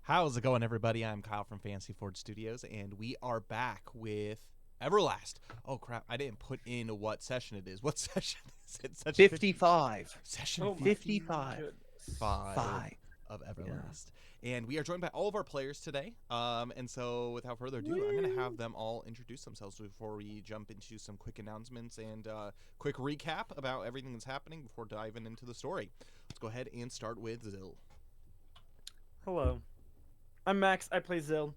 How's it going, everybody? I'm Kyle from Fantasy Forge Studios, and we are back with Everlast. Oh, crap. I didn't put in what session it is. What session is it? Session 55. Session 55. 5 of Everlast. Yeah. And we are joined by all of our players today. And so, without further ado, I'm going to have them all introduce themselves before we jump into some quick announcements and quick recap about everything that's happening before diving into the story. Let's go ahead and start with Zil. Hello. I'm Max. I play Zil,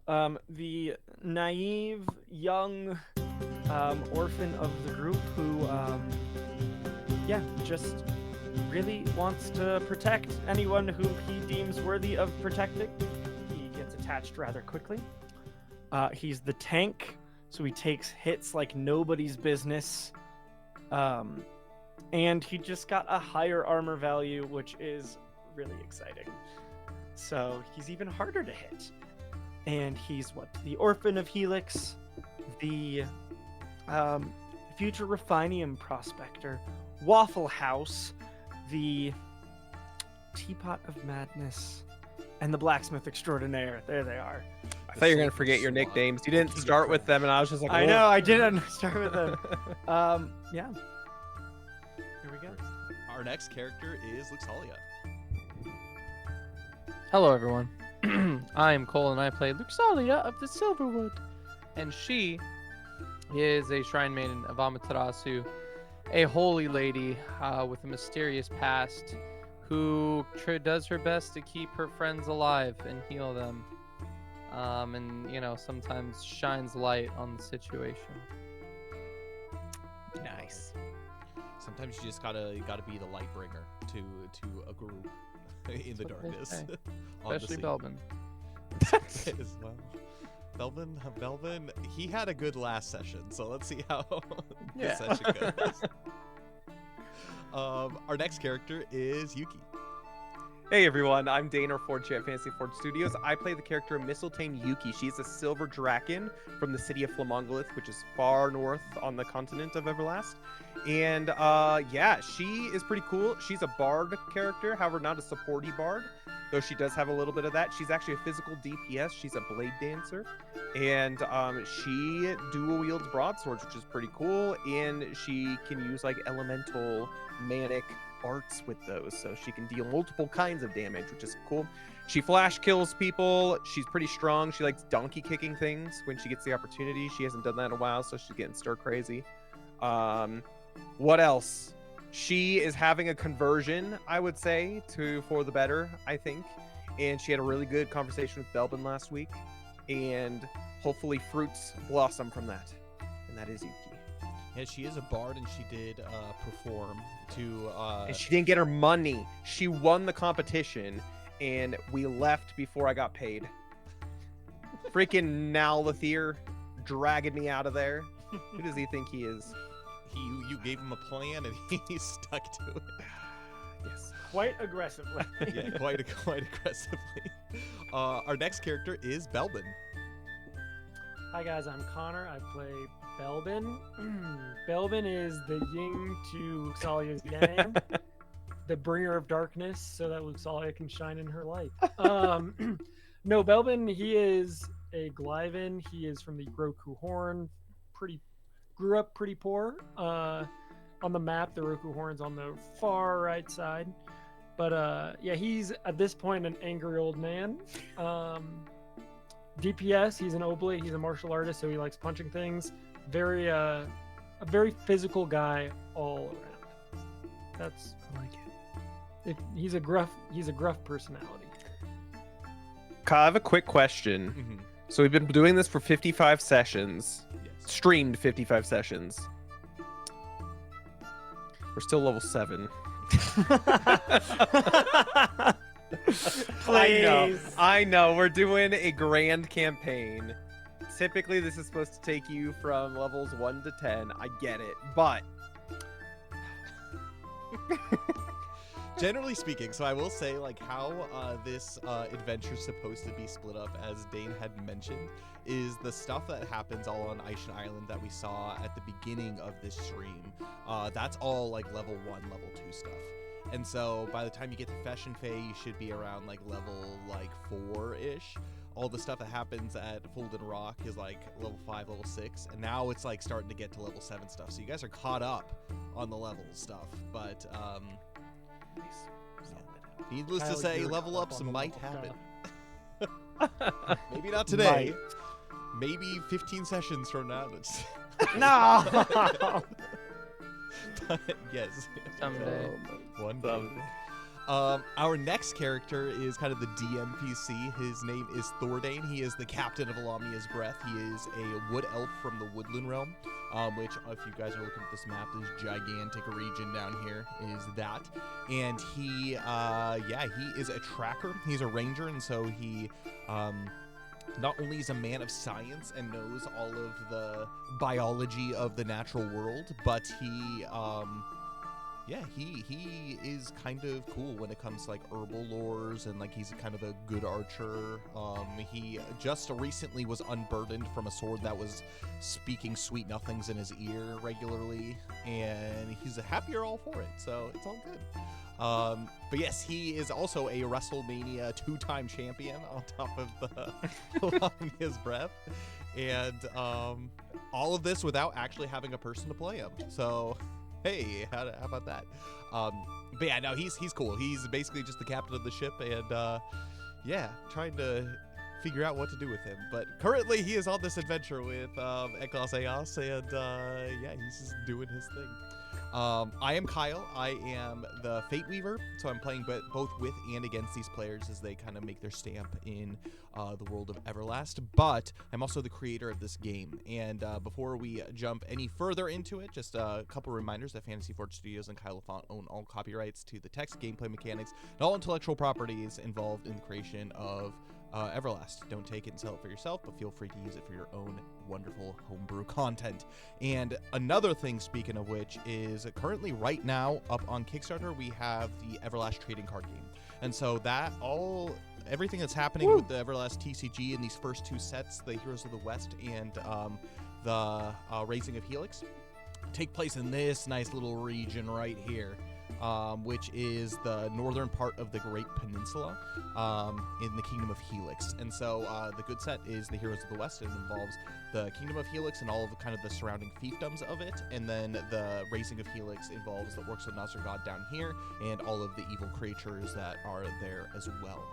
the naive, young orphan of the group who, just really wants to protect anyone who he deems worthy of protecting. He gets attached rather quickly. He's the tank, so he takes hits like nobody's business. And he just got a higher armor value, which is really exciting. So he's even harder to hit. And he's the orphan of Helix, the future Refinium prospector, Waffle House, the Teapot of Madness, and the blacksmith extraordinaire. There they are. I thought you were going to forget your nicknames. You didn't start with them, and I was just like, I know, I didn't start with them. Yeah. Here we go. Our next character is Luxalia. Hello, everyone. I am Cole, and I play Luxalia of the Silverwood. And she is a shrine maiden of Amaterasu, a holy lady with a mysterious past who does her best to keep her friends alive and heal them. And, sometimes shines light on the situation. Nice. Sometimes you just gotta be the light bringer to a group in the darkness. Especially Belvin. As well. Belvin, he had a good last session, so let's see how this session goes. Our next character is Yuki. Hey everyone, I'm Dana Forge at Fantasy Forge Studios. I play the character Mistletoe Yuki. She's a silver draken from the city of Flamongolith, which is far north on the continent of Everlast. And she is pretty cool. She's a bard character, however, not a supporty bard, though she does have a little bit of that. She's actually a physical DPS. She's a blade dancer, and she dual wields broadswords, which is pretty cool. And she can use like elemental manic arts with those, so she can deal multiple kinds of damage, which is cool. She flash kills people. She's pretty strong. She likes donkey kicking things when she gets the opportunity. She hasn't done that in a while, so she's getting stir crazy. What else? She is having a conversion, I would say, for the better, I think. And she had a really good conversation with Belbin last week, and hopefully fruits blossom from that. And that is Yuki. Yeah, she is a bard, and she did perform to... And she didn't get her money. She won the competition, and we left before I got paid. Freaking Nalathir dragging me out of there. Who does he think he is? You gave him a plan, and he stuck to it. Yes. Quite aggressively. Yeah, quite aggressively. Our next character is Belbin. Hi guys, I'm Connor. I play Belbin. Belbin is the yin to Luxalia's yang, the bringer of darkness, so that Luxalia can shine in her light. No, Belbin, he is a Glyven. He is from the Roku Horn. Grew up pretty poor. On the map, the Roku Horn's on the far right side. But yeah, he's at this point an angry old man. DPS, he's an oblate. He's a martial artist, so he likes punching things. A very physical guy all around. That's I like it. he's a gruff personality. Kyle, I have a quick question. Mhm. So we've been doing this for 55 sessions, Yes. streamed 55 sessions. We're still level 7. I know. We're doing a grand campaign. Typically, this is supposed to take you from levels 1 to 10. I get it, but Generally speaking, so I will say, like, how this adventure is supposed to be split up, as Dane had mentioned, is the stuff that happens all on Aishan Island that we saw at the beginning of this stream. That's all, like, level 1, level 2 stuff. And so by the time you get to Fashion Fae, you should be around, like, level, like, 4-ish. All the stuff that happens at Folded Rock is, like, level 5, level 6. And now it's, like, starting to get to level 7 stuff. So you guys are caught up on the level stuff. But, needless to Kyle, say, you're level caught up ups on the might level happen. Maybe not today. Maybe 15 sessions from now. No. But yes. Someday. One day. Our next character is kind of the DMPC. His name is Thordane. He is the captain of Alamia's Breath. He is a wood elf from the Woodland Realm, which, if you guys are looking at this map, this gigantic region down here is that. And he, he is a tracker. He's a ranger, and so he, not only is a man of science and knows all of the biology of the natural world, but he is kind of cool when it comes to, like, herbal lores, and, like, he's kind of a good archer. He just recently was unburdened from a sword that was speaking sweet nothings in his ear regularly, and he's happier all for it, so it's all good. But yes, he is also a WrestleMania 2-time champion on top of the his breath, and all of this without actually having a person to play him. So hey, how about that? But yeah, no, he's cool. He's basically just the captain of the ship, and trying to figure out what to do with him. But currently, he is on this adventure with Eclaas, and he's just doing his thing. I am Kyle. I am the Fate Weaver, so I'm playing both with and against these players as they kind of make their stamp in the world of Everlast. But I'm also the creator of this game. And before we jump any further into it, just a couple reminders that Fantasy Forge Studios and Kyle LaFonte own all copyrights to the text, gameplay mechanics, and all intellectual properties involved in the creation of Everlast. Don't take it and sell it for yourself, but feel free to use it for your own wonderful homebrew content. And another thing, speaking of which, is currently right now up on Kickstarter, we have the Everlast trading card game. And so everything that's happening with the Everlast TCG in these first 2 sets, the Heroes of the West and the Raising of Helix, take place in this nice little region right here. Which is the northern part of the Great Peninsula in the Kingdom of Helix. And so the good set is the Heroes of the West. It involves the Kingdom of Helix and all of the kind of the surrounding fiefdoms of it. And then the Raising of Helix involves the works of Nazir-God down here and all of the evil creatures that are there as well.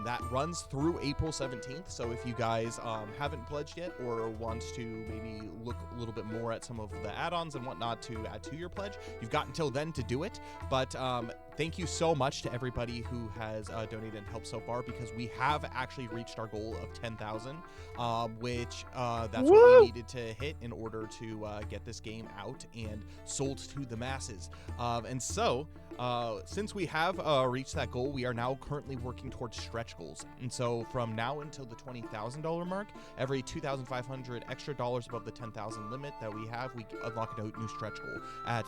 That runs through April 17th, so if you guys haven't pledged yet or want to maybe look a little bit more at some of the add-ons and whatnot to add to your pledge, you've got until then to do it. But thank you so much to everybody who has donated and helped so far, because we have actually reached our goal of 10,000, which that's what we needed to hit in order to get this game out and sold to the masses. And so since we have reached that goal, we are now currently working towards stretch goals. And so from now until the $20,000 mark, every $2,500 extra dollars above the 10,000 limit that we have, we unlock a new stretch goal. At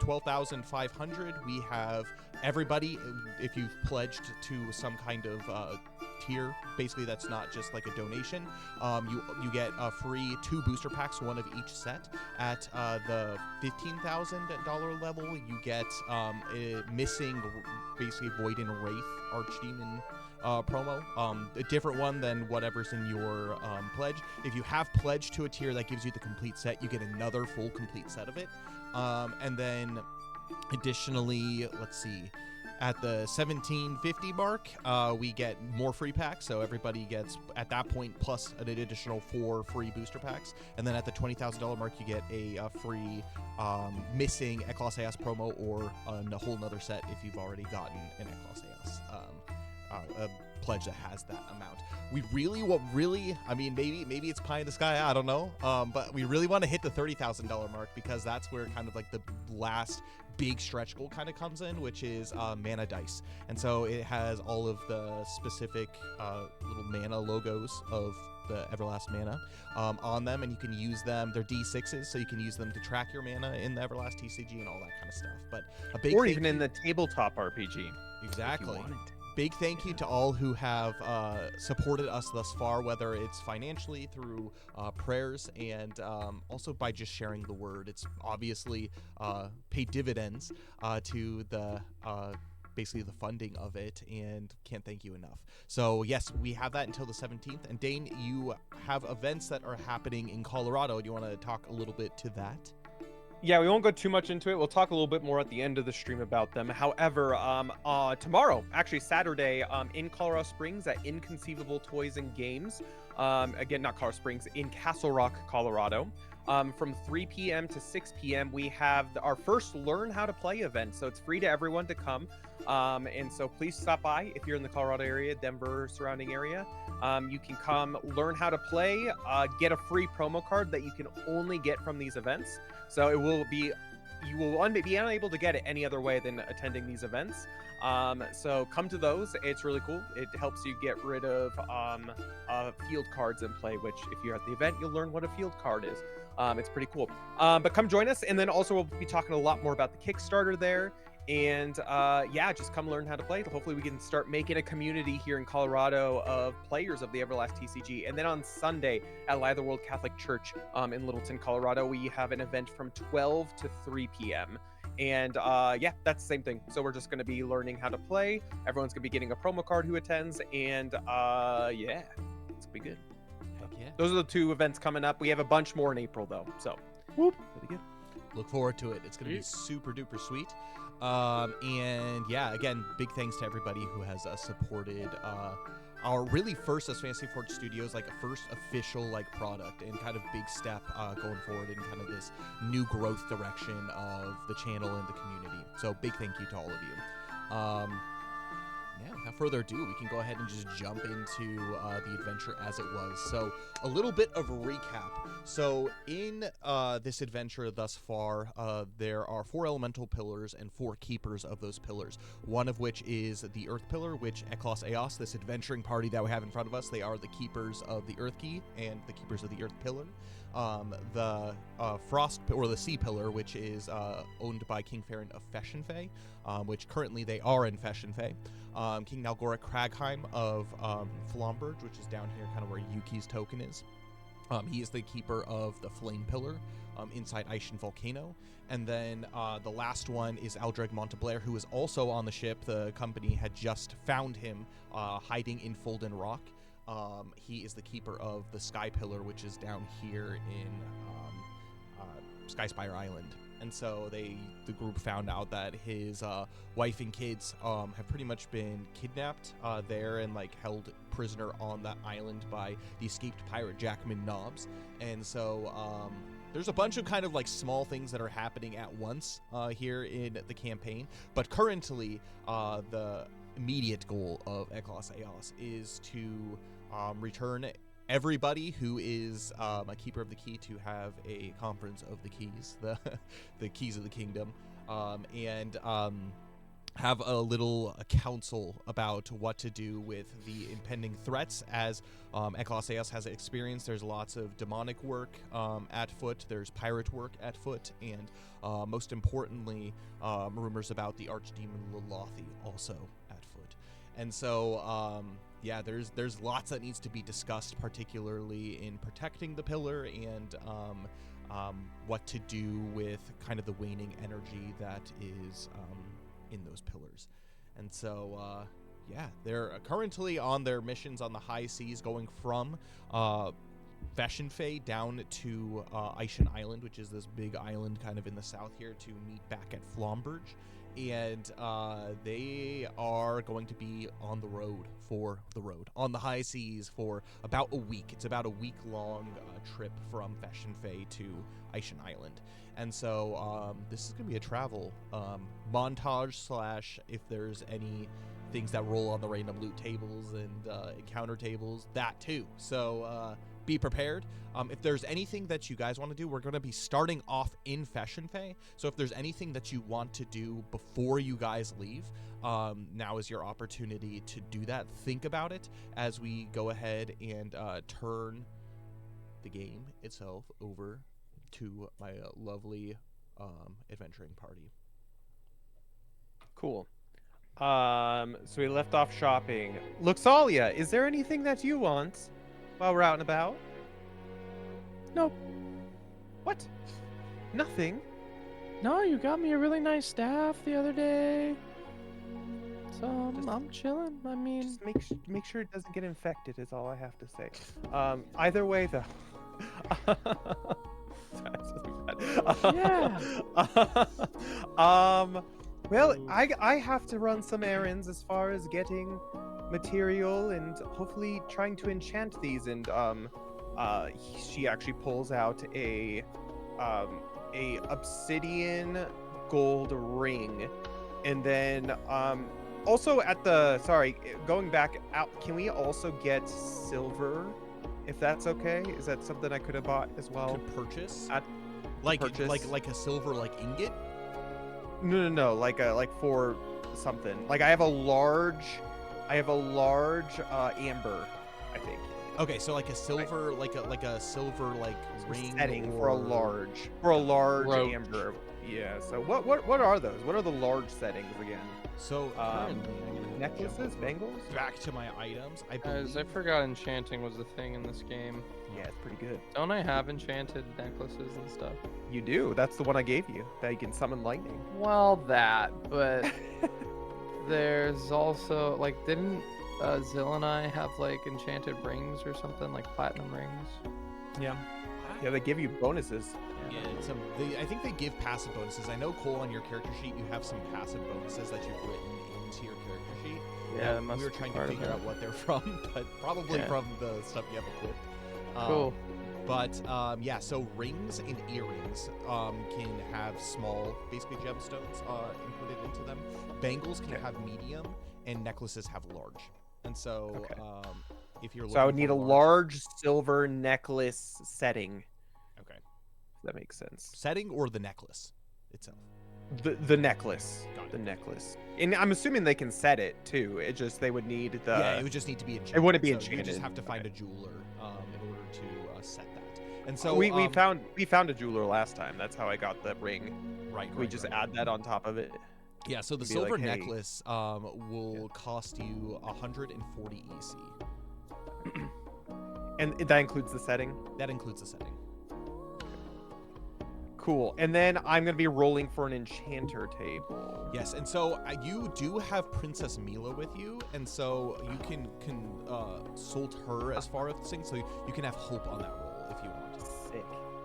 12,500, we have everybody, if you've pledged to some kind of tier, basically that's not just like a donation, you get a free 2 booster packs, 1 of each set. At the $15,000 level, you get a missing, basically Void and Wraith Archdemon promo, a different one than whatever's in your pledge. If you have pledged to a tier that gives you the complete set, you get another full complete set of it. And then additionally, let's see, At the 1750 mark, we get more free packs, so everybody gets, at that point, plus an additional 4 free booster packs. And then at the $20,000 mark, you get a free missing Eclaas promo, or a whole nother set if you've already gotten an Eclaas a pledge that has that amount. We really, I mean, maybe it's pie in the sky, I don't know, but we really want to hit the $30,000 mark, because that's where kind of like the last big stretch goal kind of comes in, which is mana dice. And so it has all of the specific little mana logos of the Everlast mana on them, and you can use them. They're D6s, so you can use them to track your mana in the Everlast TCG and all that kind of stuff. But a big or even in the tabletop RPG. Exactly. Big thank you to all who have supported us thus far, whether it's financially through prayers and also by just sharing the word. It's obviously paid dividends to the basically the funding of it, and can't thank you enough. So yes, we have that until the 17th. And Dane, you have events that are happening in Colorado. Do you want to talk a little bit to that? Yeah, we won't go too much into it. We'll talk a little bit more at the end of the stream about them. However, tomorrow, actually Saturday, in Colorado Springs at Inconceivable Toys and Games, again, not Colorado Springs, in Castle Rock, Colorado, from 3 p.m. to 6 p.m., we have our first Learn How to Play event. So it's free to everyone to come. And so please stop by if you're in the Colorado area, Denver surrounding area. You can come learn how to play, get a free promo card that you can only get from these events. So it will be, you will be unable to get it any other way than attending these events. So come to those. It's really cool. It helps you get rid of field cards in play, which if you're at the event, you'll learn what a field card is. It's pretty cool. But come join us. And then also we'll be talking a lot more about the Kickstarter there. And yeah, just come learn how to play. Hopefully we can start making a community here in Colorado of players of the Everlast TCG. And then on Sunday at Light of the World Catholic Church in Littleton, Colorado, we have an event from 12 to 3 p.m. And yeah, that's the same thing. So we're just going to be learning how to play. Everyone's going to be getting a promo card who attends. And yeah, it's going to be good. Heck yeah. Those are the 2 events coming up. We have a bunch more in April, though. So, whoop, really good. Look forward to it. It's going to be super duper sweet. And yeah, again, big thanks to everybody who has supported our really first as Fantasy Forge Studios, like a first official like product and kind of big step going forward in kind of this new growth direction of the channel and the community. So big thank you to all of you. Yeah, without further ado, we can go ahead and just jump into the adventure as it was. So a little bit of a recap. So in this adventure thus far, there are 4 elemental pillars and 4 keepers of those pillars. One of which is the Earth Pillar, which Eclaas, this adventuring party that we have in front of us, they are the keepers of the Earth Key and the keepers of the Earth Pillar. The Frost, or the Sea Pillar, which is owned by King Farron of Feshenfey, which currently they are in Feshenfey. King Nalgora Cragheim of Flomberge, which is down here kind of where Yuki's token is. He is the keeper of the Flame Pillar inside Aishin Volcano. And then the last one is Aldreg Monteblair, who is also on the ship. The company had just found him hiding in Folden Rock. He is the keeper of the Sky Pillar, which is down here in Skyspire Island. And so the group found out that his wife and kids have pretty much been kidnapped there and like held prisoner on that island by the escaped pirate Jackman Nobbs. And so there's a bunch of kind of like small things that are happening at once here in the campaign. But currently, the immediate goal of Eclaas is to return everybody who is a keeper of the key to have a conference of the keys, the keys of the kingdom, and have a council about what to do with the impending threats. As Eclaas has experienced, there's lots of demonic work at foot, there's pirate work at foot, and most importantly, rumors about the archdemon Lolothi also at foot. And so yeah, there's lots that needs to be discussed, particularly in protecting the pillar and what to do with kind of the waning energy that is in those pillars. And so yeah, they're currently on their missions on the high seas, going from Feshenfey down to Aishin Island, which is this big island kind of in the south here, to meet back at Flomberge. and they are going to be on the road on the high seas for about a week. It's about a week-long trip from Fashion Fae to Aishan Island. And so this is going to be a travel montage / if there's any things that roll on the random loot tables and encounter tables, that too. So be prepared. If there's anything that you guys want to do, we're going to be starting off in Fashion Fae. So if there's anything that you want to do before you guys leave, now is your opportunity to do that. Think about it as we go ahead and turn the game itself over to my lovely adventuring party. Cool. So we left off shopping. Luxalia, is there anything that you want while we're out and about? Nope. What? Nothing? No, you got me a really nice staff the other day. So I'm chilling. I mean, Just make sure it doesn't get infected is all I have to say. Either way, though. That's really bad. yeah. Well, I have to run some errands as far as getting material and hopefully trying to enchant these. And she actually pulls out a obsidian gold ring, and then also at the going back out, can we also get silver? If that's okay, is that something I could have bought as well? Could purchase? Purchase? Like a silver ingot? No, like for something. Like I have a large amber, I think. Okay, so like a silver, like a silver ring Setting or... for a large Roach. amber. Yeah. So what are those? What are the large settings again? So currently, I'm gonna necklaces, jump over bangles? back to my items. I guys, I believe forgot enchanting was a thing in this game. Yeah, it's pretty good. Don't I have enchanted necklaces and stuff? You do. That's the one I gave you. That you can summon lightning. Well, that, but there's also didn't Zill and I have enchanted rings or something, like platinum rings? Yeah. Yeah, they give you bonuses. Yeah, I think they give passive bonuses. I know, Cole, on your character sheet, you have some passive bonuses that you've written into your character sheet. Yeah, we were trying to figure out what they're from, but probably from the stuff you have equipped. Cool. But yeah, so rings and earrings can have small, basically gemstones inputted into them. Bangles can have medium, and necklaces have large. And so, if you're looking So I would need for a large silver necklace setting. Okay. If that makes sense. Setting or the necklace itself? The necklace. Got it. The necklace. And I'm assuming they can set it too. It just they would need the. Yeah, it would just need to be enchanted. It wouldn't be So enchanted. You just have to find a jeweler in order to set that. And so we found a jeweler last time. That's how I got the ring. Right. We just add that on top of it. Yeah. So the Be silver like, hey. necklace will cost you 140 EC. And that includes the setting. That includes the setting. Cool. And then I'm gonna be rolling for an enchanter table. Yes, and so you do have Princess Mila with you, and so you can consult her as far as things, so you can have hope on that roll if you want. Sick.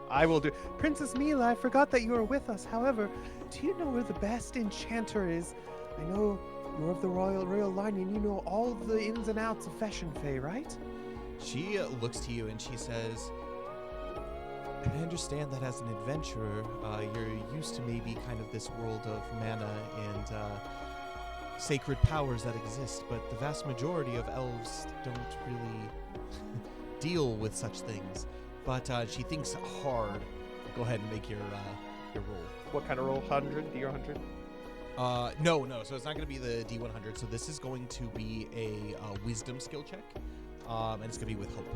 I will do. Princess Mila, I forgot that you are with us. However, do you know where the best enchanter is? I know you're of the royal line, and you know all the ins and outs of Fashion Fae, right? She looks to you and she says, I understand that as an adventurer, you're used to maybe kind of this world of mana and sacred powers that exist, but the vast majority of elves don't really deal with such things. But she thinks hard. Go ahead and make your roll. What kind of roll? 100? D100? No. So it's not going to be the D100. So this is going to be a wisdom skill check, and it's going to be with hope.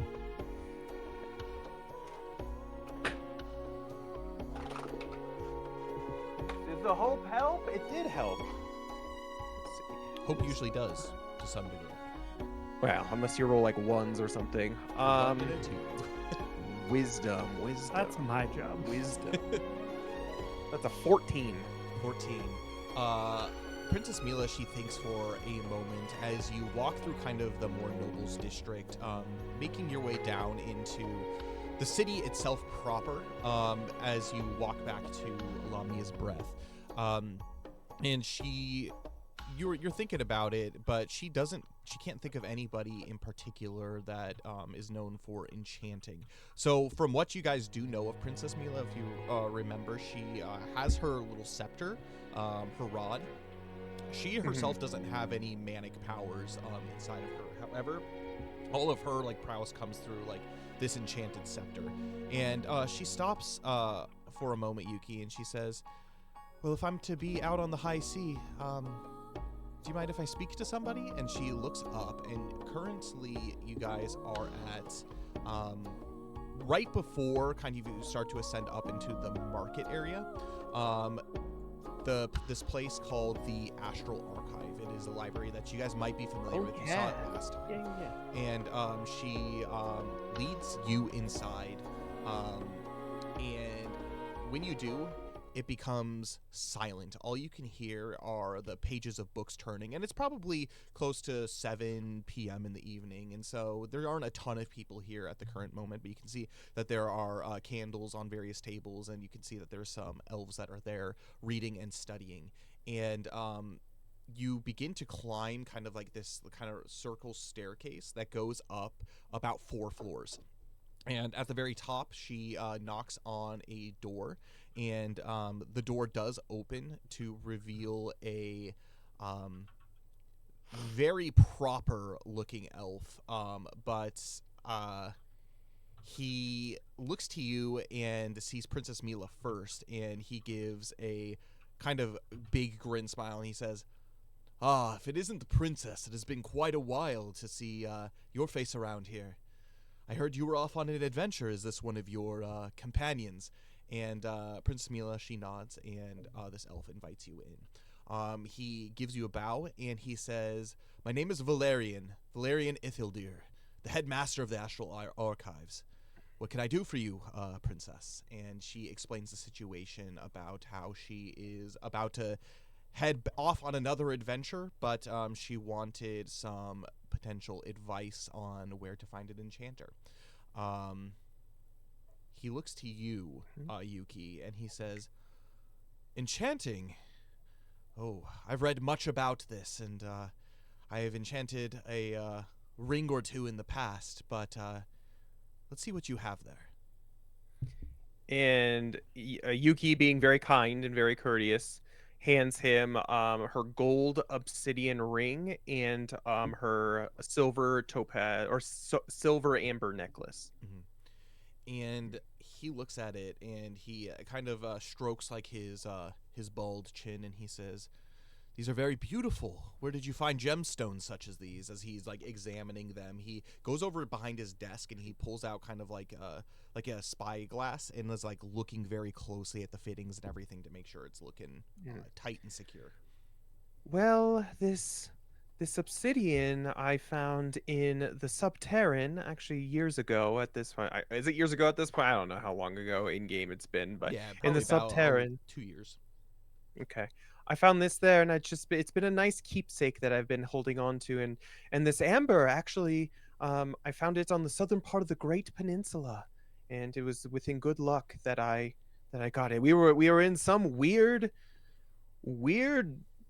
Did the hope help? It did help. Let's see. Hope usually does to some degree. Well, unless you roll like ones or something. Wisdom. That's my job. Wisdom. That's a 14. 14. Princess Mila, she thinks for a moment as you walk through kind of the more nobles district, making your way down into the city itself proper, as you walk back to Lamia's Breath. and you're thinking about it, but she can't think of anybody in particular that is known for enchanting. So from what you guys do know of Princess Mila, if you remember, she has her little scepter, her rod. She herself doesn't have any manic powers inside of her. However, all of her like prowess comes through like this enchanted scepter. And she stops for a moment, Yuki, and she says, well, if I'm to be out on the high sea, do you mind if I speak to somebody? And she looks up, and currently you guys are at right before kind of you start to ascend up into the market area. This place called the Astral Archive. It is a library that you guys might be familiar with. You saw it last. Yeah. And she leads you inside. And when you do, it becomes silent. All you can hear are the pages of books turning, and it's probably close to 7 p.m. in the evening, and so there aren't a ton of people here at the current moment, but you can see that there are candles on various tables, and you can see that there's some elves that are there reading and studying. And you begin to climb kind of like this kind of circle staircase that goes up about 4 floors. And at the very top, she knocks on a door, and the door does open to reveal a very proper-looking elf. But he looks to you and sees Princess Mila first, and he gives a kind of big grin smile, and he says, "Ah, if it isn't the princess, it has been quite a while to see your face around here. I heard you were off on an adventure. Is this one of your companions?" And Princess Mila, she nods, and this elf invites you in. He gives you a bow, and he says, "My name is Valerian Ithildir, the headmaster of the Astral Archives. What can I do for you, princess?" And she explains the situation about how she is about to head off on another adventure, but she wanted some potential advice on where to find an enchanter. He looks to you, Yuki, and he says, "Enchanting? Oh, I've read much about this, and I have enchanted a ring or two in the past, but let's see what you have there." And Yuki, being very kind and very courteous, hands him her gold obsidian ring and her silver topaz or silver amber necklace. And he looks at it, and he kind of strokes like his bald chin, and he says, "These are very beautiful. Where did you find gemstones such as these?" As he's like examining them, he goes over behind his desk and he pulls out kind of like a spyglass and is like looking very closely at the fittings and everything to make sure it's looking tight and secure. Well, this obsidian I found in the Subterran actually years ago at this point. Is it years ago at this point? I don't know how long ago in game it's been, but Yeah, in the probably about Subterran. 2 years. Okay. I found this there, and it's been a nice keepsake that I've been holding on to. And this amber, actually, I found it on the southern part of the Great Peninsula, and it was within good luck that I got it. We were in some weird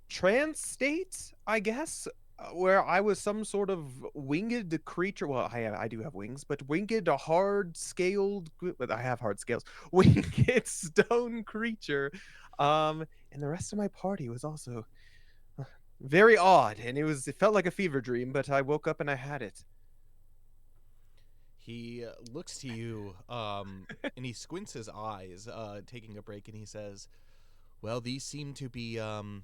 trance state, I guess, where I was some sort of winged creature. Well, I do have wings, but winged, hard scaled. But I have hard scales. Winged stone creature. And the rest of my party was also very odd, and it felt like a fever dream. But I woke up and I had it. He looks to you, and he squints his eyes, taking a break, and he says, "Well, these seem to be in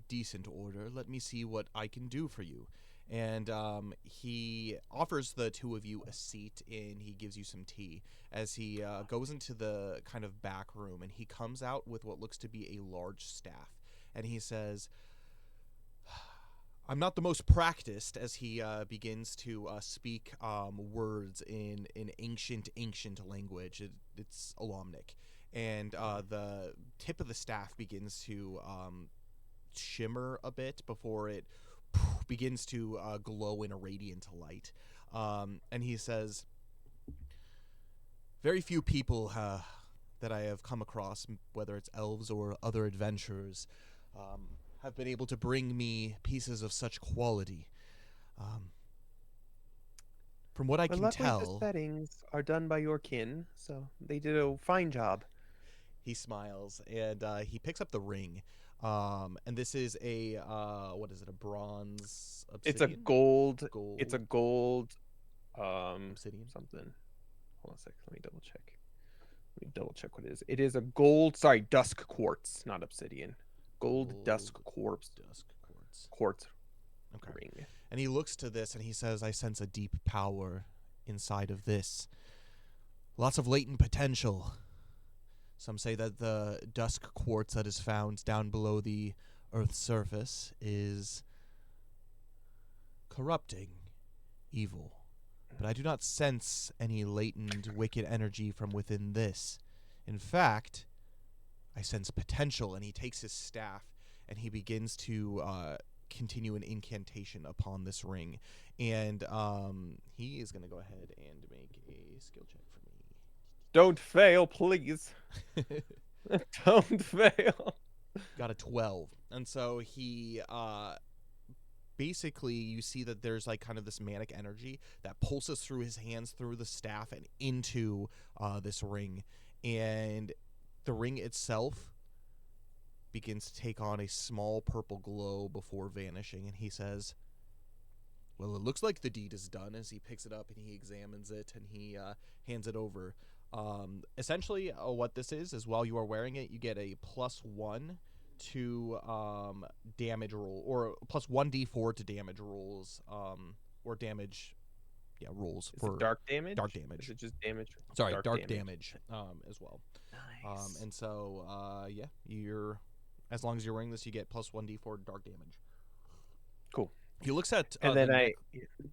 decent order. Let me see what I can do for you." And he offers the two of you a seat, and he gives you some tea as he goes into the kind of back room, and he comes out with what looks to be a large staff. And he says, "I'm not the most practiced," as he begins to speak words in an ancient language. It's Alamnic. And the tip of the staff begins to shimmer a bit before it begins to glow in a radiant light. And he says, "Very few people that I have come across, whether it's elves or other adventurers, have been able to bring me pieces of such quality. From what I But can luckily the tell, settings are done by your kin, so they did a fine job. he smiles and he picks up the ring. And this is a what is it? A bronze It's a obsidian? gold. Gold It's a gold. obsidian. Something. Hold on a sec. Let me double check. Let me double check what it is. It is a gold. Sorry, dusk quartz, not obsidian. Gold dusk quartz. Dusk quartz. Quartz Okay. ring. And he looks to this and he says, I sense a deep power inside of this. Lots of latent potential. Some say that the dusk quartz that is found down below the Earth's surface is corrupting evil. But I do not sense any latent wicked energy from within this. In fact, I sense potential. And he takes his staff and he begins to continue an incantation upon this ring. And he is going to go ahead and make a skill check for me. Don't fail, please. Don't fail. Got a 12. And so he basically, you see that there's like kind of this manic energy that pulses through his hands, through the staff, and into this ring. And the ring itself begins to take on a small purple glow before vanishing. And he says, well, it looks like the deed is done, as he picks it up and he examines it and he hands it over. Essentially, what this is while you are wearing it, you get a +1 to damage roll, or +1d4 to damage rolls, or damage, rolls Is for it dark damage. dark damage. Is it just damage? Sorry, dark damage as well. Nice. And so, you're, as long as you're wearing this, you get +1d4 dark damage. Cool. He looks at And then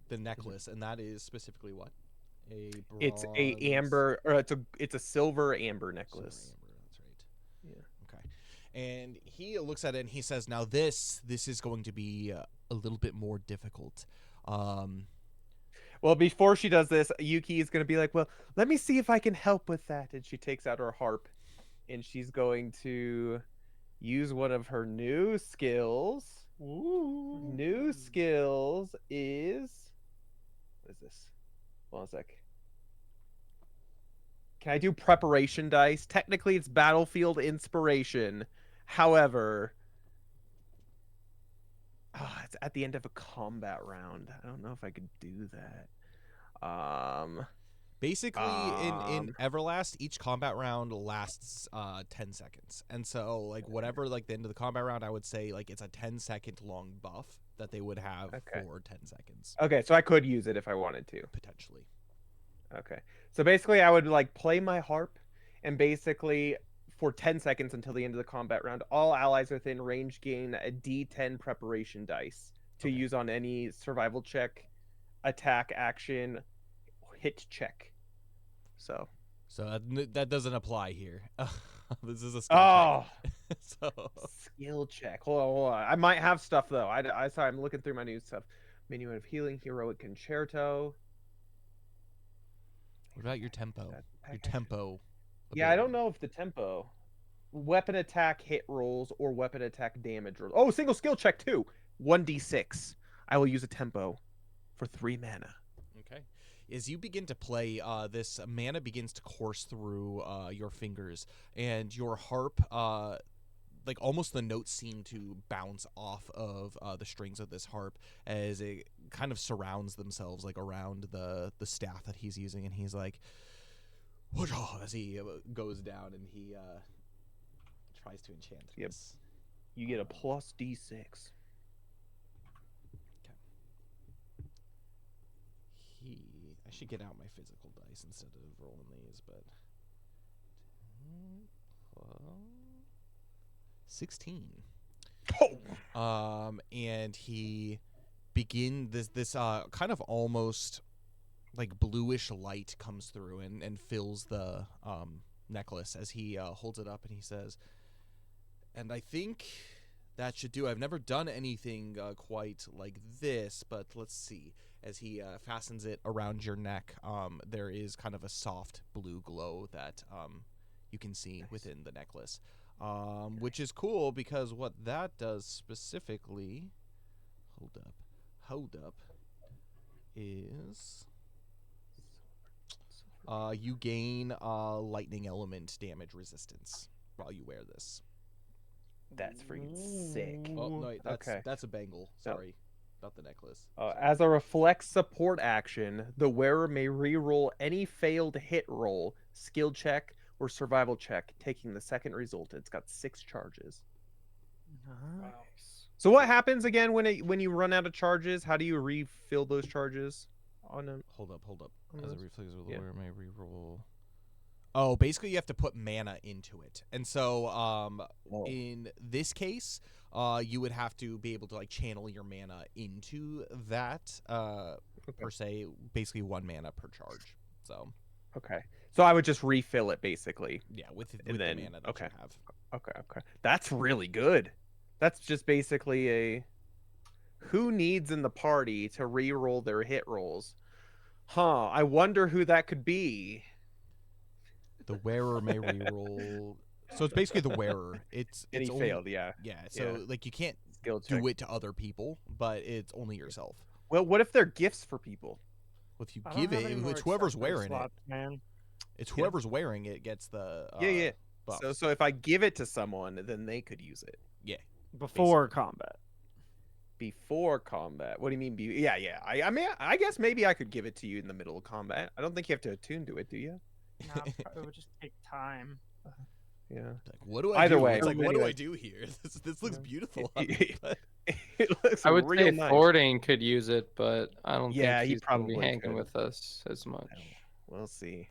the necklace, and that is specifically what? A bronze, it's a amber, or it's a silver amber necklace. Silver amber, that's right. Yeah. Okay. And he looks at it and he says, now this is going to be a little bit more difficult. Well, before she does this, Yuki is going to be like, well, let me see if I can help with that. And she takes out her harp and she's going to use one of her new skills. Ooh. New skills is... What is this? Hold on a sec. Can I do preparation dice? Technically, it's battlefield inspiration. However... it's at the end of a combat round. I don't know if I could do that. Basically, in Everlast, each combat round lasts 10 seconds. And so, like, whatever, like, the end of the combat round, I would say, like, it's a 10-second long buff that they would have for 10 seconds. Okay, so I could use it if I wanted to. Potentially. Okay. So basically, I would, like, play my harp, and basically, for 10 seconds until the end of the combat round, all allies within range gain a d10 preparation dice to use on any survival check, attack, action, hit check. So that doesn't apply here. This is a skill check. So skill check. Hold on. I might have stuff though. I sorry, I'm looking through my new stuff. Menu of Healing, Heroic Concerto. What about your tempo? Your tempo. Yeah, I don't know if the tempo. Weapon attack hit rolls or weapon attack damage rolls. Oh, single skill check too. 1d6. I will use a tempo for 3 mana. Okay. As you begin to play, this mana begins to course through your fingers, and your harp, like almost the notes seem to bounce off of the strings of this harp as it kind of surrounds themselves like around the staff that he's using, and he's like, as he goes down and he tries to enchant this. You get a plus d6. I should get out my physical dice instead of rolling these, but 16. And he this kind of almost like bluish light comes through and fills the necklace as he holds it up, and he says, and I think that should do. I've never done anything quite like this, but let's see. As he fastens it around your neck, there is kind of a soft blue glow that you can see within the necklace. which is cool because what that does specifically, hold up, is you gain lightning element damage resistance while you wear this. That's freaking sick. Oh no, Okay. that's a bangle. No. Sorry, not the necklace. As a reflex support action, the wearer may re-roll any failed hit roll, skill check, or survival check, taking the second result. It's got 6 charges. Nice. So what happens again when you run out of charges? How do you refill those charges? On a, Hold up. on As a those? reflex of the Yeah. wearer may reroll. Oh, basically you have to put mana into it, and so Whoa. in this case, you would have to be able to like channel your mana into that per se, basically 1 mana per charge. So Okay. So I would just refill it basically. yeah, with And the then- mana that okay. you have. Okay. That's really good. That's just basically a who needs in the party to re-roll their hit rolls. Huh, I wonder who that could be. The wearer may reroll. So it's basically the wearer. It's And he only, failed, yeah. Yeah, so Yeah. like you can't Skill check. do it to other people, but it's only yourself. Well, what if they're gifts for people? Well, if you I don't give have it, any more it's whoever's accessory wearing slots, man. It's whoever's wearing it gets the Yeah. buffs. So if I give it to someone, then they could use it Before combat. before combat. What do you mean? Yeah. I mean, I guess maybe I could give it to you in the middle of combat. I don't think you have to attune to it, do you? Nah, it would just take time. Yeah. Like, what do I Either do? way, It's like, what do I anyway. do here? This looks Yeah. beautiful. It looks I would real say nice. Thordain could use it, but I don't Yeah, think he he's gonna be probably hanging could. with us as much. We'll see.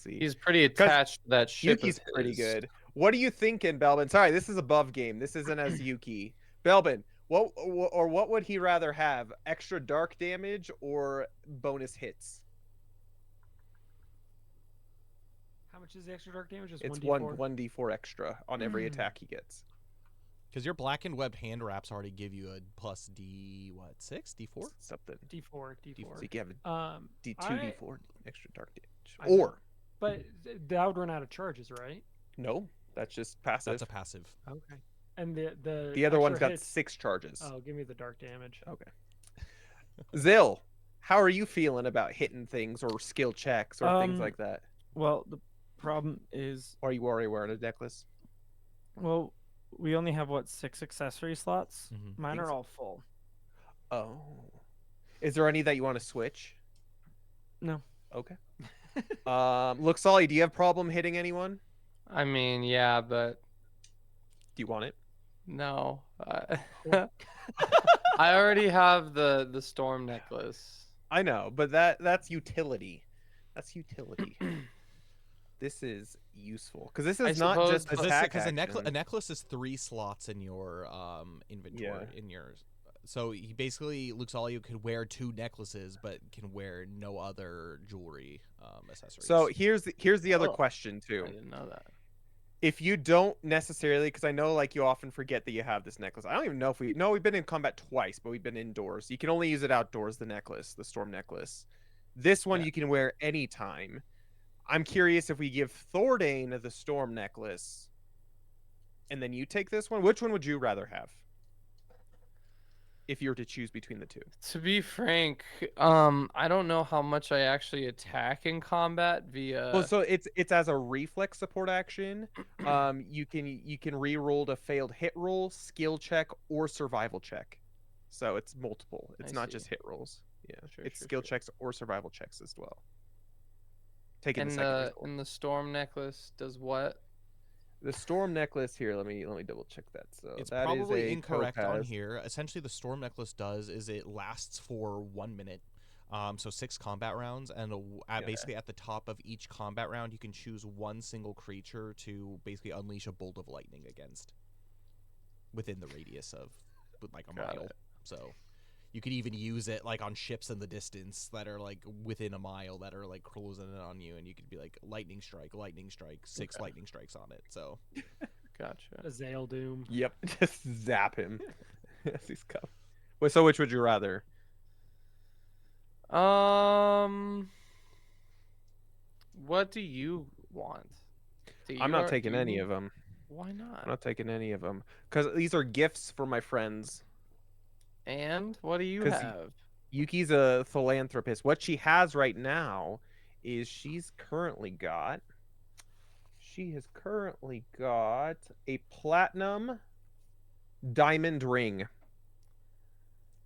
He's pretty attached to that ship. Yuki's of pretty his. good. What are you thinking, Belbin? Sorry, this is above game. This isn't as Yuki. Belbin, what would he rather have? Extra dark damage or bonus hits? How much is the extra dark damage? Just It's 1d4? 1d4 extra on every attack he gets. Because your blackened webbed hand wraps already give you a plus D6, D4. Something. D4. So you can have a Um, D2, I- D4 extra dark damage. I know. Or but that would run out of charges, right? no, that's just passive. That's a passive. Okay. And the The other one's extra got hits- 6 charges. Oh, give me the dark damage. Okay. Zill, how are you feeling about hitting things or skill checks or things like that? Well, the problem is, Or are you already wearing a necklace? well, we only have 6 accessory slots. Mhm. Mine Thanks. are all full. Oh. Is there any that you want to switch? No. Okay. Luxali, do you have problem hitting anyone? I mean, yeah, but Do you want it? no. I already have the storm necklace. I know, but that's utility. That's utility. This is useful because this is I not suppose, just but- attack Because a action. necklace is 3 slots in your inventory. In yours, so he basically looks all you could wear 2 necklaces, but can wear no other jewelry accessories. So here's the other Oh. question I too. didn't know that. If you don't necessarily, because I know like you often forget that you have this necklace. I don't even know if we've been in combat twice, but we've been indoors. You can only use it outdoors. The necklace, the storm necklace. This one Yeah. you can wear anytime. I'm curious if we give Thordain the storm necklace, and then you take this one. Which one would you rather have? If you were to choose between the two. To be frank, I don't know how much I actually attack in combat via. Well, so it's as a reflex support action. You can re-roll a failed hit roll, skill check, or survival check. So it's multiple. It's I not see. just hit rolls. Yeah, Sure, it's sure, skill sure. checks or survival checks as well. Taking and the second the result. and the storm necklace does what? The storm necklace here. Let me double check that. So it's that is probably a incorrect on topaz. here. Essentially, the storm necklace does is it lasts for 1 minute. So 6 combat rounds, and basically at the top of each combat round, you can choose one single creature to basically unleash a bolt of lightning against within the radius of like a Got mile. it. So you could even use it like on ships in the distance that are like within a mile that are like closing in on you, and you could be like lightning strike, 6 Okay. lightning strikes on it. So Gotcha. Azale Doom. Yep, just zap him as he's coming. Wait, so which would you rather? What do you want? I'm not taking any of them. Why I'm not? not taking any of them because these are gifts for my friends. And what do you 'Cause have? Yuki's a philanthropist. What she has right now is she has currently got a platinum diamond ring.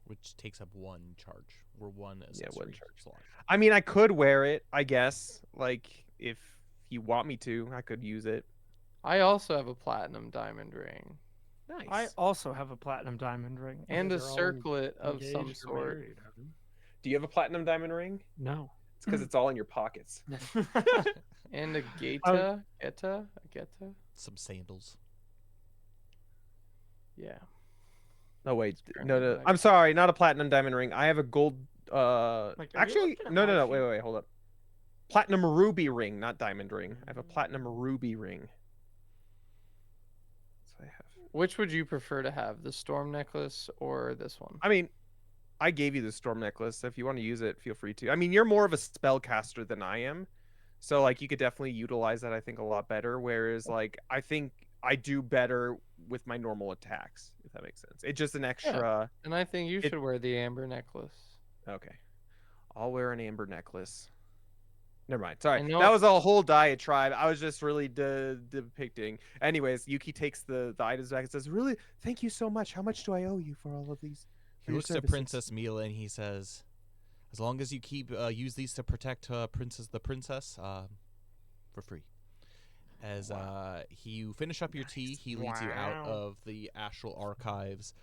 Which takes up 1 charge or 1 Yeah, one accessory charge. slot. I mean, I could wear it, I guess. Like, if you want me to, I could use it. I also have a platinum diamond ring Nice. I also have a platinum diamond ring. You and guys a are all circlet of some engaged or sort. married, huh? Do you have a platinum diamond ring? No. It's because it's all in your pockets. And a Oh. geta. Some sandals. Yeah. Oh wait, currently no. what I I'm got. sorry, not a platinum diamond ring. I have a gold. Like, are you Actually, looking at no. my Wait. Hold up. Platinum ruby ring, not diamond ring. I have a platinum ruby ring. So I have. Which would you prefer to have, the storm necklace or this one? I mean, I gave you the storm necklace. If you want to use it, feel free to. I mean, you're more of a spellcaster than I am, so like you could definitely utilize that. I think a lot better. Whereas like I think I do better with my normal attacks, if that makes sense. It's just an extra. And I think you It- should wear the amber necklace. Okay, I'll wear an amber necklace. Never mind. Sorry, I know- that was a whole diatribe. I was just really depicting. Anyways, Yuki takes the items back and says, "Really, thank you so much. How much do I owe you for all of these?" He for your looks to services?" Princess Mila and he says, "As long as you keep use these to protect the princess, for free." As you finish up your tea, he leads you out Wow. of the Astral Archives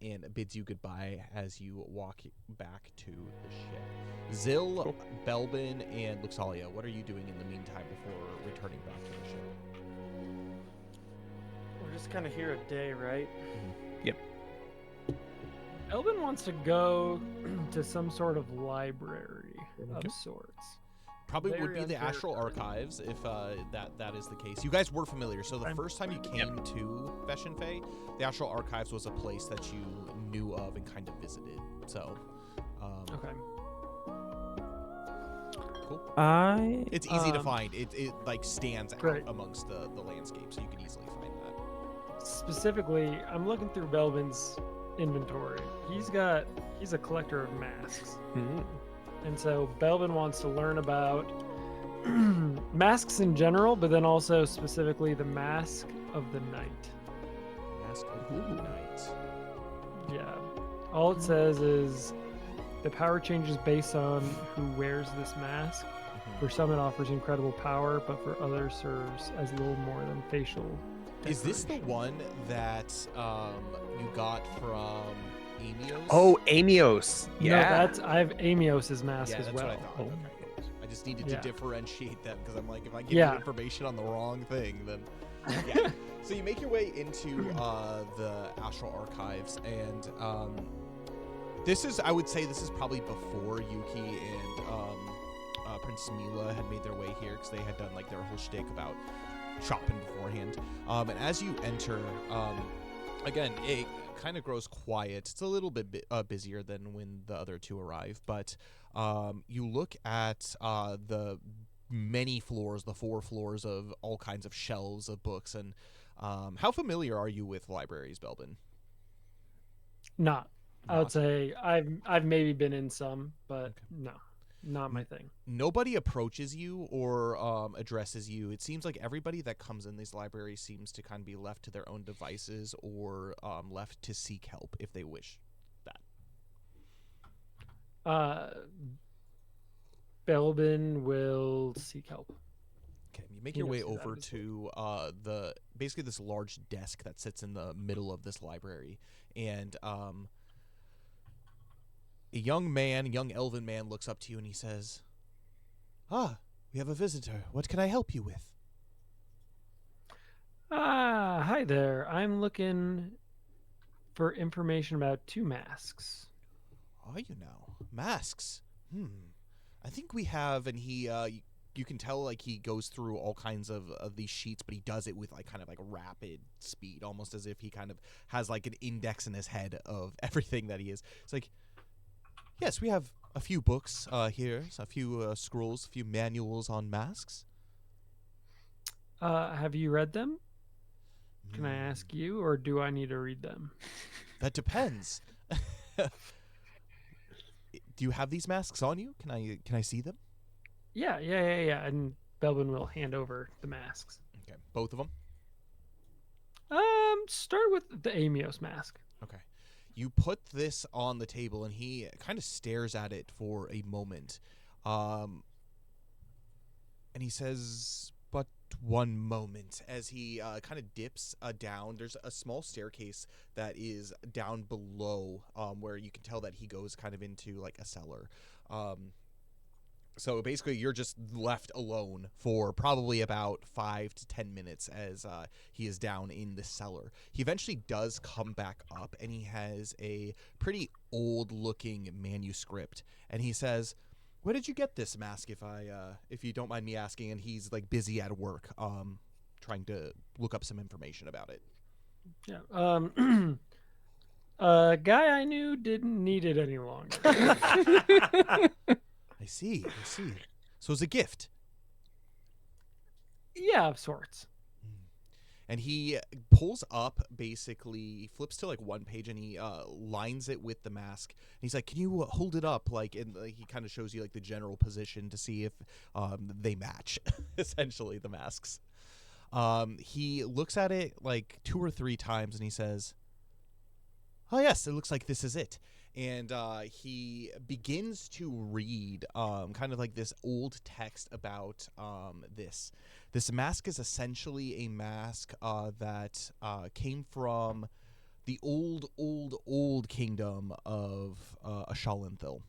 and bids you goodbye as you walk back to the ship. Zil, Cool. Belbin, and Luxalia, what are you doing in the meantime before returning back to the ship? We're just kind of here a day, right? Yep. Elvin wants to go to some sort of library Okay. of sorts. Probably would Very be the unclear. Astral Archives if that is the case. You guys were familiar, so the I'm- first time you came to Veshenfei, the Astral Archives was a place that you knew of and kind of visited. So, Okay. cool. It's Um, easy to find. It like stands out Right. amongst the landscape, so you can easily find that. Specifically, I'm looking through Belvin's inventory. He's a collector of masks. Mhm. And so Belvin wants to learn about masks in general, but then also specifically the mask of the night. Mask of the Night. Yeah. All it says is the power changes based on who wears this mask. For some, it offers incredible power, but for others, serves as little more than facial. Is this the decoration. one that you got from Eeas? Oh, Amios. Yeah. No, I have Amios's mask yeah, as that's well. what I thought. Okay. I just needed Yeah. to differentiate them because I'm like, if I give Yeah. you information on the wrong thing, then yeah. So you make your way into the Astral Archives, and I would say this is probably before Yuki and Prince Mila had made their way here because they had done like their whole shtick about shopping beforehand. And as you enter, again, it kind of grows quiet. It's a little bit busier than when the other two arrive, but you look at the many floors, the 4 floors of all kinds of shelves of books. And how familiar are you with libraries, Belbin? Not. I Not. would say I've maybe been in some, but Okay. no, not my thing. Nobody approaches you or addresses you. It seems like everybody that comes in these libraries seems to kind of be left to their own devices or left to seek help if they wish that. Belbin will seek help. Okay, you make He your way knows who that over is. to basically this large desk that sits in the middle of this library, and a young elven man looks up to you and he says, "Ah, we have a visitor. What can I help you with?" Hi there. I'm looking for information about 2 masks. Are you now? Masks. I think we have, and he, you can tell like he goes through all kinds of these sheets, but he does it with like kind of like rapid speed, almost as if he kind of has like an index in his head of everything that he is. It's like, yes, we have a few books here, a few scrolls, a few manuals on masks. Have you read them? Can I ask you, or do I need to read them? That depends. Do you have these masks on you? Can I see them? Yeah. And Belbin will hand over the masks. Okay, both of them. Start with the Amios mask. Okay. You put this on the table, and he kind of stares at it for a moment. And he says, "But one moment," as he kind of dips down. There's a small staircase that is down below, where you can tell that he goes kind of into like a cellar. So basically, you're just left alone for probably about 5 to 10 minutes as he is down in the cellar. He eventually does come back up, and he has a pretty old-looking manuscript. And he says, "Where did you get this mask, if you don't mind me asking?" And he's like busy at work, trying to look up some information about it. Yeah. A guy I knew didn't need it any longer. I see. So it's a gift. Yeah, of sorts. And he pulls up, basically, flips to like one page, and he lines it with the mask. And he's like, "Can you hold it up?" Like, and he kind of shows you like the general position to see if they match, essentially, the masks. He looks at it like 2 or 3 times, and he says, "Oh yes, it looks like this is it." And he begins to read kind of like this old text about this. This mask is essentially a mask that came from the old kingdom of Ashalinthil.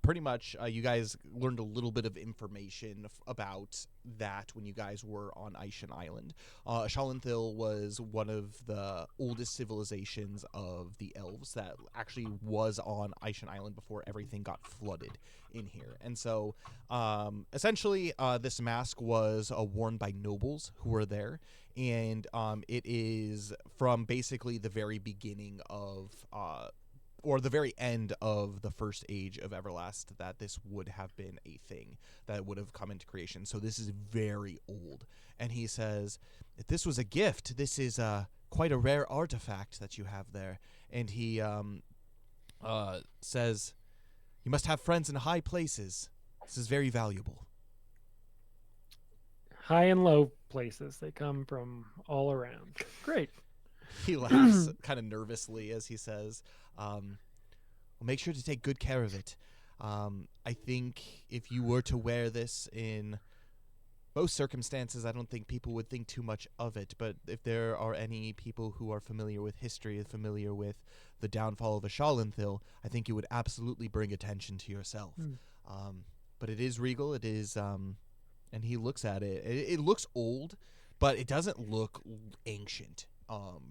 Pretty much, you guys learned a little bit of information about that when you guys were on Aishan Island. Ashalinthil was one of the oldest civilizations of the elves that actually was on Aishan Island before everything got flooded in here. And so, essentially, this mask was worn by nobles who were there, and it is from basically the very beginning of or the very end of the first age of Everlast that this would have been a thing that would have come into creation. So this is very old. And he says, "If this was a gift, this is quite a rare artifact that you have there." And he says, "You must have friends in high places. This is very valuable." High and low places. They come from all around. Great. He laughs kind of nervously as he says, "Well, make sure to take good care of it. I think if you were to wear this in most circumstances, I don't think people would think too much of it. But if there are any people who are familiar with history, familiar with the downfall of Ashalinthil, I think you would absolutely bring attention to yourself. But it is regal. It is," and he looks at it. It looks old, but it doesn't look ancient.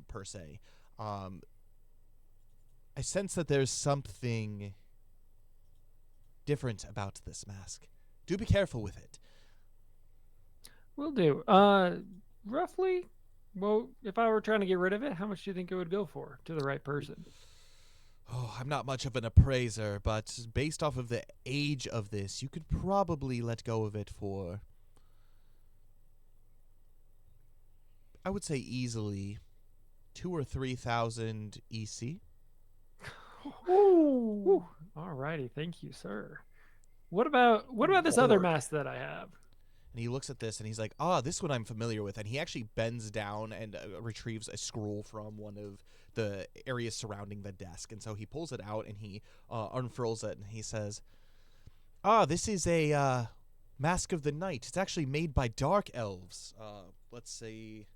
Per se. I sense that there's something different about this mask. Do be careful with it. Will do. Roughly, well, if I were trying to get rid of it, how much do you think it would go for to the right person? Oh, I'm not much of an appraiser, but based off of the age of this, you could probably let go of it for, I would say easily, 2,000 or 3,000 EC. Ooh. Alrighty, thank you, sir. What about this other mask that I have? And he looks at this and he's like, this one I'm familiar with. And he actually bends down and retrieves a scroll from one of the areas surrounding the desk. And so he pulls it out and he unfurls it and he says, this is a Mask of the Night. It's actually made by dark elves. Let's say,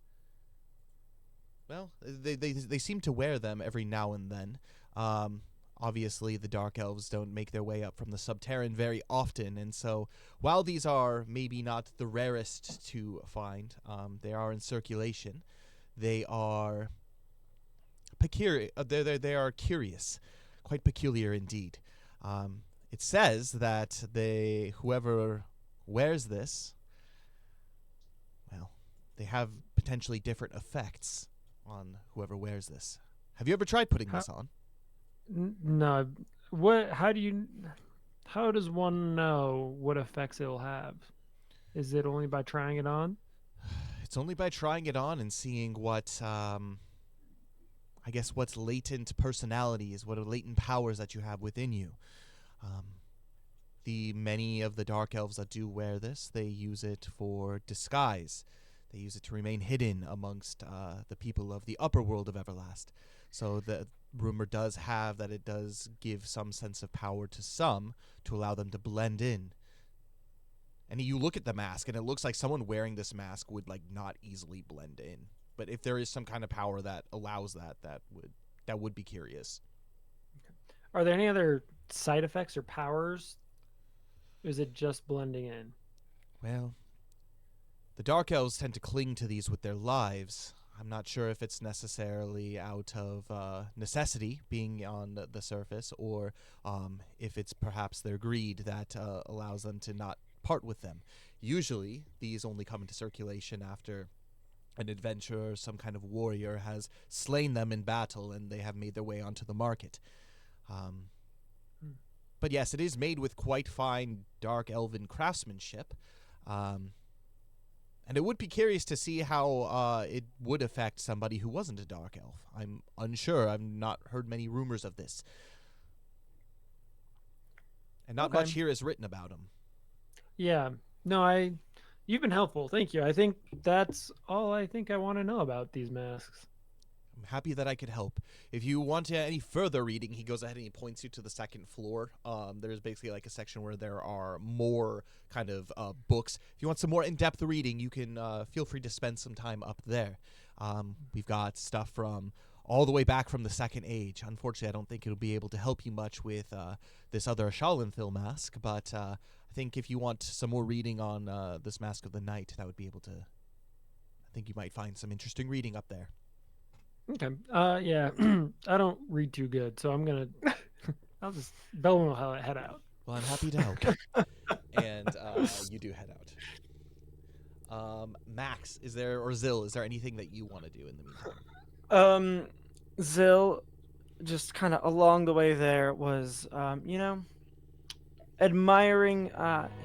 well, they seem to wear them every now and then. Obviously, the Dark Elves don't make their way up from the Subterran very often, and so while these are maybe not the rarest to find, they are in circulation. They are peculiar. They are curious, quite peculiar indeed. It says that whoever wears this, well, they have potentially different effects on whoever wears this. Have you ever tried putting this on? No. What? How does one know what effects it'll have? Is it only by trying it on? It's only by trying it on and seeing what, I guess, what's latent personalities, what are latent powers that you have within you. Many of the dark elves that do wear this, they use it for disguise. They use it to remain hidden amongst the people of the upper world of Everlast. So the rumor does have that it does give some sense of power to some to allow them to blend in. And you look at the mask, and it looks like someone wearing this mask would like not easily blend in. But if there is some kind of power that allows that, that would be curious. Are there any other side effects or powers? Or is it just blending in? Well, the Dark Elves tend to cling to these with their lives. I'm not sure if it's necessarily out of necessity, being on the surface, or if it's perhaps their greed that allows them to not part with them. Usually, these only come into circulation after an adventurer or some kind of warrior has slain them in battle and they have made their way onto the market. But yes, it is made with quite fine dark elven craftsmanship. And it would be curious to see how it would affect somebody who wasn't a dark elf. I'm unsure. I've not heard many rumors of this. And not much here is written about them. Yeah. No, you've been helpful. Thank you. I think that's all I think I want to know about these masks. I'm happy that I could help. If you want any further reading, he goes ahead and he points you to the second floor. There's basically like a section where there are more kind of books. If you want some more in-depth reading, you can feel free to spend some time up there. We've got stuff from all the way back from the Second Age. Unfortunately, I don't think it'll be able to help you much with this other Shalinthil mask, but I think if you want some more reading on this Mask of the Night, that would be able to... I think you might find some interesting reading up there. Okay. Yeah. I don't read too good, so I'm gonna. Bellman will head out. Well, I'm happy to help. And you do head out. Max, Zill, is there anything that you want to do in the meantime? Zill, just kind of along the way there was, admiring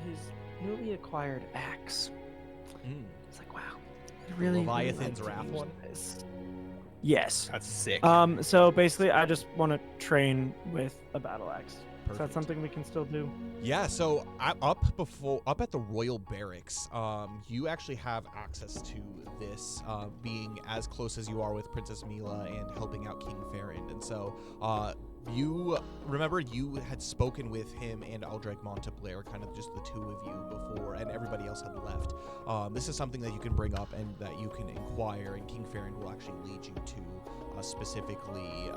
his newly acquired axe. It's like, wow, I really Leviathan's really Raft. want this. Yes. That's sick. So basically, I just want to train with a battle axe. Is that Perfect. something we can still do? Yeah, so up at the Royal Barracks, you actually have access to this, being as close as you are with Princess Mila and helping out King Farron. And so you remember you had spoken with him and Aldreg Monteblair, kind of just the two of you before, and everybody else had left. This is something that you can bring up and that you can inquire, and King Farron will actually lead you to specifically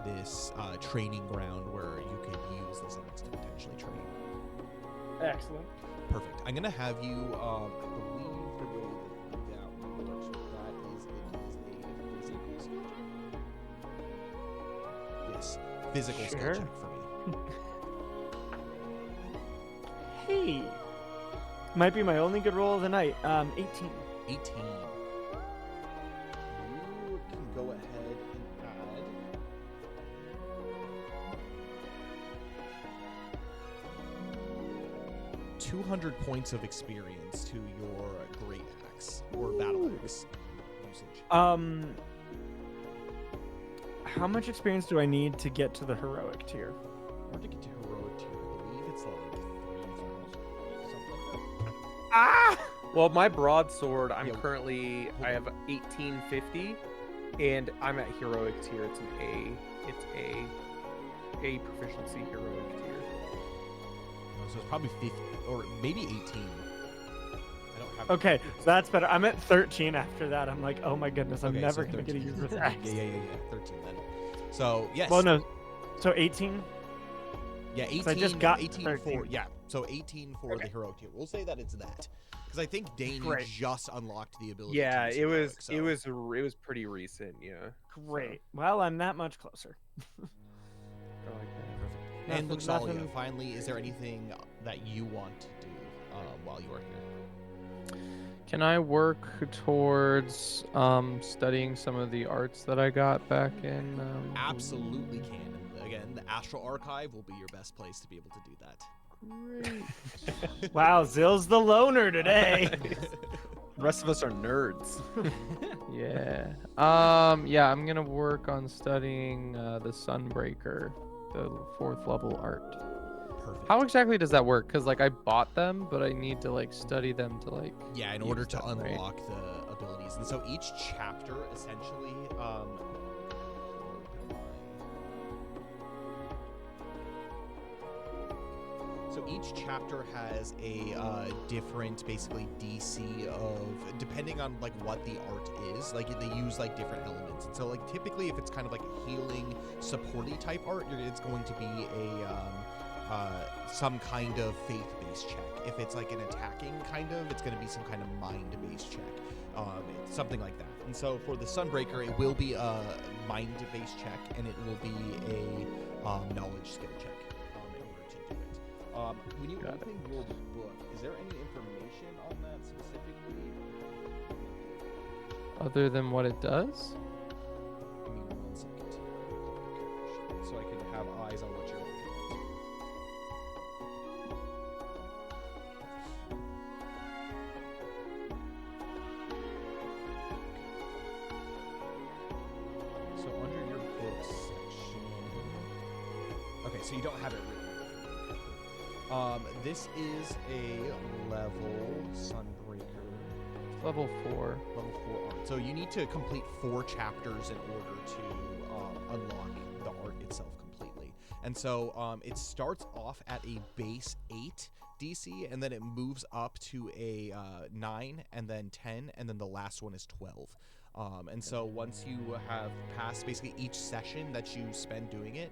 this training ground where you could use this axe to potentially train. Excellent. Perfect. I'm gonna have you. I believe the way that works with that is it is a physical skill check. Yes, physical skill Sure. check for me. Hey, might be my only good roll of the night. 18. 18. You can go ahead and add. $200 points of experience to your great axe or battle axe usage. How much experience do I need to get to the heroic tier? Or to get to heroic tier, I believe it's like 3,000, something like that. Ah! Well, my broadsword, I have 1850, and I'm at heroic tier. It's an A. It's a proficiency heroic tier. So it's probably 50 or maybe 18. I don't have. Okay, so that's better. I'm at 13 after that. I'm like, oh my goodness, I'm Okay, never so going to get to 13. use this axe. Yeah. 13 then. So yes. Well, no. So 18? Yeah, 18. I just got 18 13. for yeah. So 18 for the heroic tier. We'll say that it's that because I think Dane Great. just unlocked the ability. Yeah, to it use was heroic, so. it was pretty recent. Yeah. Great. Well, I'm that much closer. I like that. Perfect. And Nothing- Luxalia, nothing- finally, is there anything that you want to do while you are here? Can I work towards studying some of the arts that I got back in? Absolutely can. And again, the Astral Archive will be your best place to be able to do that. Wow, Zill's the loner today. The rest of us are nerds. Yeah. Yeah, I'm gonna work on studying the Sunbreaker, the 4th level art. Perfect. How exactly does that work? Because like I bought them, but I need to like study them to like. Yeah, in use order to them, right? unlock the abilities. And so each chapter essentially so each chapter has a different basically DC of, depending on like what the art is, like they use like different elements. And so like typically if it's kind of like a healing supporty type art, it's going to be a some kind of faith-based check. If it's like an attacking kind of, it's going to be some kind of mind-based check, something like that. And so for the Sunbreaker, it will be a mind-based check, and it will be a knowledge skill check in order to do it. When you open your book, is there any information on that specifically? Other than what it does? Give me 1 second. So I can have eyes on what you're looking at. So under your books section. Okay, so you don't have it written. This is a level Sunbreaker. Level 4. Level 4 art. So you need to complete 4 chapters in order to unlock the art itself completely. And so it starts off at a base 8 DC, and then it moves up to a 9, and then 10, and then the last one is 12. And so once you have passed basically each session that you spend doing it,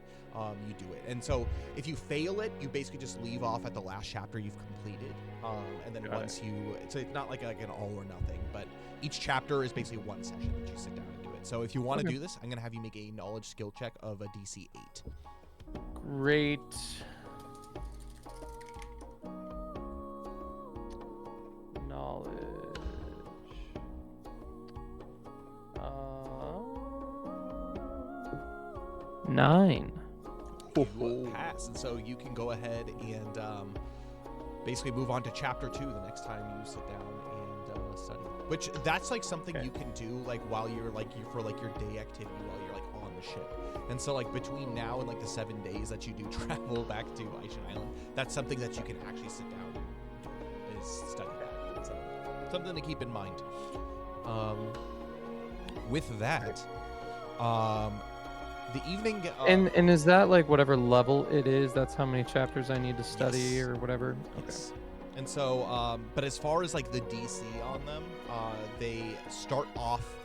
you do it. And so if you fail it, you basically just leave off at the last chapter you've completed. And then so it's not like an all or nothing, but each chapter is basically one session that you sit down and do it. So if you want to do this, I'm going to have you make a knowledge skill check of a DC 8. Great. Knowledge. 9. You pass, and so you can go ahead and basically move on to chapter 2 the next time you sit down and study. Which that's like something you can do like while you're for like your day activity while you're like on the ship. And so like between now and like the 7 days that you do travel back to Aishin Island, that's something that you can actually sit down and do is study that. So something to keep in mind. With that, the evening and is that like whatever level it is? That's how many chapters I need to study or whatever. Yes. And so, but as far as like the DC on them, they start off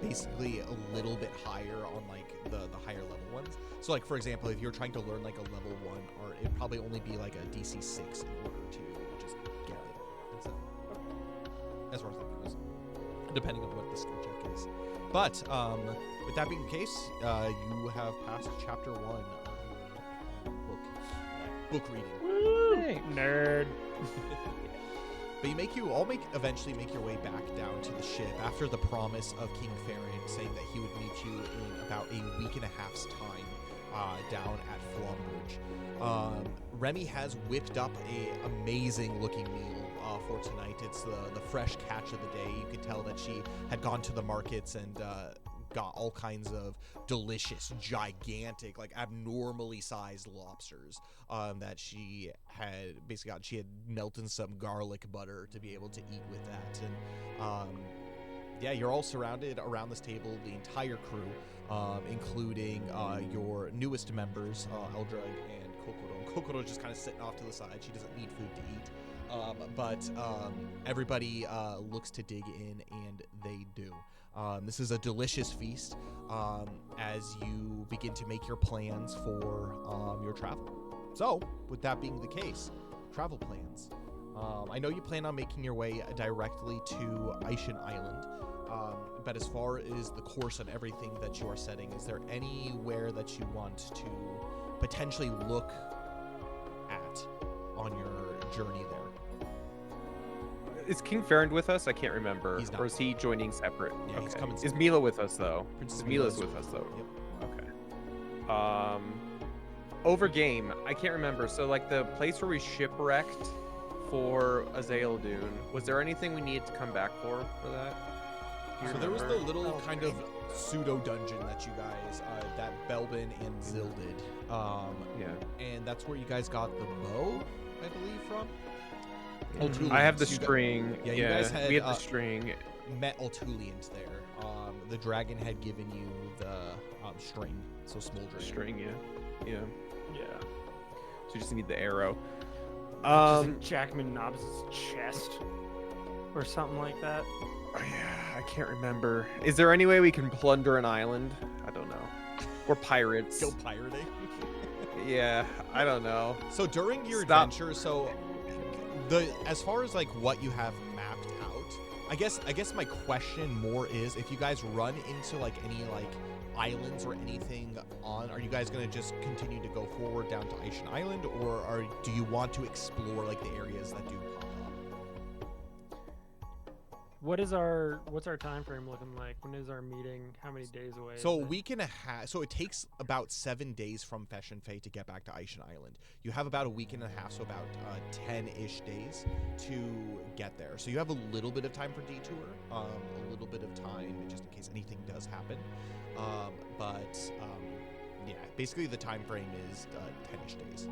basically a little bit higher on like the higher level ones. So like for example, if you're trying to learn like a level 1 art, it'd probably only be like a DC 6 in order to just get it. And so, as far as that goes, depending on what the skill check is. But with that being the case, you have passed chapter 1 of your book reading. Woo! Nerd. But you eventually make your way back down to the ship after the promise of King Farron saying that he would meet you in about a week and a half's time down at Flombridge. Remy has whipped up a amazing looking meal for tonight. It's the fresh catch of the day. You could tell that she had gone to the markets and got all kinds of delicious, gigantic, like abnormally sized lobsters that she had basically gotten. She had melted some garlic butter to be able to eat with that. And yeah, you're all surrounded around this table, the entire crew, including your newest members, Eldrug and Kokoro. And Kokoro's just kind of sitting off to the side. She doesn't need food to eat. But everybody looks to dig in, and they do. This is a delicious feast as you begin to make your plans for your travel. So, with that being the case, travel plans. I know you plan on making your way directly to Aishin Island, but as far as the course and everything that you are setting, is there anywhere that you want to potentially look at on your journey there? Is King Farron with us? I can't remember. He's not. Or is he joining separate? Yeah, okay. he's coming Is separate. Mila with us though? Princess Mila's Mila's with us though. Yep. Okay. Over game. I can't remember. So like the place where we shipwrecked for Azale Dune. Was there anything we needed to come back for that? Do you So there was the remember? little kind of pseudo dungeon that you guys, that Belbin and Zil did. Yeah. And that's where you guys got the bow, I believe, from. I have the Ultulians. string. Yeah, you guys had, we had the string. Met Ultulians there. The dragon had given you the string, so smoldering. String, yeah. Yeah. So you just need the arrow. Jackman Nobbs' chest or something like that. Yeah, I can't remember. Is there any way we can plunder an island? I don't know. We're pirates. Go pirating. Yeah, I don't know. So during your Stop. adventure, as far as like what you have mapped out, I guess my question more is if you guys run into like any like islands or anything are you guys gonna just continue to go forward down to Aishan Island, or do you want to explore like the areas that do pop up? What's our time frame looking like? When is our meeting? How many days away? So is a it? week and a half. So it takes about 7 days from Fesh and Fae to get back to Aishan Island. You have about a week and a half, so about 10-ish days to get there. So you have a little bit of time for detour, a little bit of time just in case anything does happen. Yeah, basically the time frame is 10-ish days.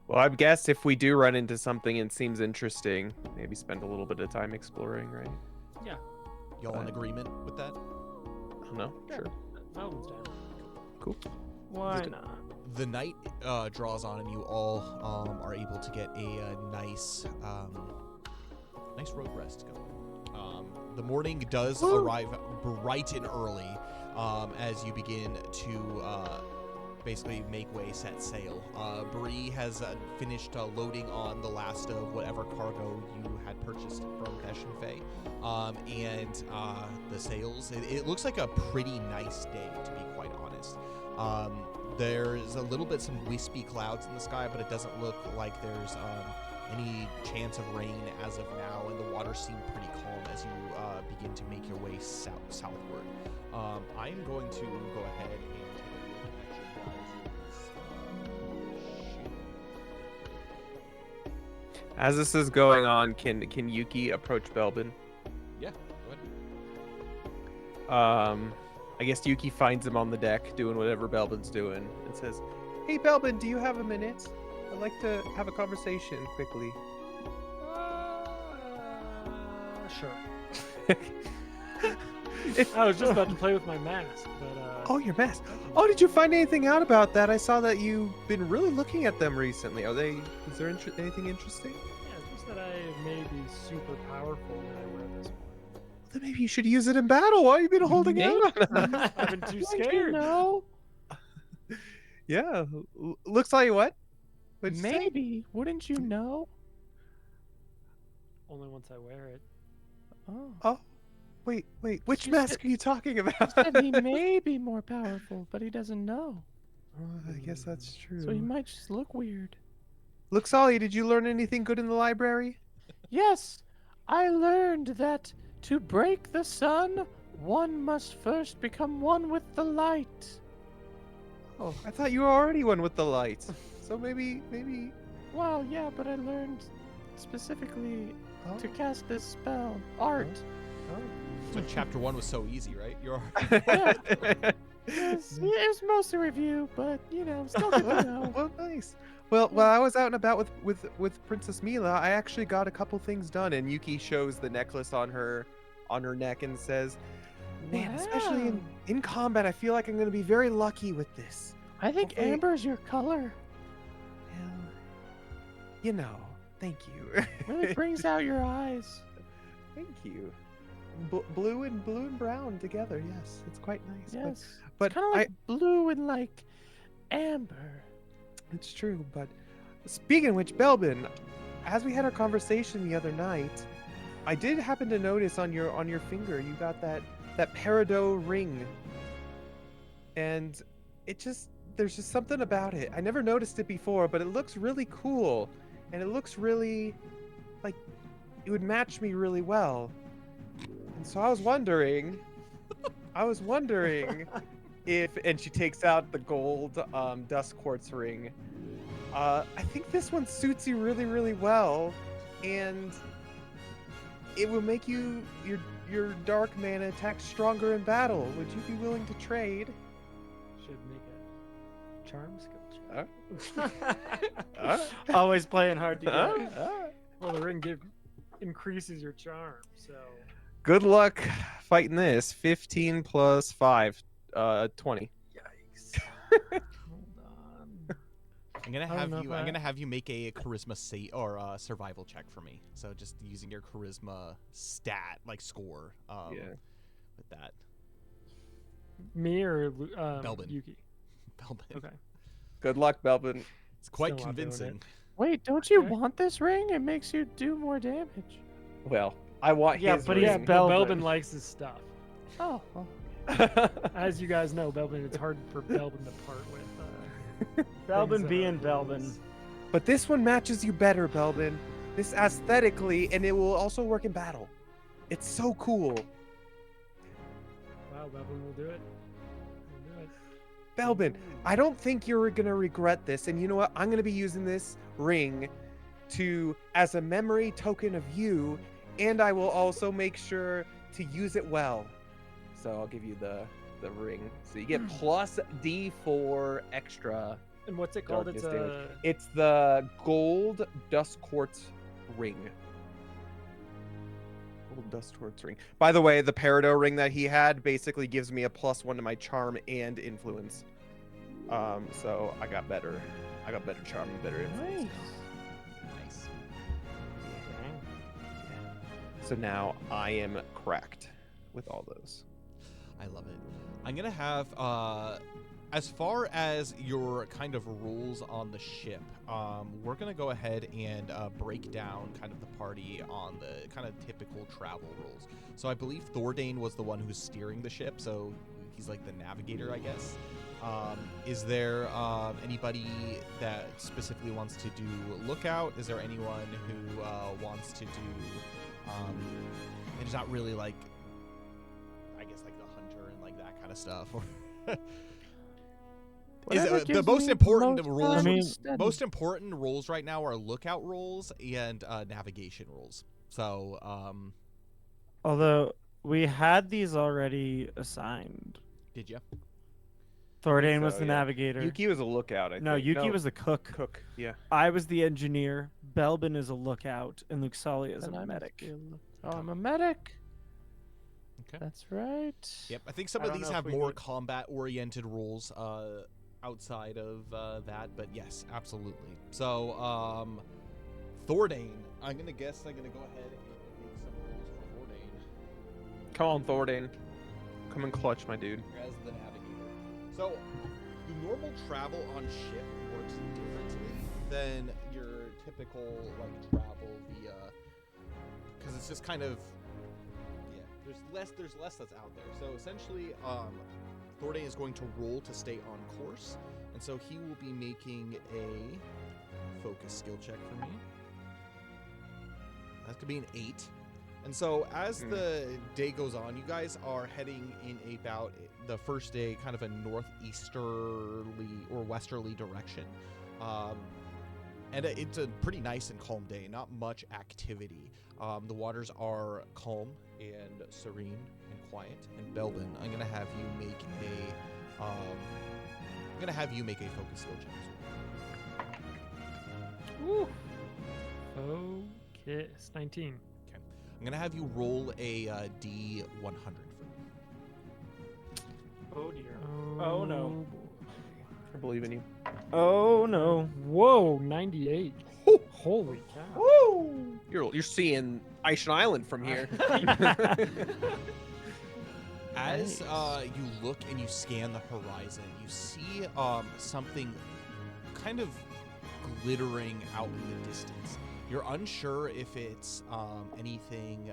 Well, I guess if we do run into something and seems interesting, maybe spend a little bit of time exploring, right? Yeah. Y'all in agreement with that? I don't know. Yeah. Sure. Melvin's down. Cool. Why The- not? The night draws on, and you all are able to get a nice road rest going. The morning does arrive bright and early as you begin to basically make way, set sail. Bree has finished loading on the last of whatever cargo you had purchased from Fesh and Fae. And the sails, it looks like a pretty nice day, to be quite honest. There's a little bit some wispy clouds in the sky, but it doesn't look like there's any chance of rain as of now, and the waters seem pretty calm as you begin to make your way southward. I'm going to go ahead and take a look at your guys' As this is going on, can Yuki approach Belbin? Yeah, go ahead. I guess Yuki finds him on the deck doing whatever Belbin's doing and says, "Hey Belbin, do you have a minute? I'd like to have a conversation quickly." Sure. I was just about to play with my mask, but Oh, your mask. Oh, did you find anything out about that? I saw that you've been really looking at them recently. Is there anything interesting? yeah, just that I may be super powerful when I wear this one. Then maybe you should use it in battle. Why have you been holding out on us? I've been too Don't you scared. know? Yeah, looks like what? What'd you say? Maybe. Wouldn't you know? Only once I wear it. Oh. Oh, wait. Which You mask said- are you talking He about? said he may be more powerful, but he doesn't know. Oh, I guess that's true. So he might just look weird. Luxali, did you learn anything good in the library? Yes, I learned that to break the sun, one must first become one with the light. Oh, I thought you were already one with the light. So maybe. Well, yeah, but I learned specifically Oh, to cast this spell, art. So chapter 1 was so easy, right? You're Yes, it was mostly review, but still good to know. Well, nice. Well, while I was out and about with Princess Mila, I actually got a couple things done. And Yuki shows the necklace on her neck and says, "Man, especially Wow. in combat, I feel like I'm going to be very lucky with this." I think Hopefully- amber's your color. Well, thank you. Really brings out your eyes. Thank you. Blue and brown together. Yes, it's quite nice. Yes. but Kind of like blue and like amber. It's true, but speaking of which, Belbin, as we had our conversation the other night, I did happen to notice on your finger you got that peridot ring, and there's just something about it. I never noticed it before, but it looks really cool, and it looks really like it would match me really well. And so I was wondering if, and she takes out the gold dust quartz ring. I think this one suits you really, really well, and it will make your dark mana attack stronger in battle. Would you be willing to trade? Should make a charm skill Uh, check. Always playing hard to get. uh. Well, the ring increases your charm, so. Good luck fighting this. 15 plus 5, 20. Yikes. Hold on. I'm gonna I don't have know you. if I'm I- gonna have you make a charisma survival check for me. So just using your charisma stat like score. Yeah. With that, Me or Belbin. Yuki? Belbin. Okay. Good luck, Belbin. It's quite Still not doing convincing. Wait, don't you Okay. want this ring? It makes you do more damage. Well, I want Yeah, his but ring. he's Yeah, but Belbin. Belbin likes his stuff. Oh, well. As you guys know, Belbin, it's hard for Belbin to part with. Belbin things being that are Belbin. his. But this one matches you better, Belbin. This aesthetically, and it will also work in battle. It's so cool. Wow, Belbin will do it. Will do it. Belbin, I don't think you're gonna regret this. And you know what? I'm gonna be using this ring as a memory token of you, and I will also make sure to use it well. So I'll give you the ring. So you get plus D4 extra. And what's it called? Darkness It's damage. a. It's the gold dust quartz ring. Gold dust quartz ring. By the way, the Peridot ring that he had basically gives me a +1 to my charm and influence. So I got better. I got better charm and better influence. Nice. So now I am cracked with all those. I love it. I'm gonna have as far as your kind of rules on the ship, we're gonna go ahead and break down kind of the party on the kind of typical travel rules. So I believe Thordane was the one who's steering the ship, so he's like the navigator, I guess. Is there anybody that specifically wants to do lookout? Is there anyone who wants to do? And it's not really like, I guess, like the hunter and like that kind of stuff. Whatever the gives most me important most rules? time I mean, instead. Most important rules right now are lookout rules and navigation rules. So, Although we had these already assigned. did you? Thordane was so, the yeah. navigator. Yuki was a lookout, I no, think. Yuki was the cook. cook. Yeah. I was the engineer. Belbin is a lookout, and Luxalia is Then a I must medic. be a Oh, I'm a medic. Okay. That's right. Yep. I think some I of don't these know if have we more need- combat-oriented rules outside of that, but yes, absolutely. So, Thordane, I'm gonna go ahead and make some rules for Thordane. Come on, Thordane. Come and clutch, my dude. As the navigator. So, the normal travel on ship works differently than your typical like travel via, because it's just kind of, yeah. There's less that's out there. So essentially, Thordane is going to roll to stay on course, and so he will be making a focus skill check for me. That could be an 8. And so as the day goes on, you guys are heading in about the first day, kind of a northeasterly or westerly direction. And it's a pretty nice and calm day, not much activity. The waters are calm and serene and quiet. And Belbin, I'm gonna have you make a focus skill check as well. Woo. Focus. 19. I'm gonna have you roll a D100 for me. Oh dear. Oh no. I believe in you. Oh no. Whoa, 98. Holy cow. Woo! You're seeing Aishan Island from here. As you look and you scan the horizon, you see something kind of glittering out in the distance. You're unsure if it's anything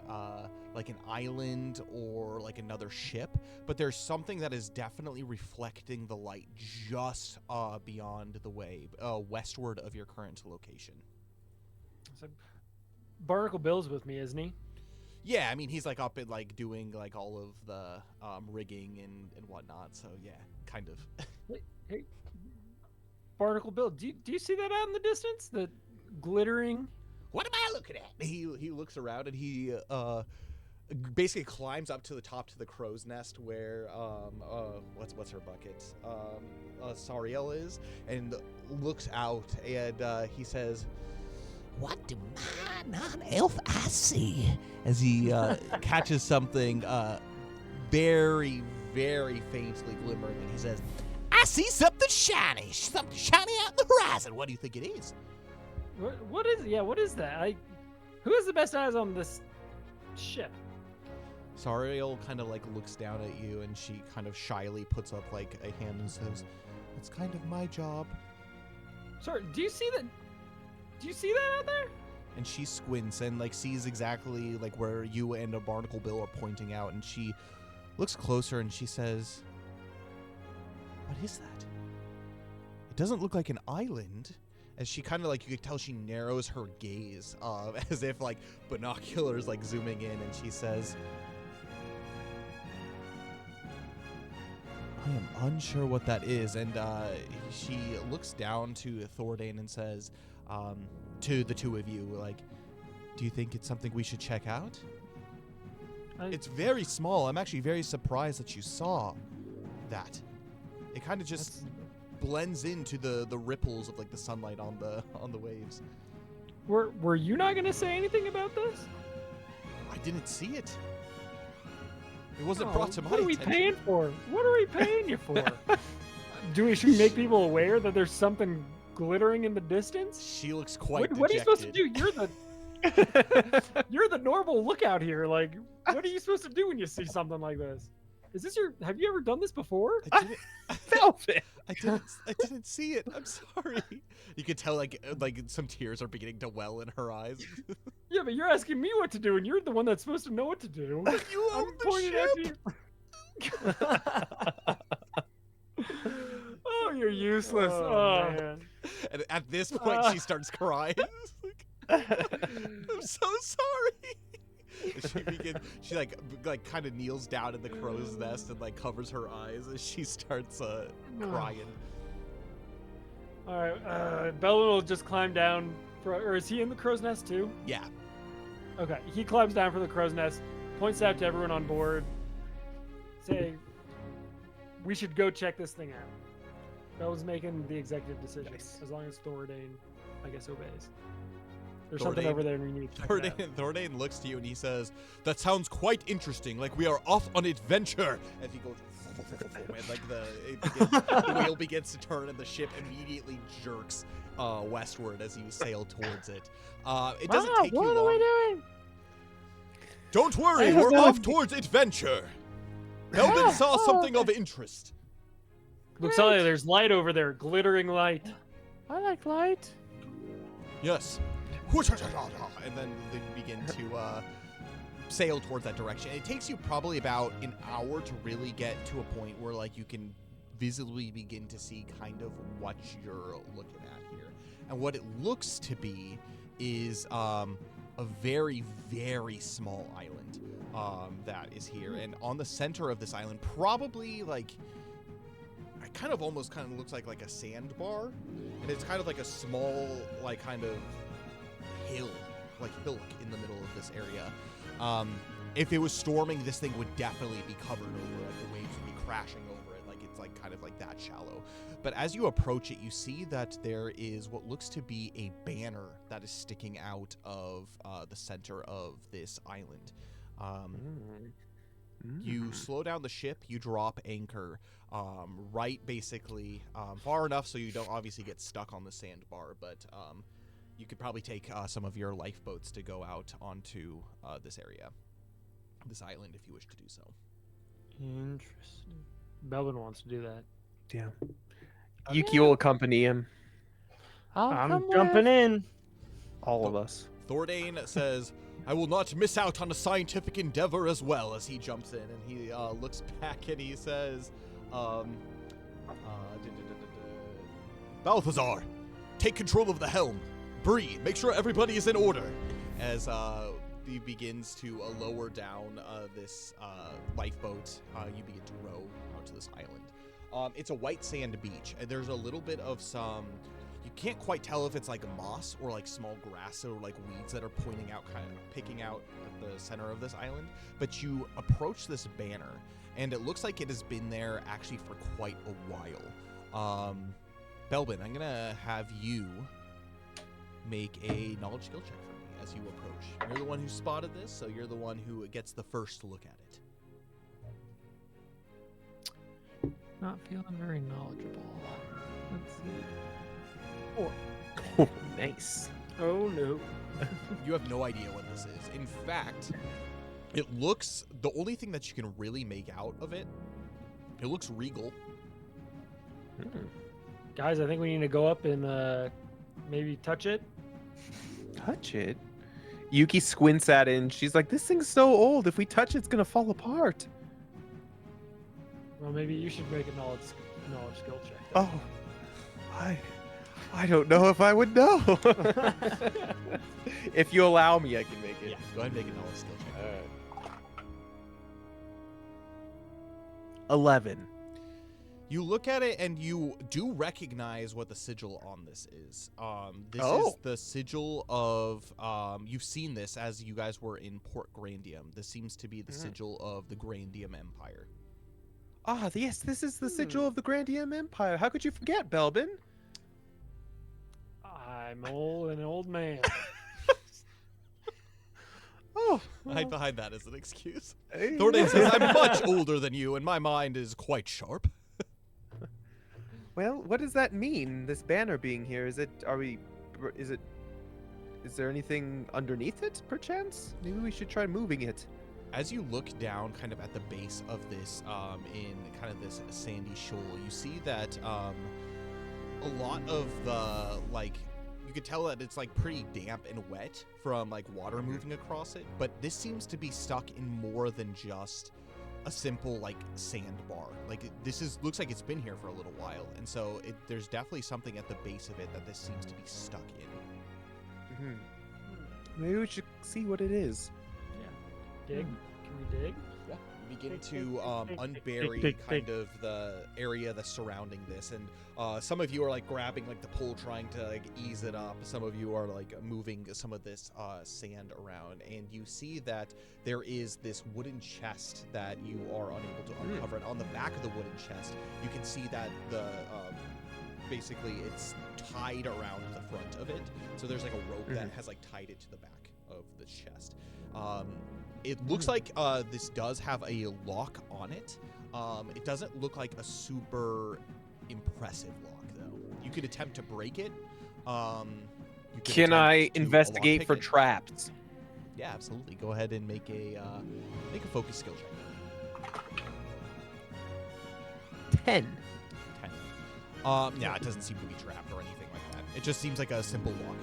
like an island or like another ship, but there's something that is definitely reflecting the light just beyond the way, westward of your current location. So, Barnacle Bill's with me, isn't he? Yeah, I mean, he's like up in like doing like all of the rigging and whatnot, so yeah, kind of. Hey, Barnacle Bill, do you see that out in the distance? The glittering. What am I looking at? He looks around and he basically climbs up to the top to the crow's nest where what's her bucket? Sariel is, and looks out and he says, "What do my non-elf eyes see?" As he catches something very, very faintly glimmering, and he says, "I see something shiny out in the horizon. What do you think it is?" What is? Yeah, what is that? Who has the best eyes on this ship? Sariel kind of like looks down at you, and she kind of shyly puts up like a hand and says, "It's kind of my job." Sorry, do you see that? Do you see that out there? And she squints and like sees exactly like where you and a Barnacle Bill are pointing out, and she looks closer and she says, "What is that? It doesn't look like an island." As she kind of like, you could tell she narrows her gaze as if like binoculars like zooming in, and she says, "I am unsure what that is." And she looks down to Thordane and says to the two of you, like, "Do you think it's something we should check out?" It's very small. I'm actually very surprised that you saw that. It kind of just blends into the ripples of like the sunlight on the waves. Were you not gonna say anything about this? I didn't see it. It wasn't brought to my What are we attention. paying for? What are we paying you for? Should we make people aware that there's something glittering in the distance? She looks quite What are you supposed to dejected. do? You're the normal lookout here. Like, what are you supposed to do when you see something like this? Is this have you ever done this before? I didn't see it. I'm sorry. You could tell like some tears are beginning to well in her eyes. Yeah, but you're asking me what to do, and you're the one that's supposed to know what to do. You own the ship. Oh, you're useless. Oh, man. And at this point, she starts crying. I'm so sorry. She like kind of kneels down in the crow's nest and like covers her eyes as she starts crying. All right, Bellin will just climb down. Or is he in the crow's nest too? Yeah. Okay, he climbs down from the crow's nest, points out to everyone on board, say, "We should go check this thing out." Bella's making the executive decision. Nice. As long as Thordane, I guess, obeys. There's something over there and we need to check it out. Thordane looks to you and he says, "That sounds quite interesting. Like we are off on adventure." As he goes, and like the wheel begins to turn and the ship immediately jerks westward as you sail towards it. It doesn't take you long. What are we doing? Don't worry, we're off towards adventure. Belden saw something of interest. Looks like there's light over there, glittering light. I like light. Yes. And then they begin to sail towards that direction. It takes you probably about an hour to really get to a point where like you can visibly begin to see kind of what you're looking at here. And what it looks to be is a very, very small island that is here. And on the center of this island, probably like it kind of almost looks like a sandbar, and it's kind of like a small like kind of hillock in the middle of this area. If it was storming, this thing would definitely be covered over. Like the waves would be crashing over it. Like it's like kind of like that shallow. But as you approach it, you see that there is what looks to be a banner that is sticking out of the center of this island. You slow down the ship, you drop anchor right basically far enough so you don't obviously get stuck on the sandbar, but you could probably take some of your lifeboats to go out onto this island if you wish to do so. Interesting. Belvin wants to do that. Yeah. Yuki will accompany him. I'm jumping in. All of us. Thordane says, "I will not miss out on a scientific endeavor as well," as he jumps in and he looks back and he says, "Balthazar, take control of the helm. Bree, make sure everybody is in order." As he begins to lower down this lifeboat, you begin to row out to this island. It's a white sand beach, and there's a little bit of some. You can't quite tell if it's like moss or like small grass or like weeds that are pointing out, kind of picking out at the center of this island. But you approach this banner, and it looks like it has been there actually for quite a while. Belbin, I'm gonna have you make a knowledge skill check for me as you approach. You're the one who spotted this, so you're the one who gets the first look at it. Not feeling very knowledgeable. Let's see. Oh, nice. Oh no. You have no idea what this is. In fact, it looks, the only thing that you can really make out of it, it looks regal. Guys, I think we need to go up and maybe touch it. Touch it? Yuki squints at it and she's like, this thing's so old. If we touch it, it's going to fall apart. Well, maybe you should make a knowledge skill check. Oh, I don't know if I would know. If you allow me, I can make it. Yeah, go ahead and make a knowledge skill check. 11. You look at it and you do recognize what the sigil on this is. This Oh. is the sigil of, you've seen this as you guys were in Port Grandium. This seems to be the sigil of the Grandium Empire. Ah, yes, this is the sigil of the Grandium Empire. How could you forget, Belbin? I'm an old man. Oh, Hide behind that as an excuse. hey. Thordain says, I'm much older than you and my mind is quite sharp. Well, what does that mean? This banner being here, is there anything underneath it, perchance? Maybe we should try moving it. As you look down kind of at the base of this, in kind of this sandy shoal, you see that a lot of the, like, you could tell that it's like pretty damp and wet from like water moving across it, but this seems to be stuck in more than just a simple like sandbar. Like looks like it's been here for a little while, and so there's definitely something at the base of it that this seems to be stuck in. Maybe we should see what it is. Dig? Can we dig? Yeah, you begin to unbury kind of the area that's surrounding this, and some of you are like grabbing like the pole, trying to like ease it up. Some of you are like moving some of this sand around, and you see that there is this wooden chest that you are unable to uncover. And on the back of the wooden chest, you can see that the basically it's tied around the front of it. So there's like a rope that has like tied it to the back of the chest. It looks like this does have a lock on it. It doesn't look like a super impressive lock, though. You could attempt to break it. You could Can I attempt to investigate lockpick for it. traps? Yeah, absolutely. Go ahead and make a focus skill check. 10. 10. Yeah, it doesn't seem to be trapped or anything like that. It just seems like a simple lock.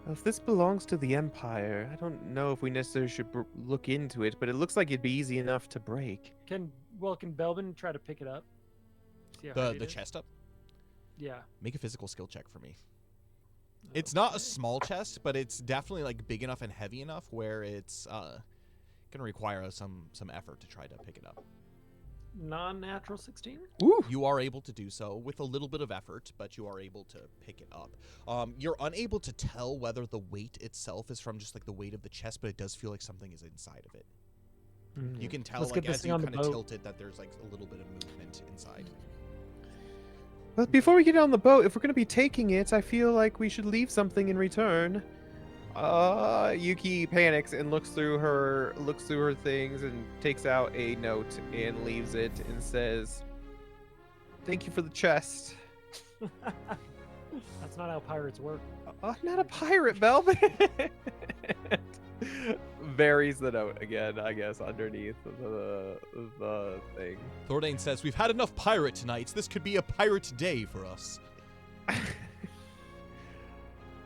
Well, if this belongs to the Empire, I don't know if we necessarily should look into it, but it looks like it'd be easy enough to break. Can Belbin try to pick it up? See how heavy The it is? chest up. Yeah. Make a physical skill check for me. It's not a small chest, but it's definitely like big enough and heavy enough where it's gonna require some effort to try to pick it up. Non-natural 16? Ooh. You are able to do so with a little bit of effort, but you are able to pick it up. You're unable to tell whether the weight itself is from just like the weight of the chest, but it does feel like something is inside of it. You can tell, Let's like, get this as thing you on the kind of boat. tilt it, that there's like a little bit of movement inside. But before we get on the boat, if we're going to be taking it, I feel like we should leave something in return. Yuki panics and looks through her things and takes out a note and leaves it and says, "Thank you for the chest." That's not how pirates work. I'm not a pirate, Belvin. Buries the note again, I guess, underneath the thing. Thordain says, "We've had enough pirate nights. This could be a pirate day for us."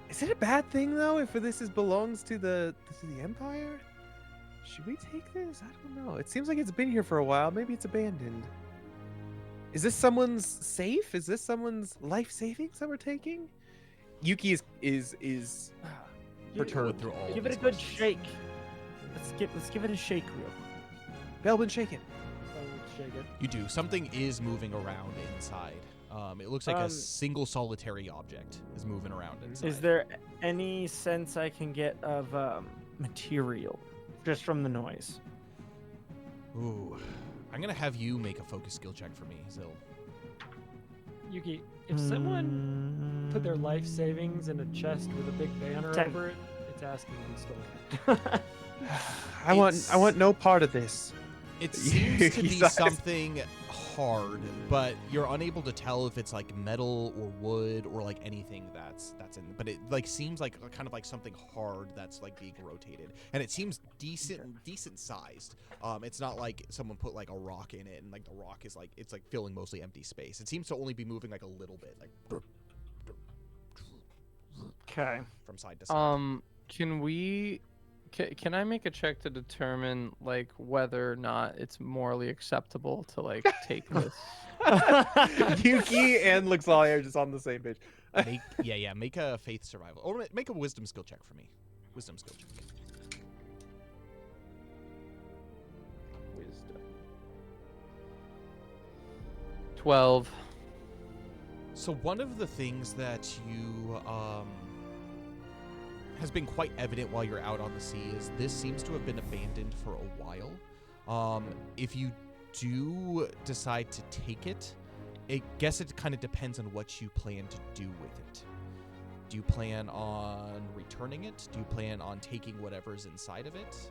Is it a bad thing though if belongs to the Empire? Should we take this? I don't know. It seems like it's been here for a while. Maybe it's abandoned. Is this someone's safe? Is this someone's life savings that we're taking? Yuki is perturbed. Through all of Give it a these good questions. shake. Let's give it a shake real quick. Belbin, shake it. I would shake it. You do. Something is moving around inside. It looks like a single solitary object is moving around inside. Is there any sense I can get of material just from the noise? Ooh. I'm going to have you make a focus skill check for me, Zil. Yuki, if someone put their life savings in a chest with a big banner 10. over it, it's asking to be stolen. I want no part of this. It seems to be He sucks. something hard, but you're unable to tell if it's like metal or wood or like anything that's in. But it like seems like kind of like something hard that's like being rotated, and it seems decent sized. It's not like someone put like a rock in it, and like the rock is like it's like filling mostly empty space. It seems to only be moving like a little bit, like Okay. from side to side. Can I make a check to determine like whether or not it's morally acceptable to like take this? Yuki and Luxalia are just on the same page. Make a faith survival or make a wisdom skill check for me. Wisdom skill check. Wisdom. 12. So one of the things that you has been quite evident while you're out on the sea is this seems to have been abandoned for a while. If you do decide to take it, I guess it kind of depends on what you plan to do with it. Do you plan on returning it? Do you plan on taking whatever's inside of it?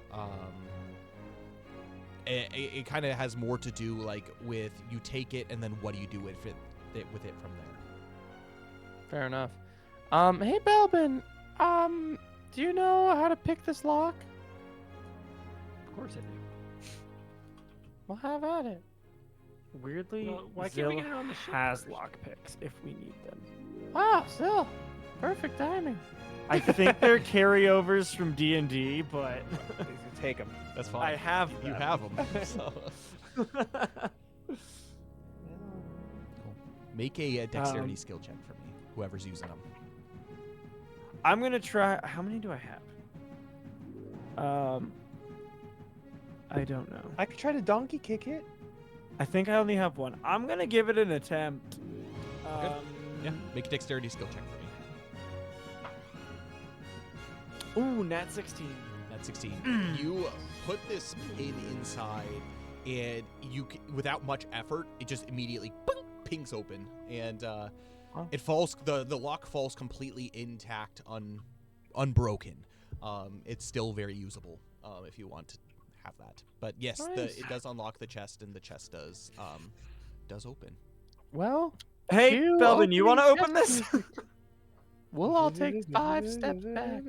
It kind of has more to do like with you take it and then what do you do with it from there. Fair enough. Hey Belbin, do you know how to pick this lock? Of course I do. Well, have at it. Weirdly, Well, why can't we Zil get it on the ship? has lockpicks if we need them. Wow, still perfect timing. I think they're carryovers from D&D, but Take them. That's fine. I have You them. have them. So. Make a dexterity skill check for me, whoever's using them. I'm gonna try. How many do I have? I don't know. I could try to donkey kick it. I think I only have one. I'm gonna give it an attempt. Good. Yeah, make a dexterity skill check for me. Ooh, nat 16. At 16, you put this pin inside, and without much effort, it just immediately pings open, and it falls. The lock falls completely intact, unbroken. It's still very usable if you want to have that. But yes, Nice. it does unlock the chest, and the chest does open. Well, Hey, You Belvin, you want to open open this? we'll all take 5 steps back.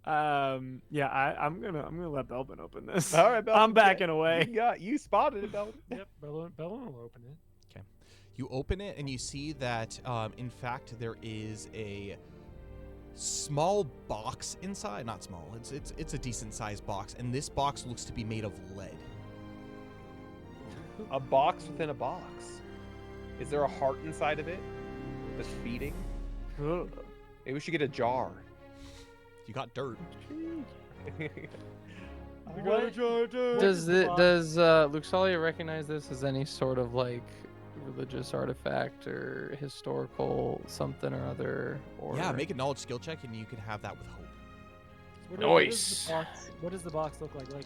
Yeah, I'm gonna let Belvin open this. All right, Belvin, I'm backing away. You spotted it, Belvin. Yep, Bellin will open it. You open it, and you see that in fact there is a small box inside. Not small. It's a decent sized box, and this box looks to be made of lead. A box within a box. Is there a heart inside of it that's beating? Ugh. Maybe we should get a jar. You got dirt. What? Does Luxalia recognize this as any sort of like religious artifact or historical something or other? Or Yeah, make a knowledge skill check, and you can have that with hope. Nice. What does the box look like? Like,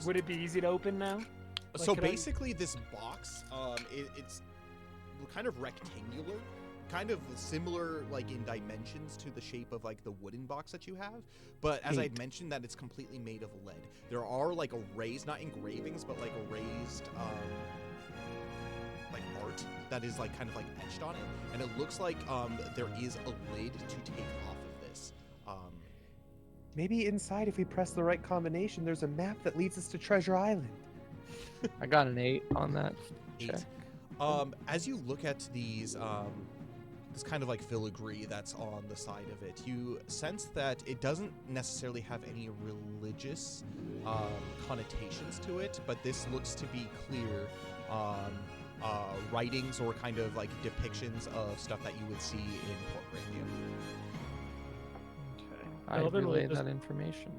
would it be easy to open now? Like, So could I- basically, this box, it's kind of rectangular, kind of similar, like in dimensions to the shape of like the wooden box that you have. But as I'd mentioned, that it's completely made of lead. There are like raised, not engravings, but like a raised, like art that is like kind of like etched on it, and it looks like there is a lid to take off of this. Maybe inside, if we press the right combination, there's a map that leads us to Treasure Island. I got an 8 on that check. 8. As you look at these, this kind of like filigree that's on the side of it, you sense that it doesn't necessarily have any religious connotations to it, but this looks to be clear writings or kind of like depictions of stuff that you would see in Port Grandia. I Belvin will relay just- that information.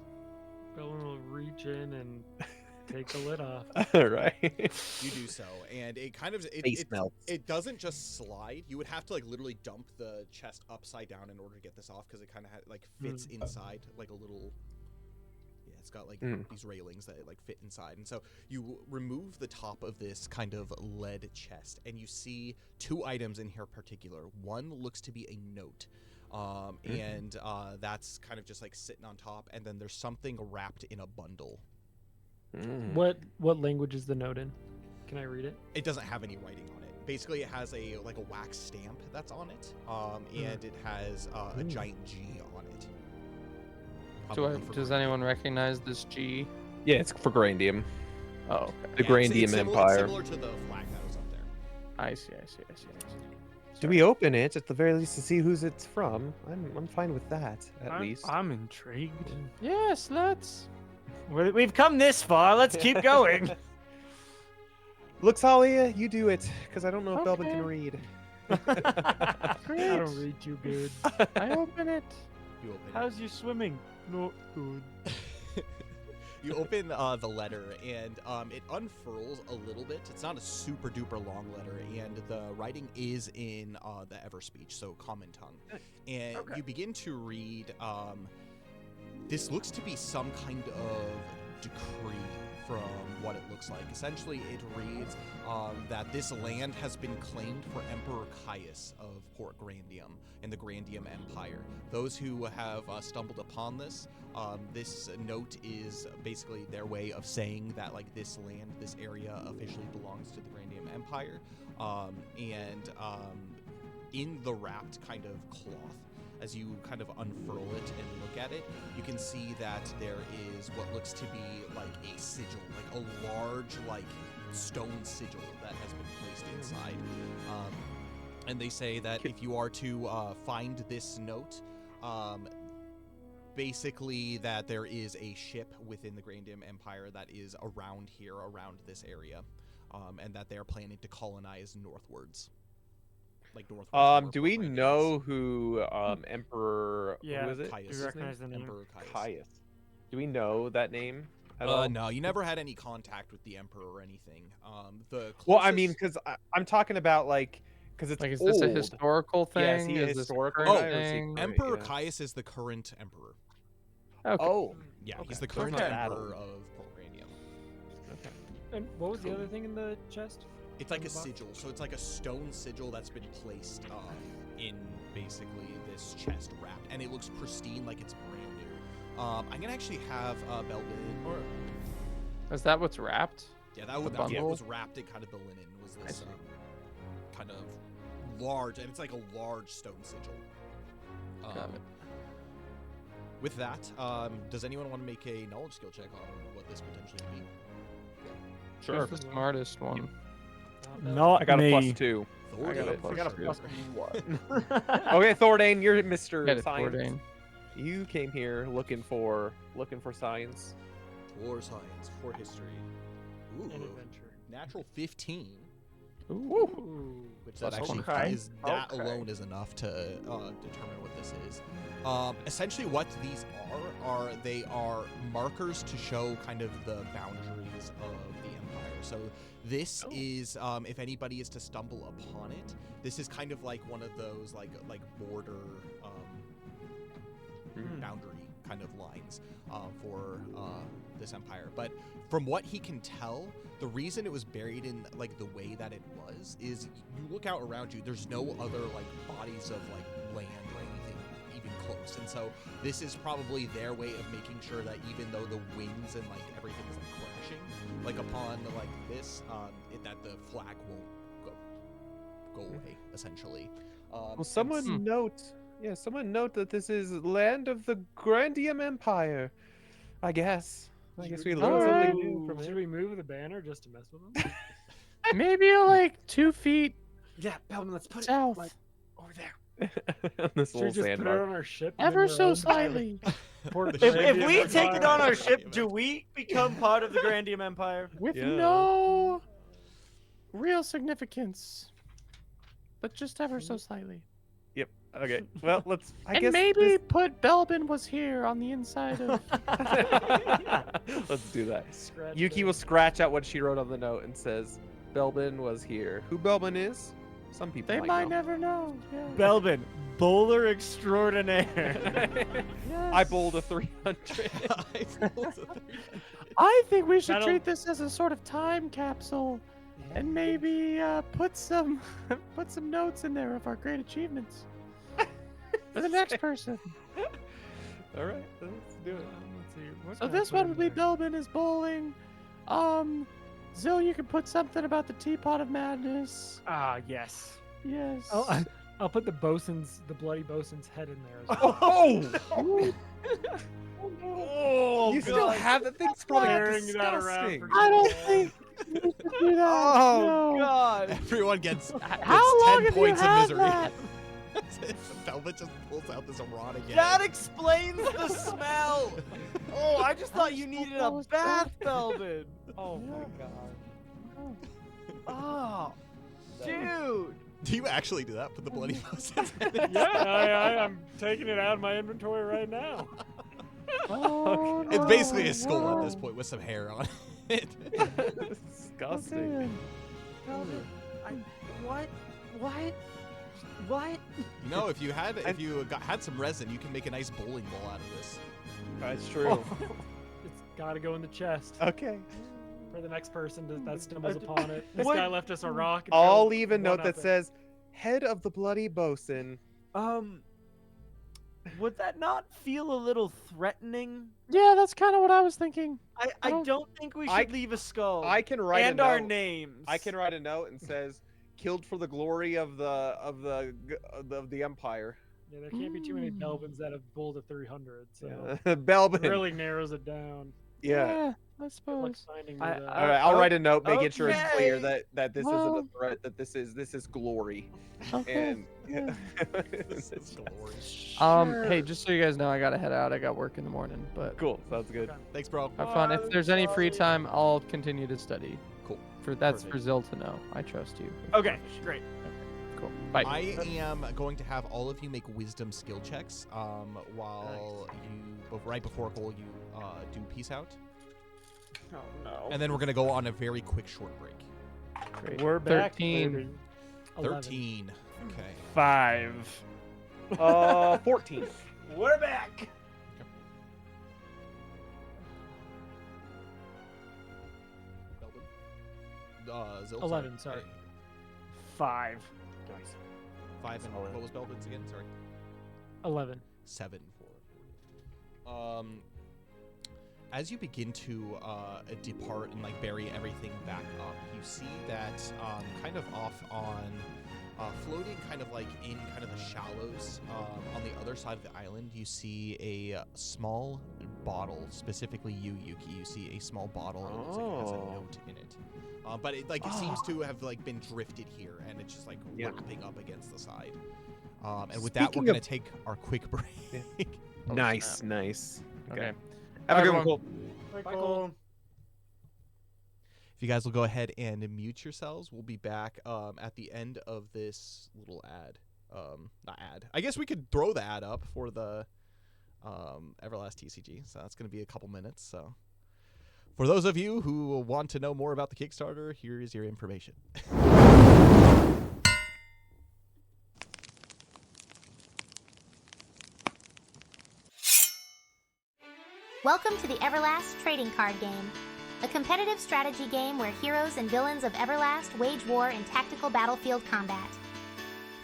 Bellin will reach in and Take the lid off. Right. You do so, and it kind of Face melts. it doesn't just slide. You would have to like literally dump the chest upside down in order to get this off because it kind of like fits inside like a little. Yeah, it's got like these railings that like fit inside, and so you remove the top of this kind of lead chest, and you see two items in here particular. One looks to be a note. And that's kind of just like sitting on top, and then there's something wrapped in a bundle. What language is the note in? Can I read it? It doesn't have any writing on it. Basically, it has a wax stamp that's on it, and it has a giant G on it. Does anyone recognize this G? Yeah, it's for Grandium. Oh, okay. The Yeah, Grandium it's Empire. similar to the flag that was up there. I see. Do we open it at the very least to see whose it's from? I'm fine with that, at least. I'm intrigued. Yes, let's. We've come this far. Let's keep going. Luxalia, you do it, because I don't know if Belbin Okay. can read. I Great. don't read too good. I open it. You open. How's your swimming? Not good. You open the letter, and it unfurls a little bit. It's not a super duper long letter, and the writing is in the Everspeech, so common tongue. And you begin to read. This looks to be some kind of decree from what it looks like. Essentially, it reads that this land has been claimed for Emperor Caius of Port Grandium and the Grandium Empire. Those who have stumbled upon this, this note is basically their way of saying that like this land, this area officially belongs to the Grandium Empire. And in the wrapped kind of cloth, as you kind of unfurl it and look at it, you can see that there is what looks to be like a sigil, like a large like stone sigil that has been placed inside. And they say that if you are to find this note, basically that there is a ship within the Grandium Empire that is around here, around this area, and that they are planning to colonize northwards. Like northwards. Do we know who Emperor Yeah, who is it? Caius. Do you recognize the name? Emperor Caius. Caius. Do we know that name at all? No, you never had any contact with the Emperor or anything. Well, I mean, because I'm talking about like, because it's Like, is old. this a historical thing? Yeah, is he a this historical current guy or is he thing? current? Emperor yeah. Caius is the current emperor. Okay. Oh, Yeah, Okay. he's the current Okay. emperor of Port Grandium. okay. And what was the other thing in the chest? It's like a On the box? sigil, so it's like a stone sigil that's been placed in basically this chest wrapped, and it looks pristine, like it's brand new. I'm gonna actually have Belbin, or Is that what's wrapped? yeah, that was bundle? yeah, it was wrapped in kind of the linen. Was this kind of large, and it's like a large stone sigil. Got it. With that, does anyone want to make a knowledge skill check on what this potentially could be? Sure. Who's the smartest one? Not I got me. a +2. Thor, I got for a sure. +1. Okay, Thordain, you're Mr. Get it, Science. Bourdain. You came here looking for science. For science, for history. Ooh, An adventure. natural 15. Ooh. Ooh. Which That's that actually okay. is that Okay. alone is enough to determine what this is. Essentially, what these are they are markers to show kind of the boundaries of the empire. So this is if anybody is to stumble upon it, this is kind of like one of those like border boundary kind of lines for this empire. But from what he can tell, the reason it was buried in like the way that it was is you look out around you, there's no other like bodies of like land or anything even close, and so this is probably their way of making sure that even though the winds and like everything is like crashing like upon like this that the flag won't go away essentially. Well, someone note that this is land of the Grandium Empire. I guess we learned Alright. something new from Should it. we move the banner just to mess with them? Maybe like 2 feet Yeah, Belbin, let's put south. it like over there. On this Should we little just put it sandbar. on our ship? and then Ever we're so owned by slightly. Port If If we Grandium take it Empire? on our ship, do we become part of the Grandium Empire? With Yeah. no real significance. But just ever so slightly. Yep. Okay. Well, let's. I and guess maybe put Belbin was here on the inside of. Let's do that. Scratch Yuki it. will scratch out what she wrote on the note and says, "Belbin was here." Who Belbin is? Some people They might might know. never know. Yeah. Belbin, bowler extraordinaire. Yes. I bowled a 300. I rolled a 300. I think we should That'll- treat this as a sort of time capsule, and maybe put some notes in there of our great achievements for the next person. All right, let's do it. Let's see. What So can I this put one in would be there? Belbin is bowling. Zil, you can put something about the Teapot of Madness. Ah, yes. Yes. I'll put the bloody bosun's head in there as well. Oh! Oh, You still have that thing's probably Carrying that around disgusting. for I don't too think we should do that. Oh no. God! Everyone gets How long 10 have points you of had misery. that? Velvet just pulls out this rod again. That explains the smell. Oh, I just thought you needed a was bath, bad. Belbin. Oh Yeah. my God. Oh, dude. Do you actually do that? Put the bloody bosun's head in? Yeah, I'm taking it out of my inventory right now. Oh, It's basically a skull no. at this point with some hair on it. Disgusting. Okay. Belbin, what? You know, if you had some resin, you can make a nice bowling ball out of this. That's true. It's got to go in the chest Okay. for the next person that stumbles upon it. This What? guy left us a rock. and I'll go leave a note that one-up it. says, "Head of the bloody bosun." Would that not feel a little threatening? Yeah, that's kind of what I was thinking. I Oh. don't think we should I- leave a skull. I can write and a note. our names. I can write a note and says, "Killed for the glory of the empire." Yeah, there can't be too many Belbins that have bowled a 300, so Belbin. it really narrows it down. Yeah. I Good suppose. luck finding I- me that. All right, I'll write a note making sure it's clear Okay. that this Well- isn't a threat. That this is glory. Okay. And yeah. This is glorious. Hey, just so you guys know, I gotta head out. I got work in the morning, but cool. Sounds good. Thanks, bro. have fun. If there's any free time, I'll continue to study. Cool. That's Perfect. for Zil to know. I trust you. Okay, great. Cool. Bye. I am going to have all of you make wisdom skill checks while right before Cole, you do peace out. Oh no. And then we're going to go on a very quick short break. Great. We're back. 13. baby. 11. 13. Okay. 5. 14. We're back. Zil, 11, sorry. 5. 5 and what was Belbin's again? Sorry. 11. 7 for. As you begin to depart and bury everything back up, you see that kind of off on, floating kind of in kind of the shallows on the other side of the island, you see a small bottle. Specifically, you, Yuki, you see a small bottle. It looks like it has a note in it. But it seems to have been drifted here, and it's just wrapping up against the side. And with that, we're Speaking gonna of- take our quick break. Oh, Nice, snap. nice. Okay. Have a good one, everyone. Cole. Bye, Cole. If you guys will go ahead and mute yourselves, we'll be back at the end of this little ad. Not ad. I guess we could throw the ad up for the Everlast TCG. So that's going to be a couple minutes. So for those of you who want to know more about the Kickstarter, here is your information. Welcome to the Everlast Trading Card Game, a competitive strategy game where heroes and villains of Everlast wage war in tactical battlefield combat.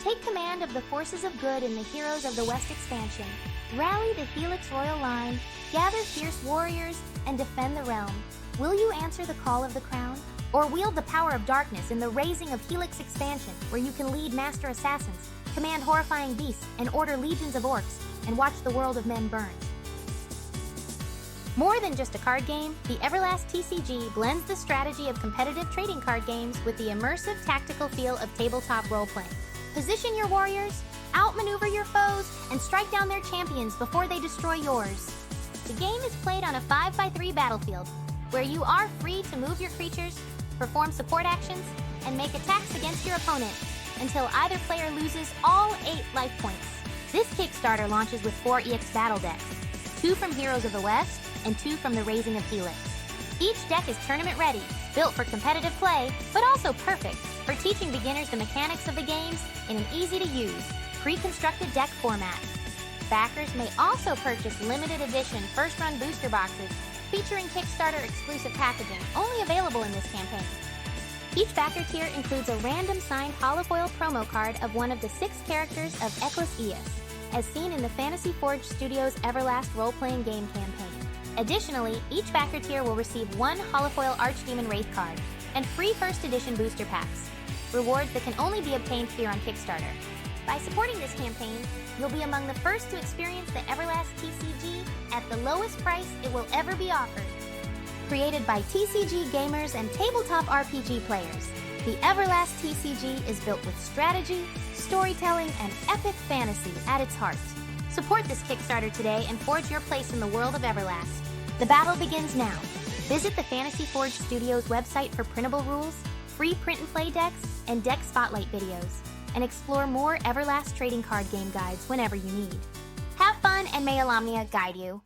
Take command of the forces of good in the Heroes of the West expansion, rally the Helix Royal Line, gather fierce warriors, and defend the realm. Will you answer the call of the crown? Or wield the power of darkness in the raising of Helix expansion, where you can lead master assassins, command horrifying beasts, and order legions of orcs, and watch the world of men burn? More than just a card game, the Everlast TCG blends the strategy of competitive trading card games with the immersive tactical feel of tabletop role-playing. Position your warriors, outmaneuver your foes, and strike down their champions before they destroy yours. The game is played on a 5x3 battlefield, where you are free to move your creatures, perform support actions, and make attacks against your opponent, until either player loses all 8 life points. This Kickstarter launches with 4 EX battle decks, 2 from Heroes of the West and 2 from the Raising of Helix. Each deck is tournament ready, built for competitive play, but also perfect for teaching beginners the mechanics of the games in an easy-to-use, pre-constructed deck format. Backers may also purchase limited edition first-run booster boxes featuring Kickstarter exclusive packaging, only available in this campaign. Each backer tier includes a random signed holofoil promo card of one of the 6 characters of Eclaas, as seen in the Fantasy Forge Studios' Everlast role-playing game campaign. Additionally, each backer tier will receive 1 holofoil Archdemon Wraith card and free first edition booster packs, rewards that can only be obtained here on Kickstarter. By supporting this campaign, you'll be among the first to experience the Everlast TCG at the lowest price it will ever be offered. Created by TCG gamers and tabletop RPG players, the Everlast TCG is built with strategy, storytelling, and epic fantasy at its heart. Support this Kickstarter today and forge your place in the world of Everlast. The battle begins now. Visit the Fantasy Forge Studios website for printable rules, free print and play decks, and deck spotlight videos, and explore more Everlast trading card game guides whenever you need. Have fun, and may Alomnia guide you.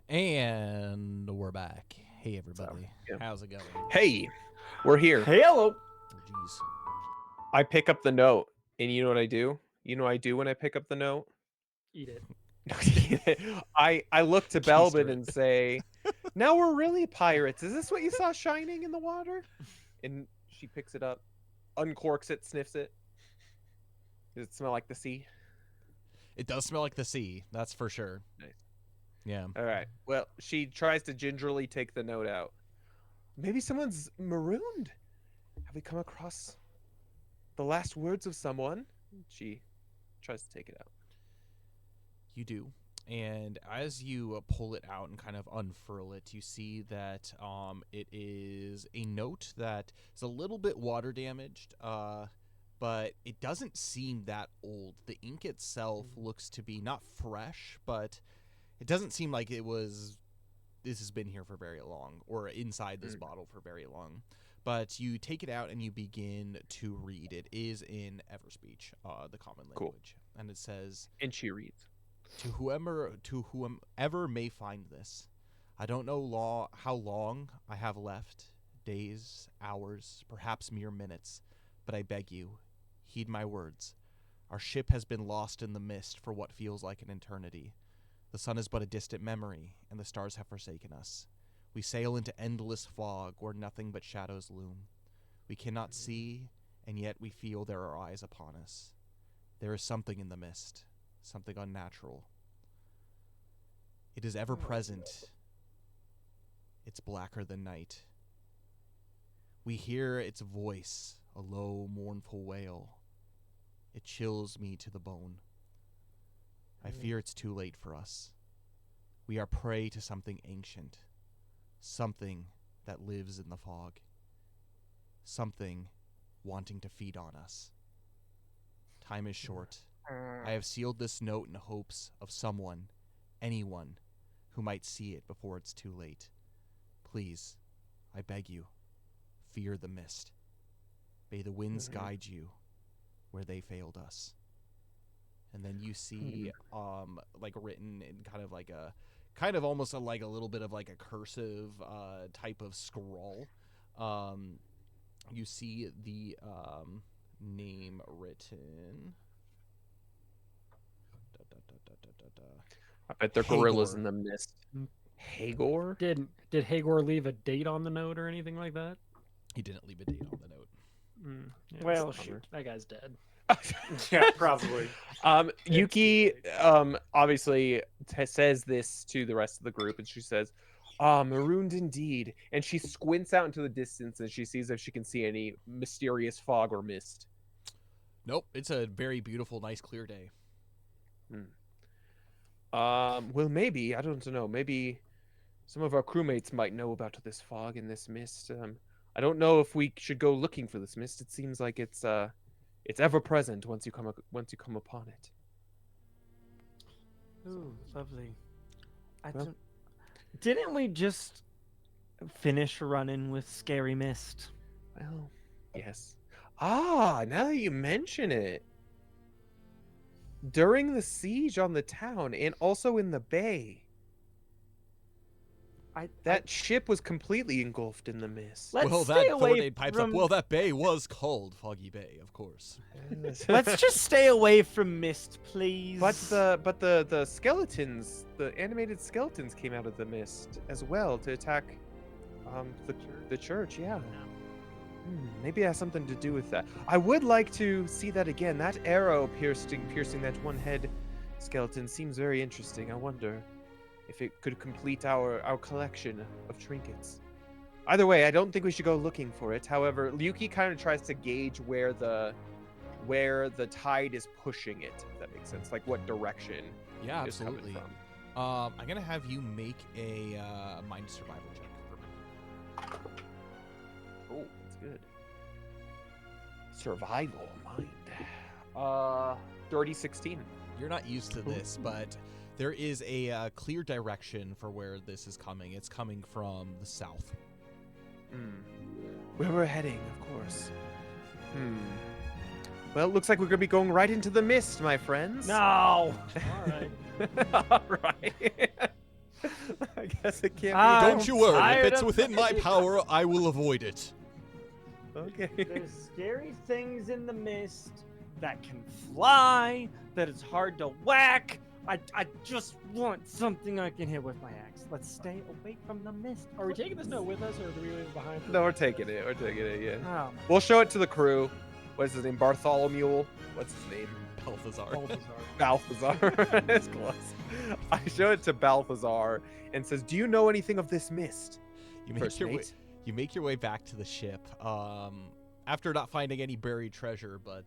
And we're back. Hey, everybody. yeah. How's it going? Hey, we're here. Hello. Oh, jeez. I pick up the note, and you know what I do? You know what I do when I pick up the note? Eat it. I look to Keister Belbin it. and say, "Now we're really pirates. Is this what you saw shining in the water?" And she picks it up, uncorks it, sniffs it. Does it smell like the sea? It does smell like the sea. That's for sure. Nice. Yeah. All right. Well, she tries to gingerly take the note out. Maybe someone's marooned probably come across the last words of someone. She tries to take it out. You do. And as you pull it out and kind of unfurl it, you see that it is a note that is a little bit water damaged, but it doesn't seem that old. The ink itself looks to be not fresh, but it doesn't seem like this has been here for very long, or inside this bottle for very long. But you take it out and you begin to read. It is in Everspeech, the common language. And it says, And she reads, To whomever may find this, I don't know how long I have left, days, hours, perhaps mere minutes, but I beg you, heed my words. Our ship has been lost in the mist for what feels like an eternity. The sun is but a distant memory, and the stars have forsaken us. We sail into endless fog where nothing but shadows loom. We cannot see, and yet we feel there are eyes upon us. There is something in the mist. Something unnatural. It is ever present. It's blacker than night. We hear its voice, a low, mournful wail. It chills me to the bone. I fear it's too late for us. We are prey to something ancient, something that lives in the fog, something wanting to feed on us. Time is short. I have sealed this note in hopes of someone, anyone, who might see it before it's too late. Please, I beg you, fear the mist. May the winds guide you where they failed us. And then you see, like written in kind of almost like a little bit of like a cursive type of scroll. You see the name written. I bet they're gorillas in the mist. Hagor? Did Hagor leave a date on the note or anything like that? He didn't leave a date on the note. Yeah, well, shoot, that guy's dead. Yeah, probably. Yuki obviously says this to the rest of the group, and she says, marooned indeed. And she squints out into the distance, and she sees if she can see any mysterious fog or mist. Nope, it's a very beautiful, nice, clear day. Well, maybe, I don't know, maybe some of our crewmates might know about this fog and this mist. I don't know if we should go looking for this mist. It seems like it's ever present once you come upon it. Ooh, lovely. Well, Didn't we just finish running with Scary Mist? Well, yes. Now that you mention it, during the siege on the town and also in the bay, that ship was completely engulfed in the mist. Let's Well, stay that away Thornade pipes up. Well, that bay was called Foggy Bay, of course. Let's just stay away from mist, please. But the skeletons, the animated skeletons, came out of the mist as well to attack the church. Yeah. Maybe it has something to do with that. I would like to see that again. That arrow piercing that one head skeleton seems very interesting. I wonder if it could complete our collection of trinkets. Either way, I don't think we should go looking for it. However, Yuki kind of tries to gauge where the tide is pushing it, if that makes sense. Like what direction Yeah, it's coming absolutely. from. I'm gonna have you make a mind survival check for me. Oh, that's good. Survival mind. Dirty 16. You're not used to this, but there is a clear direction for where this is coming. It's coming from the south. Where we're heading, of course. Well, it looks like we're gonna be going right into the mist, my friends. No. All right. All right. I guess it can't Don't you worry. If tired it's of within my the- power, I will avoid it. be. Okay. There's scary things in the mist that can fly, that it's hard to whack. I just want something I can hit with my axe. Let's stay away from the mist. Are we taking this note with us, or do we leave it behind? No, we're taking it. We're taking it. Yeah. Oh, We'll show it to the crew. What's his name? Bartholomew. What's his name? Balthazar. Balthazar. It's close. I show it to Balthazar and says, "Do you know anything of this mist?" You make First your way. mate? You make your way back to the ship. after not finding any buried treasure, but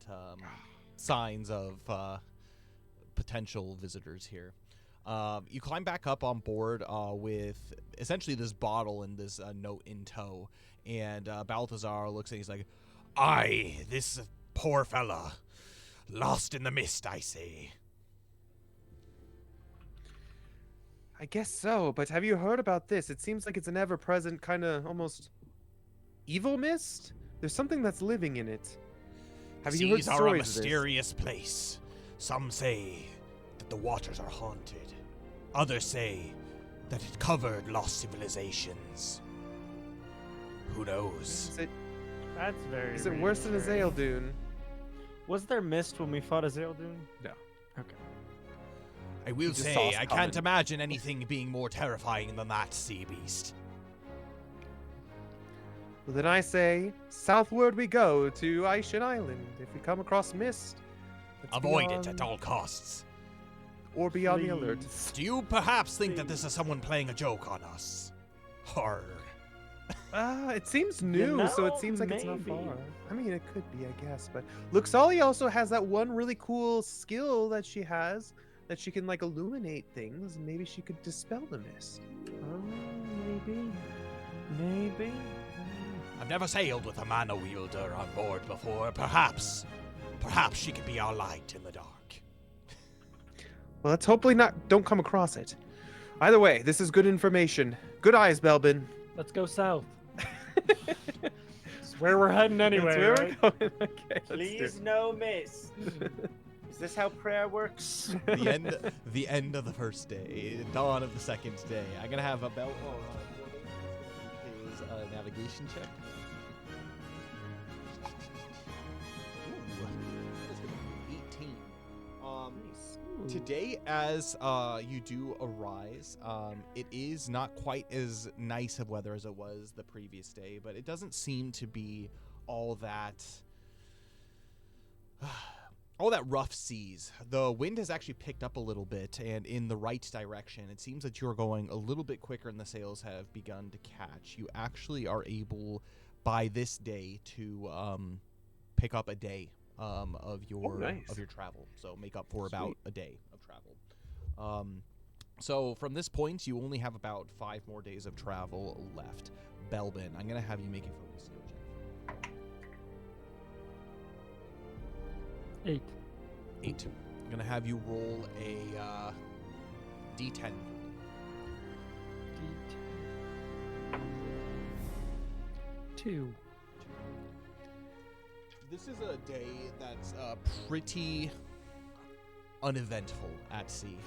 signs of potential visitors here. You climb back up on board with essentially this bottle and this note in tow, and Balthazar looks at you, he's like, "Aye, this poor fella, lost in the mist, I say." I guess so, but have you heard about this? It seems like it's an ever-present kind of almost evil mist. There's something that's living in it. Have you heard Seas are a stories of this? mysterious place. Some say that the waters are haunted. Others say that it covered lost civilizations. Who knows? That's very. Is it worse than reassuring. Azale-Dune? Was there mist when we fought Azale-Dune? No. Okay. I will just saw say, us I coming. can't imagine anything being more terrifying than that sea beast. Well, then I say, southward we go to Aishin Island. If we come across mist, let's Avoid be it at on- all costs. Or be on the alert. Please. Do you perhaps think that this is someone playing a joke on us? Horror. It seems new, so it know, seems like it's not maybe. far. I mean, it could be, I guess. But Luxali also has that one really cool skill that she has, that she can like illuminate things, and maybe she could dispel the mist. Oh, maybe. I've never sailed with a mana wielder on board before. Perhaps she could be our light in the dark. Well, let's hopefully don't come across it. Either way, this is good information. Good eyes, Belbin. Let's go south. It's where we're heading anyway. That's where right? we're going. Okay, let's do Please it. no mist. Is this how prayer works? The end of the first day, dawn of the second day. I'm gonna have a belt. His navigation check. Ooh, that's gonna be 18. Today, as you do arise, it is not quite as nice of weather as it was the previous day, but it doesn't seem to be all that rough seas. The wind has actually picked up a little bit and in the right direction. It seems that you're going a little bit quicker and the sails have begun to catch. You actually are able by this day to pick up a day of your travel. So make up for about a day of travel. So from this point, you only have about 5 more days of travel left. Belbin, I'm going to have you make a focus skill check. 8. 8. I'm gonna have you roll a D10. Two. This is a day that's pretty uneventful at sea.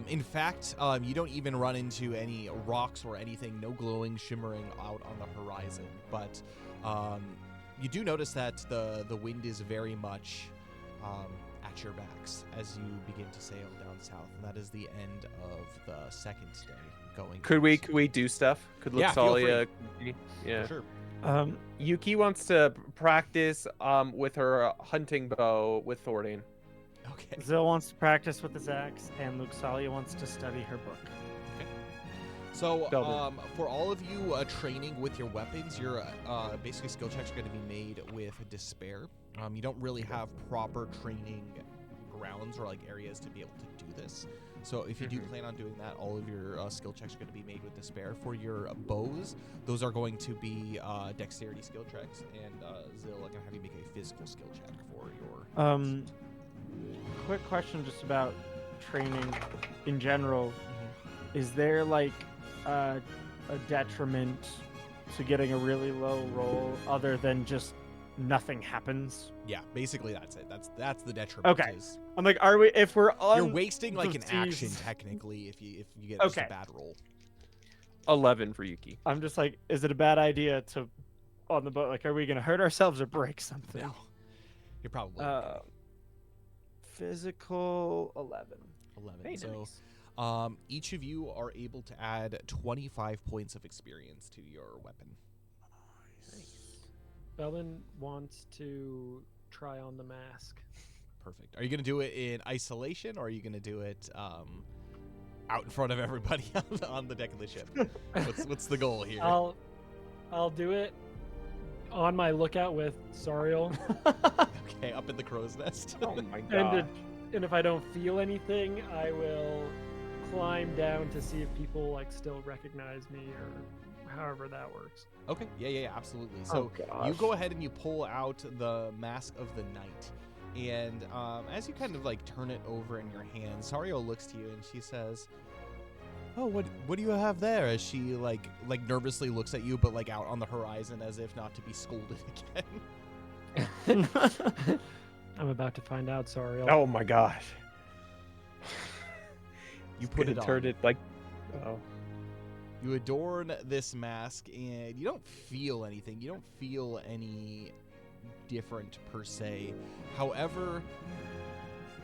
In fact, you don't even run into any rocks or anything, no glowing, shimmering out on the horizon. But you do notice that the wind is very much at your backs as you begin to sail down south, and that is the end of the second day going. Could we do stuff? Could Yeah, feel Luxalia? Yeah. For sure. Yuki wants to practice with her hunting bow with Thordane. Okay. Zil wants to practice with his axe, and Luxalia wants to study her book. So, Double. for all of you training with your weapons, your basically skill checks are going to be made with despair. You don't really have proper training grounds or like areas to be able to do this. So if you do plan on doing that, all of your skill checks are going to be made with despair. For your bows, those are going to be dexterity skill checks, and Zil, I'm going to have you make a physical skill check for your. Quick question just about training in general. Is there like a detriment to getting a really low roll other than just nothing happens? Yeah, basically that's it. That's the detriment. Okay. Is I'm like, are we? If we're on, you're wasting like the an action seas- technically if you get just a Okay. bad roll. 11 for Yuki. I'm just like, is it a bad idea to on the boat? Like, are we gonna hurt ourselves or break something? No, you're probably Physical 11. 11. Very So nice. each of you are able to add 25 points of experience to your weapon. Belvin wants to try on the mask. Perfect. Are you going to do it in isolation, or are you going to do it out in front of everybody on the deck of the ship? What's the goal here? I'll do it on my lookout with Sariel. Okay, up in the crow's nest. Oh my god. And if I don't feel anything, I will climb down to see if people like still recognize me or however that works. Okay, yeah, absolutely. So you go ahead and you pull out the Mask of the Night. And as you kind of like turn it over in your hand, Sariel looks to you and she says, "Oh, what do you have there?" As she like nervously looks at you, but like out on the horizon as if not to be scolded again. I'm about to find out, Sariel. Oh my gosh. You put it on. It like, oh. You adorn this mask, and you don't feel anything. You don't feel any different per se. However,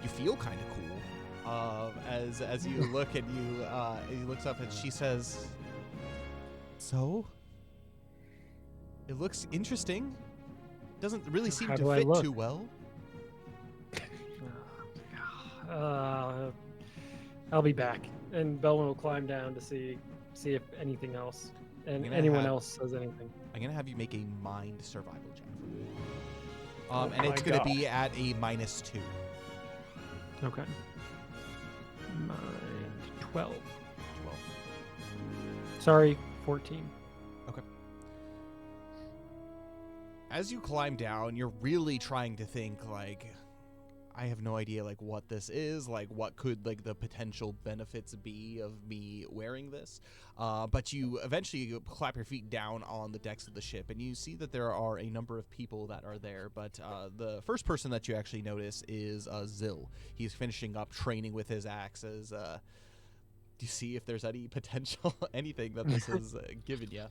you feel kind of cool. As you look and he looks up and she says, "So, it looks interesting. Doesn't really seem to fit too well." I'll be back, and Belwyn will climb down to see if anything else and anyone else says anything. I'm gonna have you make a mind survival check for me. And it's gonna be at a -2. Okay. Mind 12. 12. Sorry, 14. Okay. As you climb down, you're really trying to think like, I have no idea like what this is, like what could like the potential benefits be of me wearing this. But you eventually clap your feet down on the decks of the ship and you see that there are a number of people that are there. But the first person that you actually notice is Zill. He's finishing up training with his axes. Do you see if there's any potential, anything that this has given you?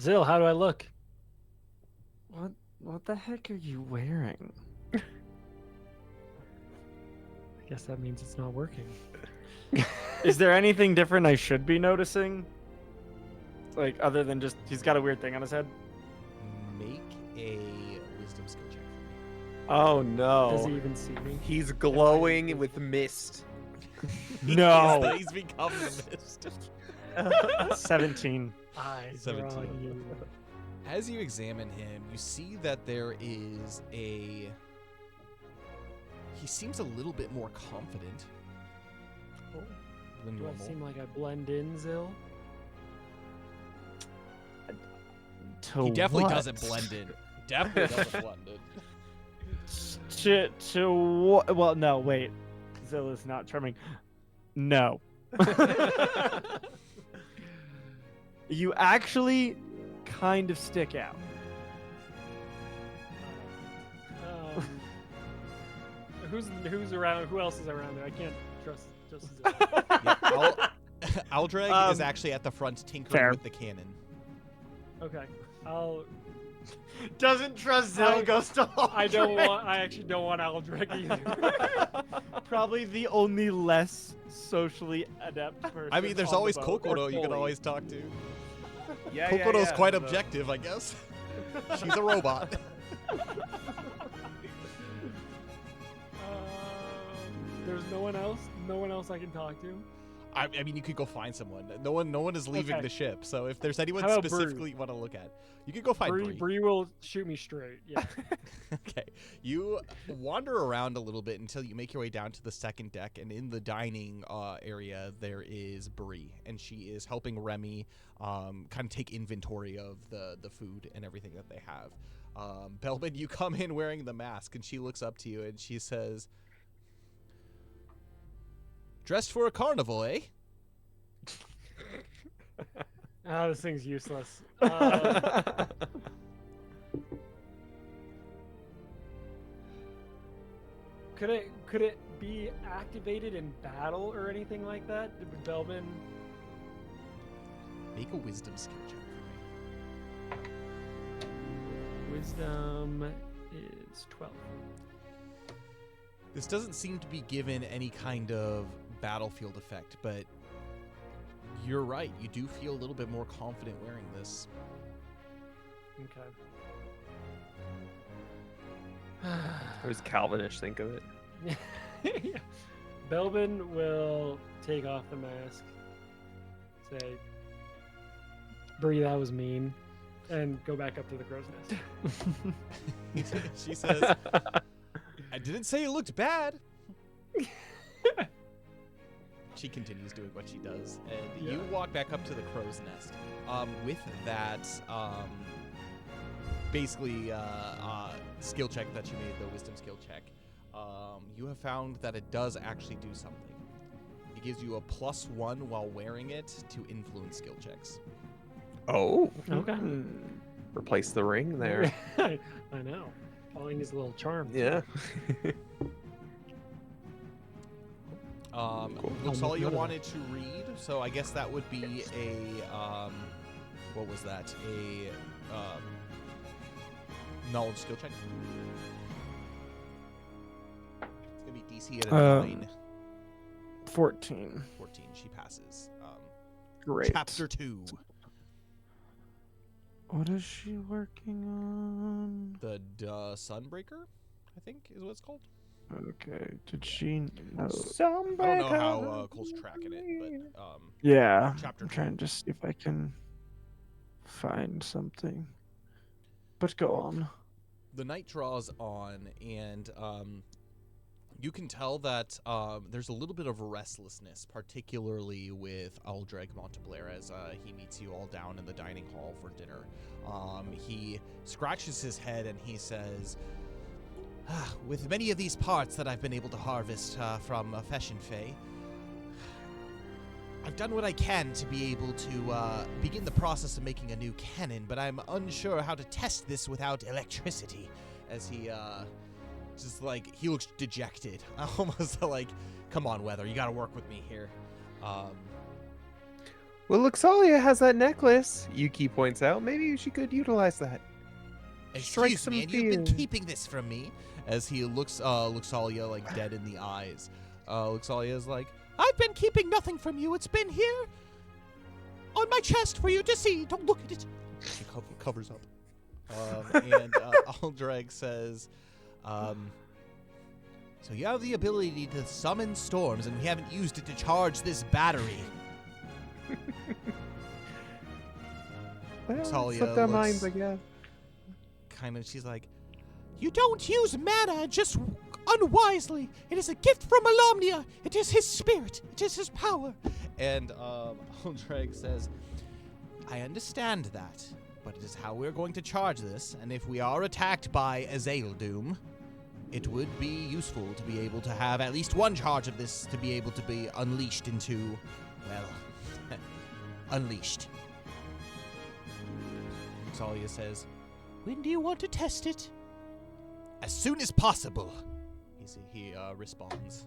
Zill, how do I look? What the heck are you wearing? I guess that means it's not working. Is there anything different I should be noticing? Like, other than just he's got a weird thing on his head? Make a wisdom skill check for me. Oh no. Does he even see me? He's glowing with mist. No. He's become the mist. 17. Eyes 17. are on you. As you examine him, you see that there is he seems a little bit more confident than Do normal. I seem like I blend in, Zill? He definitely doesn't blend in. Definitely doesn't blend in. Well, no, wait. Zill is not charming. No. You actually kind of stick out. Who's around? Who else is around there? I can't trust Zill. Yeah, Aldreg is actually at the front tinkering with the cannon. Okay, I'll. Doesn't trust Zill, goes to Aldreg. I actually don't want Aldreg either. Probably the only less socially adept person. I mean, there's on the always boat, or Kokoro you can fully. always talk to. Yeah, Kokoro's quite objective, I guess. She's a robot. There's no one else. No one else I can talk to. I mean, you could go find someone. No one is leaving the ship. So if there's anyone How about specifically you want to look at, you could go find Bree. Bree will shoot me straight. Yeah. Okay. You wander around a little bit until you make your way down to the second deck, and in the dining area there is Bree, and she is helping Remy kind of take inventory of the food and everything that they have. Belbin, you come in wearing the mask, and she looks up to you and she says, "Dressed for a carnival, eh?" This thing's useless. Could it be activated in battle or anything like that? Would Belbin? Make a wisdom skill check for me. Wisdom is 12. This doesn't seem to be given any kind of battlefield effect, but you're right. You do feel a little bit more confident wearing this. Okay. How does Calvinish think of it? Belbin will take off the mask. Say, "Bree, that was mean." and go back up to the crow's nest. She says, I didn't say it looked bad. She continues doing what she does, and you walk back up to the crow's nest. With that, basically, skill check that you made, the wisdom skill check, you have found that it does actually do something. It gives you a +1 while wearing it to influence skill checks. Oh. Okay. Replace the ring there. I know. All I need is a little charm. Yeah. Looks all you wanted to read, so I guess that would be a, what was that? A, knowledge skill check. It's gonna be DC at a 9. 14. 14, she passes. Great. Chapter 2. What is she working on? The Sunbreaker, I think is what it's called. Okay. Did she know? I don't know how Cole's tracking it, but Yeah. Chapter I'm 2. trying to see if I can find something. But go on. The night draws on, and you can tell that there's a little bit of restlessness, particularly with Aldreg Monteblair as he meets you all down in the dining hall for dinner. He scratches his head and he says, with many of these parts that I've been able to harvest from Feshin Fey, I've done what I can to be able to begin the process of making a new cannon, but I'm unsure how to test this without electricity. As he, just like, he looks dejected. Almost like, come on, Weather, you gotta work with me here. Well, Luxalia has that necklace, Yuki points out. Maybe she could utilize that. Strike Excuse some me, and you've been fear. keeping this from me. As he looks Luxalia like dead in the eyes. Luxalia is like, I've been keeping nothing from you. It's been here on my chest for you to see. Don't look at it. She covers up. And Aldreg says, so you have the ability to summon storms, and we haven't used it to charge this battery. Well, Talia slipped our looks- minds, I guess. Kind of, she's like, you don't use mana just unwisely. It is a gift from Alamnia. It is his spirit. It is his power. And Aldreg says, I understand that, but it is how we're going to charge this, and if we are attacked by Azaledoom, it would be useful to be able to have at least one charge of this to be able to be unleashed into, well, unleashed. Talia says, when do you want to test it? As soon as possible, he responds.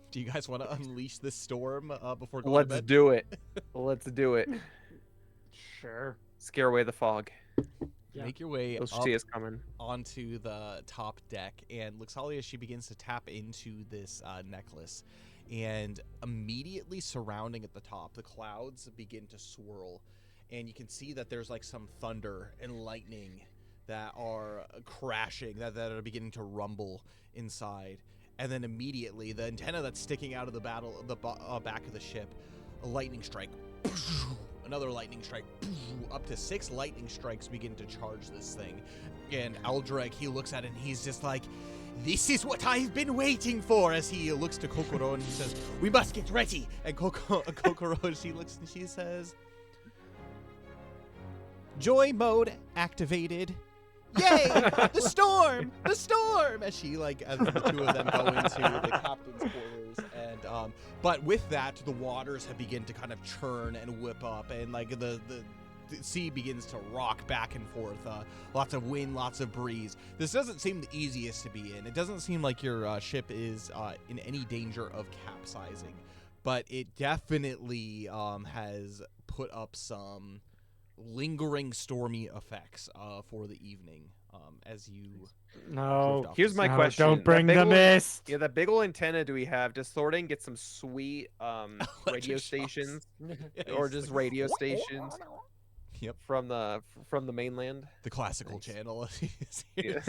Do you guys want to unleash this storm before going to Let's bed? do it. Let's do it. Sure. Scare away the fog. Yeah. Make your way Those up she is coming. onto the top deck, and Luxalia, she begins to tap into this necklace, and immediately surrounding at the top, the clouds begin to swirl, and you can see that there's like some thunder and lightning that are crashing, that are beginning to rumble inside. And then immediately, the antenna that's sticking out of the back of the ship, a lightning strike, another lightning strike, up to 6 lightning strikes begin to charge this thing. And Aldreg, he looks at it and he's just like, this is what I've been waiting for, as he looks to Kokoro and he says, we must get ready. And Kokoro, she looks and she says, joy mode activated. Yay! The storm! The storm! As she, like, as the two of them go into the captain's quarters, and but with that, the waters have begun to kind of churn and whip up, and like the sea begins to rock back and forth. Lots of wind, lots of breeze. This doesn't seem the easiest to be in. It doesn't seem like your ship is in any danger of capsizing, but it definitely has put up some lingering stormy effects for the evening as you No. drift off Here's to my sea. question. Don't That bring big the ol'- mist. Yeah, that big old antenna do we have? Does Thornton get some sweet radio shocks. stations Yeah, or he's just like, radio stations Yep, from the mainland? the classical Nice. channel. Yeah.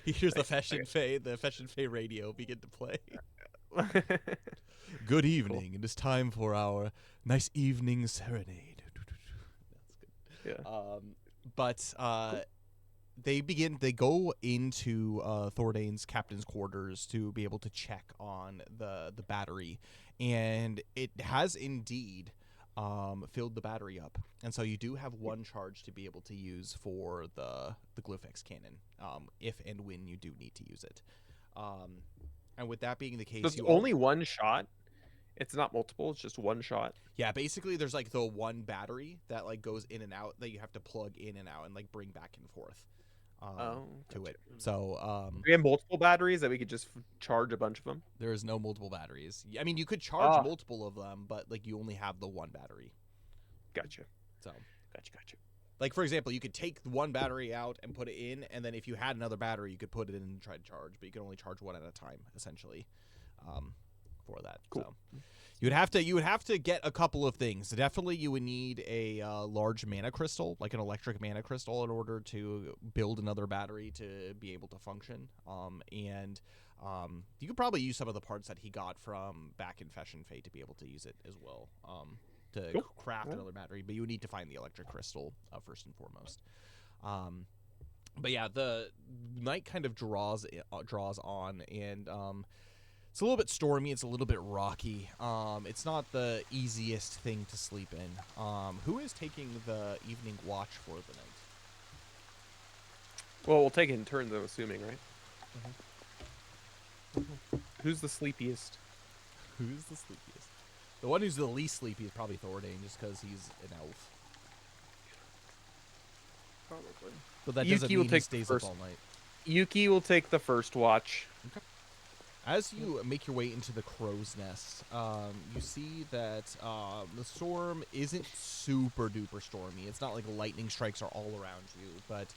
He hears the Nice. Feshin Fey radio begin to play. Good evening. It is time for our nice evening serenade. That's good. Yeah. But they go into Thordane's captain's quarters to be able to check on the battery, and it has indeed filled the battery up, and so you do have one charge to be able to use for the Glyphex cannon, if and when you do need to use it. And with that being the case, So it's only one shot. It's not multiple. It's just one shot. Yeah, basically there's like the one battery that like goes in and out that you have to plug in and out and like bring back and forth to it. So we have multiple batteries that we could just charge a bunch of them. there is no multiple batteries. I mean, you could charge multiple of them, but like you only have the one battery. Gotcha. So Gotcha. like, for example, you could take one battery out and put it in, and then if you had another battery, you could put it in and try to charge, but you can only charge one at a time, essentially, for that. Cool. So you would have to get a couple of things. Definitely, you would need a large mana crystal, like an electric mana crystal, in order to build another battery to be able to function. And you could probably use some of the parts that he got from back in Fashion Fate to be able to use it as well. To craft another battery, but you would need to find the electric crystal first and foremost. But yeah, the night kind of draws on, and it's a little bit stormy. It's a little bit rocky. It's not the easiest thing to sleep in. Who is taking the evening watch for the night? Well, we'll take it in turns, I'm assuming, right? Who's the sleepiest? Who's the sleepiest? The one who's the least sleepy is probably Thordane, just because he's an elf. Probably. But that Yuki doesn't will mean he take stays first. up all night. Yuki will take the first watch. Okay. As you make your way into the crow's nest, you see that the storm isn't super duper stormy. It's not like lightning strikes are all around you, but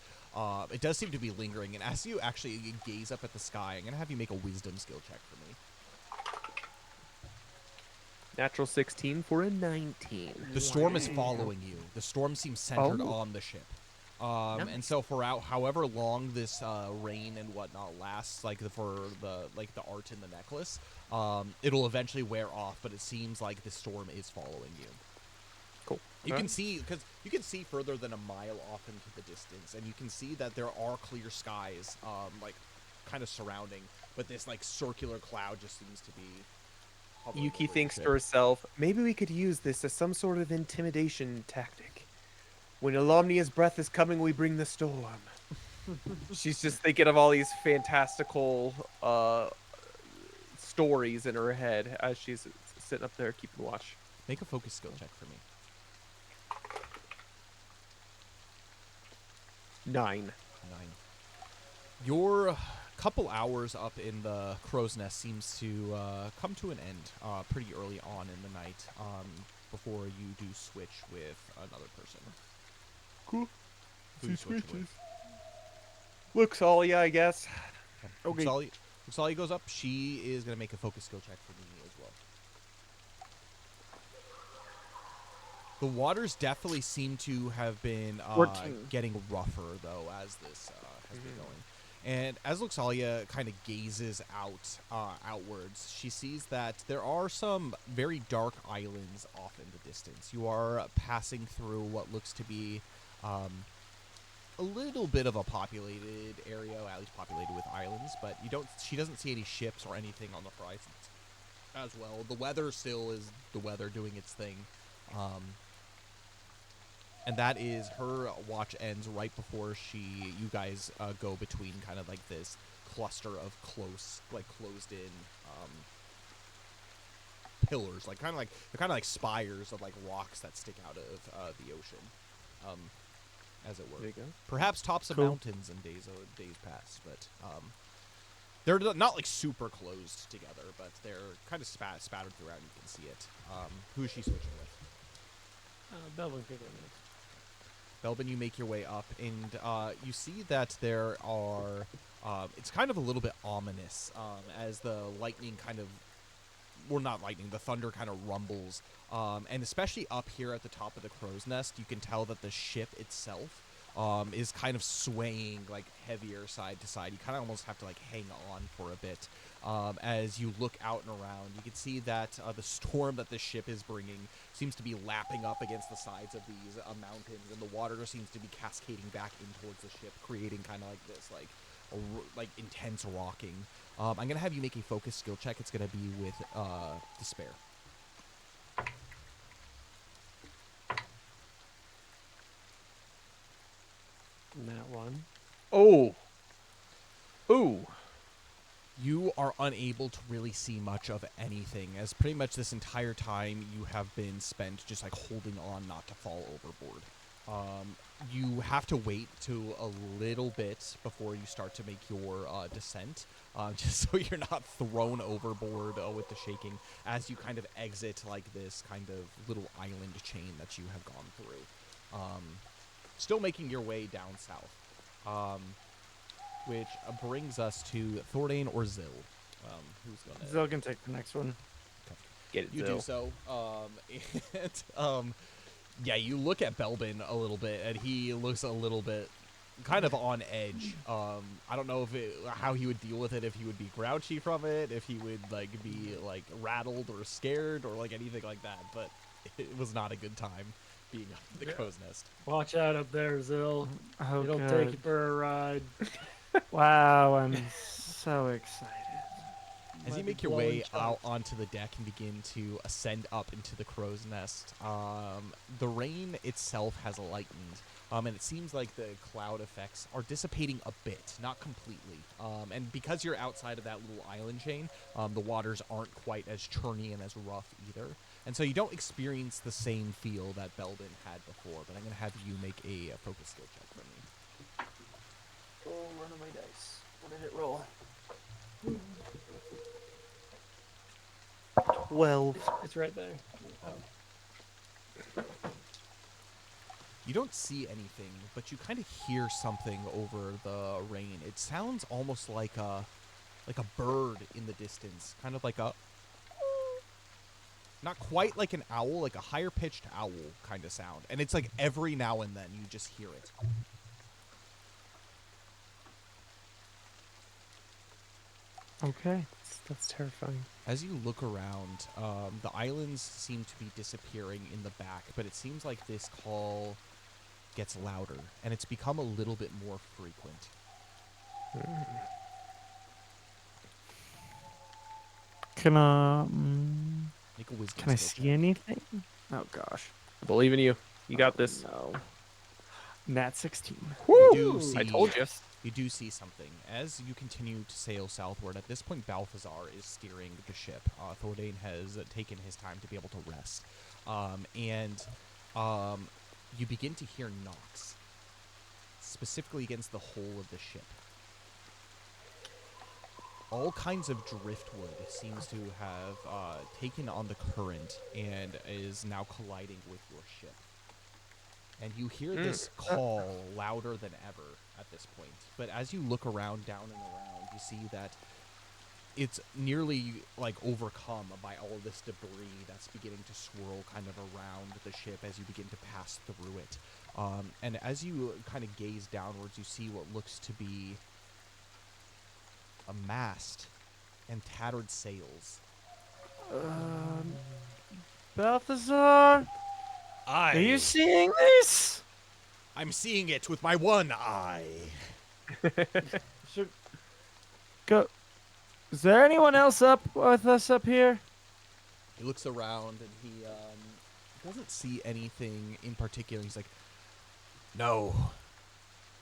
it does seem to be lingering. And as you actually gaze up at the sky, I'm going to have you make a wisdom skill check for me. Natural 16 for a 19. The storm is following you. The storm seems centered on the ship. And so for however long this rain and whatnot lasts, like for the art in the necklace, it'll eventually wear off. But it seems like the storm is following you. Cool. You can see further than a mile off into the distance, and you can see that there are clear skies, like kind of surrounding. But this like circular cloud just seems to be. Yuki thinks to herself, maybe we could use this as some sort of intimidation tactic. When Alomnia's breath is coming, we bring the storm. She's just thinking of all these fantastical stories in her head as she's sitting up there keeping watch. Make a focus skill check for me. 9. Your couple hours up in the crow's nest seems to come to an end pretty early on in the night before you do switch with another person. Cool. Who you switch with? Luxalia, I guess. Okay. Luxalia goes up. She is going to make a focus skill check for me as well. The waters definitely seem to have been getting rougher, though, as this has been going. And as Luxalia kind of gazes outwards, she sees that there are some very dark islands off in the distance. You are passing through what looks to be a little bit of a populated area, at least populated with islands, but she doesn't see any ships or anything on the horizon as well. The weather still is the weather doing its thing. And that is her watch ends right before you guys go between kind of like this cluster of closed in pillars, like kind of like spires of like rocks that stick out of the ocean, as it were. There you go. Perhaps tops of mountains in days past, but they're not like super closed together, but they're kind of spattered throughout. You can see it. Who is she switching with? Belvin could go next. Belbin, you make your way up, and you see that there are, it's kind of a little bit ominous, as the lightning the thunder kind of rumbles, and especially up here at the top of the crow's nest, you can tell that the ship itself is kind of swaying like heavier side to side. You kind of almost have to like hang on for a bit. As you look out and around, you can see that the storm that the ship is bringing seems to be lapping up against the sides of these mountains, and the water seems to be cascading back in towards the ship, creating kind of like this like intense rocking. I'm gonna have you make a focus skill check. It's gonna be with despair. That one. Oh. Ooh. You are unable to really see much of anything, as pretty much this entire time you have been spent just like holding on not to fall overboard. You have to wait to a little bit before you start to make your descent, just so you're not thrown overboard with the shaking as you kind of exit like this kind of little island chain that you have gone through. Still making your way down south. Which brings us to Thordain or Zill. Who's gonna? Zill can take the next one. Get it, You Zill. do so. And yeah, you look at Belbin a little bit, and he looks a little bit kind of on edge. I don't know how he would deal with it, if he would be grouchy from it, if he would like be like rattled or scared or like anything like that. But it was not a good time being up at the crow's nest. Watch out up there, Zill. Oh, It'll good. take you for a ride. Wow, I'm so excited. As Might you be make your blowing way out shots. onto the deck and begin to ascend up into the crow's nest, the rain itself has lightened, and it seems like the cloud effects are dissipating a bit, not completely. And because you're outside of that little island chain, the waters aren't quite as churny and as rough either. And so you don't experience the same feel that Belbin had before, but I'm going to have you make a focus skill check for me. Oh, run on my dice. What did it roll? 12. It's right there. You don't see anything, but you kind of hear something over the rain. It sounds almost like a bird in the distance, kind of like a, not quite like an owl, like a higher pitched owl kind of sound. And it's like every now and then you just hear it. Okay, that's terrifying. As you look around, the islands seem to be disappearing in the back, but it seems like this call gets louder, and it's become a little bit more frequent. Can Make a wisdom can I skill see check. anything? Oh gosh. I believe in you. You got this. No. Nat 16. You do see, I told you. You do see something. As you continue to sail southward, at this point Balthazar is steering the ship. Thordain has taken his time to be able to rest. You begin to hear knocks, specifically against the hull of the ship. All kinds of driftwood seems to have taken on the current and is now colliding with your ship. And you hear this call louder than ever at this point. But as you look around, down and around, you see that it's nearly like overcome by all of this debris that's beginning to swirl kind of around the ship as you begin to pass through it. And as you kind of gaze downwards, you see what looks to be a mast and tattered sails. Balthazar, are you seeing this? I'm seeing it with my one eye. Should go. Is there anyone else up with us up here? He looks around and he doesn't see anything in particular. He's like, no,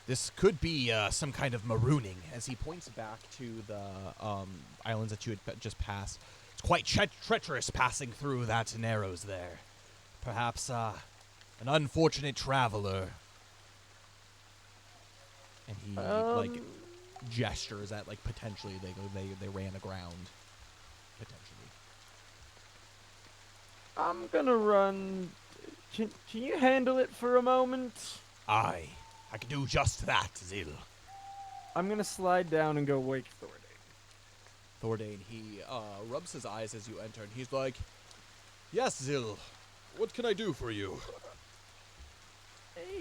this could be some kind of marooning. As he points back to the islands that you had just passed. It's quite treacherous passing through that narrows there. Perhaps an unfortunate traveler. And he like gestures at like potentially they ran aground. Potentially. I'm gonna run. Can you handle it for a moment? I can do just that, Zil. I'm gonna slide down and go wake Thordain. Thordain, he rubs his eyes as you enter, and he's like, "Yes, Zil. What can I do for you?"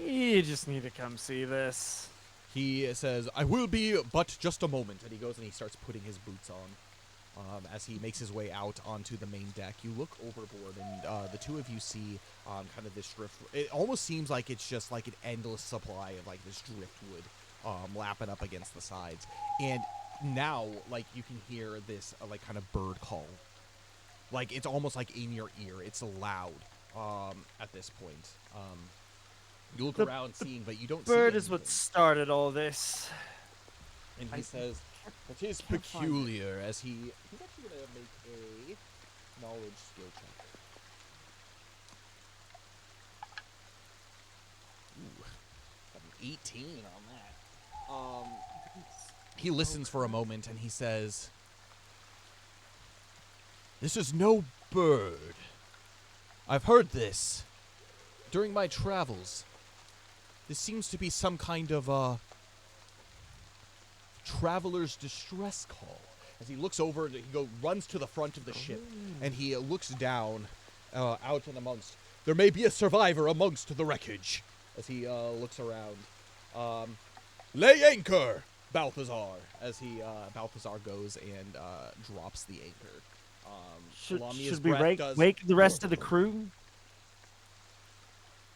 You just need to come see this. He says, "I will be but just a moment," and he goes and he starts putting his boots on. As he makes his way out onto the main deck, you look overboard, and the two of you see kind of this drift. It almost seems like it's just like an endless supply of like this driftwood lapping up against the sides. And now, like, you can hear this like kind of bird call. Like, it's almost like in your ear. It's loud at this point. You look around seeing, but you don't see Bird is anything. what started all this. And he says, "It is can't find peculiar," as he's actually going to make a knowledge skill check. Ooh, got an 18 on that. He listens for a moment and he says, "This is no bird. I've heard this during my travels. This seems to be some kind of traveler's distress call." As he looks over, he runs to the front of the ship, and he looks down out and amongst. "There may be a survivor amongst the wreckage." As he looks around, "Lay anchor, Balthazar." As Balthazar goes and drops the anchor. Lamia's Should we breath does- wake the rest of the crew?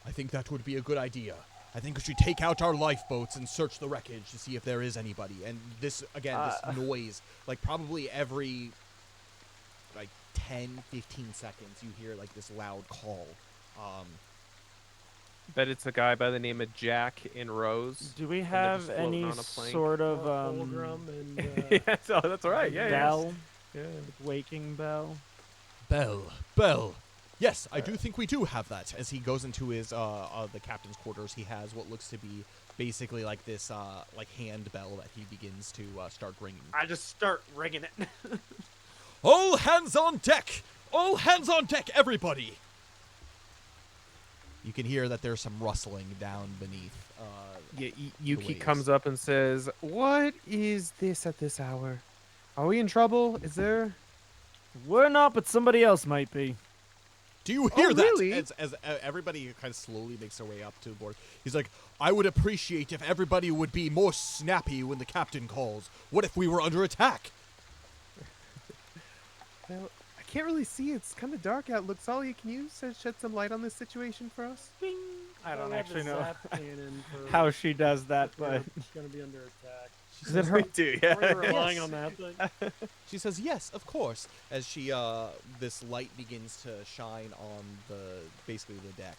"I think that would be a good idea. I think we should take out our lifeboats and search the wreckage to see if there is anybody." And this, again, this noise, like probably every, like, 10, 15 seconds, you hear, like, this loud call. Bet it's a guy by the name of Jack in Rose. Do we they're have just floating any on a plank. sort of Fulgrim and Yeah, so that's all right. Yeah, bell? yeah. Waking bell? Bell. Yes, I do think we do have that. As he goes into his the captain's quarters, he has what looks to be basically like this like hand bell that he begins to start ringing. I just start ringing it. "All hands on deck! All hands on deck, everybody!" You can hear that there's some rustling down beneath. Yeah, Yuki waves. comes up and says, "What is this at this hour? Are we in trouble? Is there?" We're not, but somebody else might be. Do you hear that? really? As everybody kind of slowly makes their way up to the board, he's like, "I would appreciate if everybody would be more snappy when the captain calls. What if we were under attack?" Well, I can't really see. It's kind of dark out. Luxalia, can you shed some light on this situation for us? I don't we have actually the know zap cannon for how she does that, but it's gonna be under attack. is it her? We do, We're relying Yes. on that thing. She says, "Yes, of course." As she this light begins to shine on basically the deck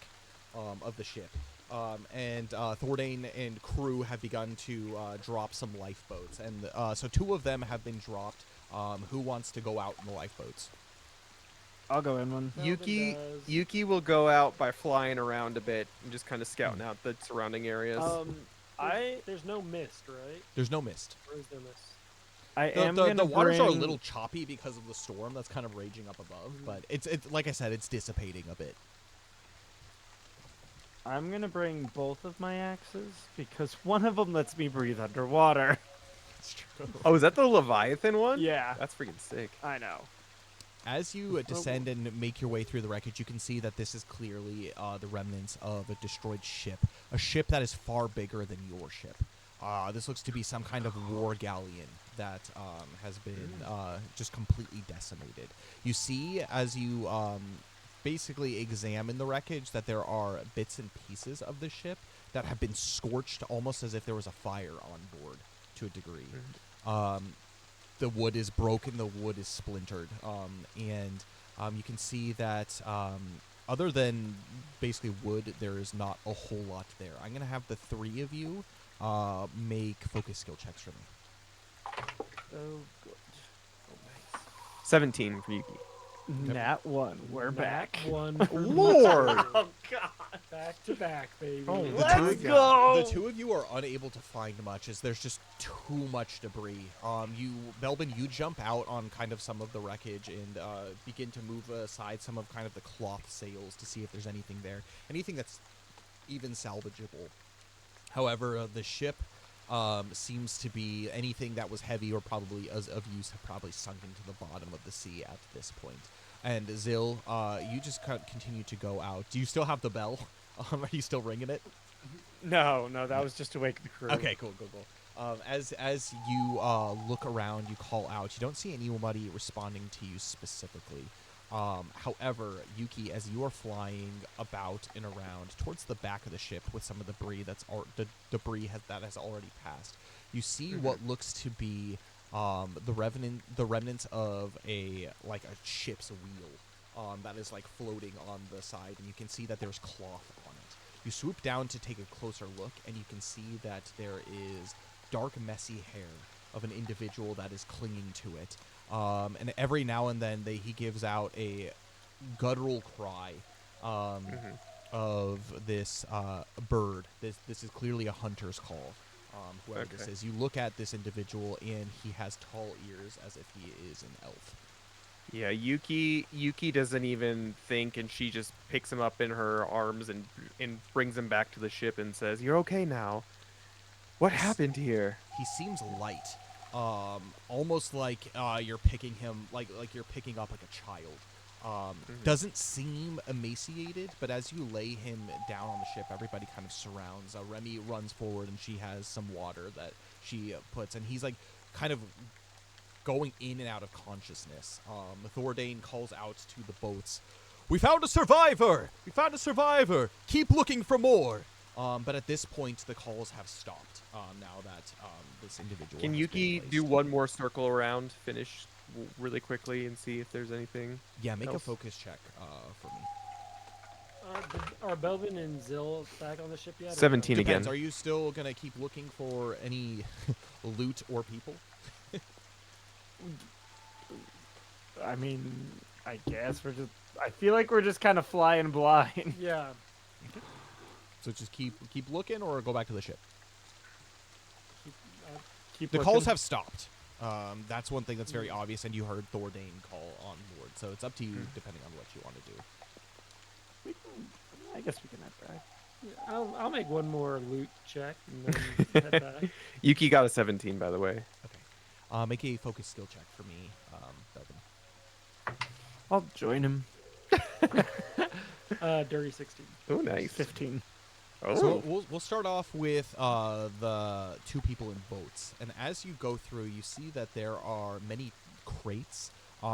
of the ship. And Thordain and crew have begun to drop some lifeboats, and so two of them have been dropped. Who wants to go out in the lifeboats? I'll go in one. Yuki does. Yuki will go out by flying around a bit and just kind of scouting out the surrounding areas. There's no mist, right? There's no mist. Or is there mist? I The, am the, gonna the waters are a bring- little choppy because of the storm that's kind of raging up above, but it's like I said, it's dissipating a bit. I'm gonna bring both of my axes because one of them lets me breathe underwater. It's true. Oh, is that the Leviathan one? Yeah, That's freaking sick. I know. As you descend and make your way through the wreckage, you can see that this is clearly the remnants of a destroyed ship. A ship that is far bigger than your ship. This looks to be some kind of war galleon that has been just completely decimated. You see, as you basically examine the wreckage, that there are bits and pieces of the ship that have been scorched almost as if there was a fire on board to a degree. The wood is broken, the wood is splintered, and you can see that other than basically wood, there is not a whole lot there. I'm going to have the three of you make focus skill checks for me. Oh, good. 17 for Yuki. Nat 1. We're back. One. Lord! Oh God. Back to back, baby. Oh, The Let's two of you- go! The two of you are unable to find much, as there's just too much debris. Belbin, you jump out on kind of some of the wreckage and begin to move aside some of kind of the cloth sails to see if there's anything there, anything that's even salvageable. However, the ship seems to be anything that was heavy or probably of use have probably sunk into the bottom of the sea at this point. And Zil, you just continue to go out. Do you still have the bell? Are you still ringing it? No, that was just to wake the crew. Okay, cool. As you look around, you call out. You don't see anybody responding to you specifically. However, Yuki, as you are flying about and around towards the back of the ship with some of the debris that has already passed, you see what looks to be the remnants of a ship's wheel that is like floating on the side, and you can see that there's cloth on it. You swoop down to take a closer look, and you can see that there is dark, messy hair of an individual that is clinging to it. And every now and then he gives out a guttural cry of this bird. This is clearly a hunter's call, whoever this is. You look at this individual, and he has tall ears as if he is an elf. Yeah, Yuki doesn't even think, and she just picks him up in her arms and brings him back to the ship and says, "You're okay now. What happened here?" He seems light, almost like you're picking him like you're picking up like a child. Doesn't seem emaciated, but as you lay him down on the ship, everybody kind of surrounds. Remy runs forward, and she has some water that she puts, and he's like kind of going in and out of consciousness. Thordane calls out to the boats, "We found a survivor! We found a survivor! Keep looking for more!" But at this point, the calls have stopped. Now that this individual Can has Yuki been do placed. one more circle around, finish really quickly, and see if there's anything? Yeah, make a else? focus check for me. Are Belvin and Zill back on the ship yet? or no? 17 Depends. again. Are you still gonna keep looking for any loot or people? I mean, I guess I feel like we're just kind of flying blind. Yeah. So just keep looking, or go back to the ship. Keep The looking. calls have stopped. That's one thing that's very obvious, and you heard Thordane call on board. So it's up to you, depending on what you want to do. I guess we can head back. Yeah, I'll make one more loot check and then head back. Yuki got a 17, by the way. Okay. Make a focus skill check for me, Belvin. I'll join him. Dirty 16. Oh, nice. 15. Oh. So we'll start off with the two people in boats, and as you go through, you see that there are many crates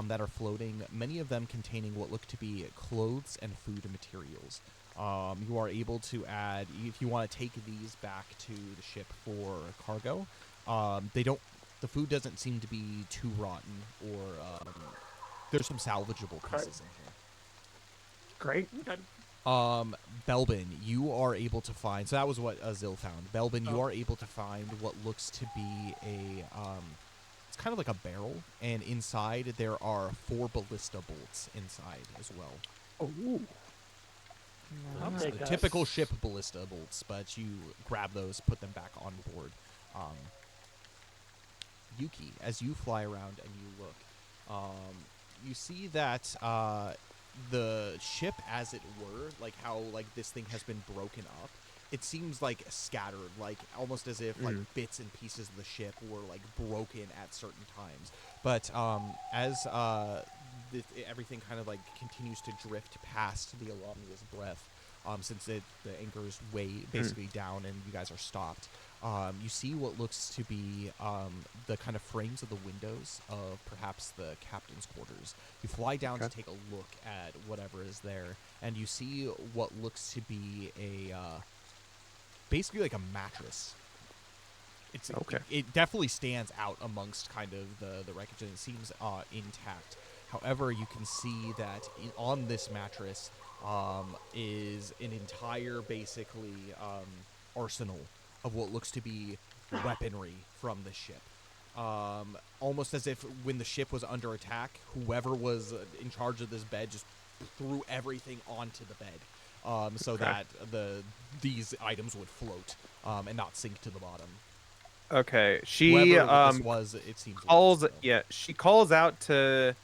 that are floating, many of them containing what look to be clothes and food materials. You are able to add, if you want to take these back to the ship for cargo. The food doesn't seem to be too rotten, or there's some salvageable pieces in here. Great. Okay. Belbin, you are able to find, so that was what Azil found. Belbin, you are able to find what looks to be it's kind of like a barrel, and inside there are 4 ballista bolts inside as well. Oh. I'll It's take the that. typical ship ballista bolts, but you grab those, put them back on board. Yuki, as you fly around and you look, you see that the ship, as it were, like how like this thing has been broken up, it seems like scattered, like almost as if like bits and pieces of the ship were like broken at certain times. But as everything kind of like continues to drift past the Alania's breath, since the anchor is way basically down and you guys are stopped, you see what looks to be the kind of frames of the windows of perhaps the captain's quarters. You fly down to take a look at whatever is there, and you see what looks to be a basically like a mattress. It's It definitely stands out amongst kind of the wreckage, and it seems intact. However, you can see that on this mattress is an entire basically arsenal of what looks to be weaponry from the ship. Almost as if when the ship was under attack, whoever was in charge of this bed just threw everything onto the bed, so that these items would float and not sink to the bottom. Okay, she Whoever this was, it seems calls. like, so. Yeah, she calls out to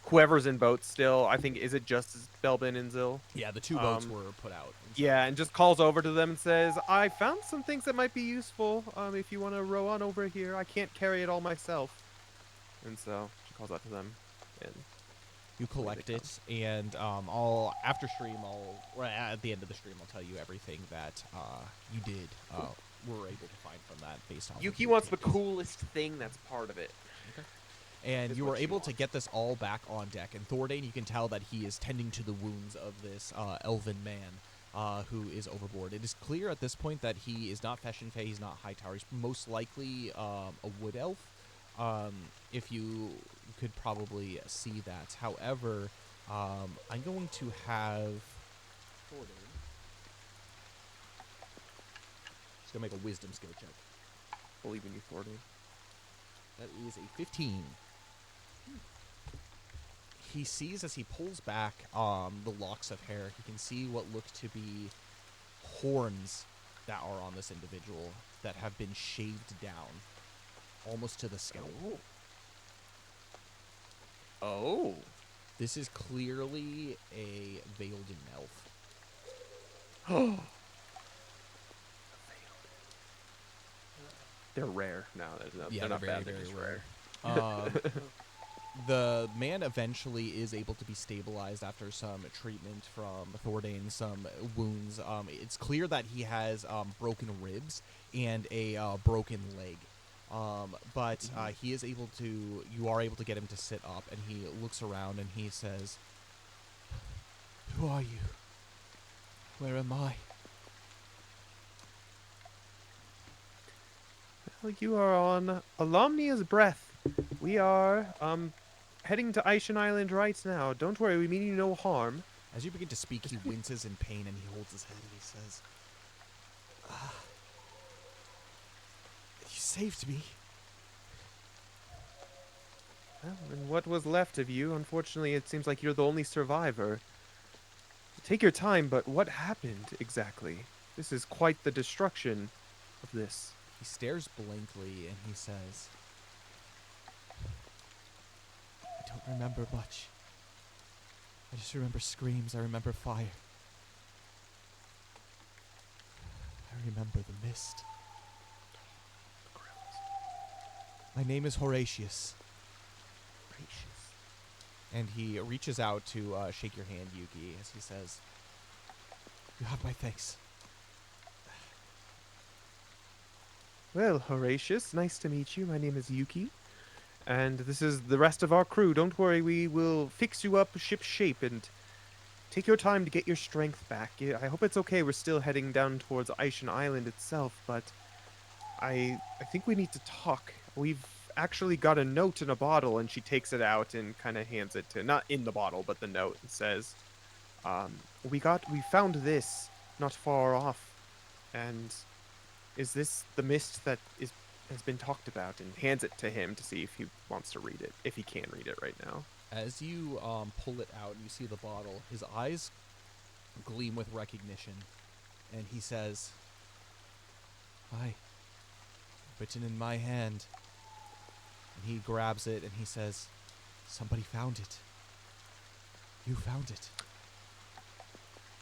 whoever's in boats still. I think, is it just Belbin and Zill? Yeah, the 2 boats were put out. Yeah, and just calls over to them and says, "I found some things that might be useful. If you want to row on over here, I can't carry it all myself." And so she calls out to them, and You collect it, and I'll after stream, or at the end of the stream, I'll tell you everything that you did. Were able to find from that based on. Yuki wants the coolest thing that's part of it. Okay. And Is you what were she able to wants. get this all back on deck. And Thordane, you can tell that he is tending to the wounds of this elven man who is overboard. It is clear at this point that he is not Feshin Fey, he's not Hightower. He's most likely a wood elf. If you could probably see that. However, I'm going to have Thordane. He's going to make a wisdom skill check. Believe in you, Thornton. That is a 15. He sees as he pulls back the locks of hair, he can see what look to be horns that are on this individual that have been shaved down almost to the scalp. Oh. This is clearly a Veilden elf. Oh. They're rare. No, Yeah, they're not very, bad. They're very just rare. rare. The man eventually is able to be stabilized after some treatment from Thordane, some wounds. It's clear that he has broken ribs and a broken leg. But he is able to, you are able to get him to sit up, and he looks around and he says, "Who are you? Where am I?" Well, you are on Alomnia's breath. We are heading to Aishan Island right now. Don't worry, we mean you no harm. As you begin to speak, he winces in pain and he holds his head and he says, "You saved me." Well, and what was left of you? Unfortunately, it seems like you're the only survivor. Take your time, but what happened exactly? This is quite the destruction of this. He stares blankly and he says, "I don't remember much. I just remember screams. I remember fire. I remember the mist. My name is Horatius." And he reaches out to shake your hand, Yuki, as he says, "You have my thanks." Well, Horatius, nice to meet you. My name is Yuki. And this is the rest of our crew. Don't worry, we will fix you up ship shape and take your time to get your strength back. I hope it's okay. We're still heading down towards Aishan Island itself, but I think we need to talk. We've actually got a note in a bottle, and she takes it out and kind of hands it to, not in the bottle, but the note, and says, we found this not far off, and is this the mist that has been talked about? And hands it to him to see if he wants to read it, if he can read it right now. As you pull it out and you see the bottle, his eyes gleam with recognition, and he says, "Aye, written in my hand." And he grabs it and he says, "Somebody found it. You found it.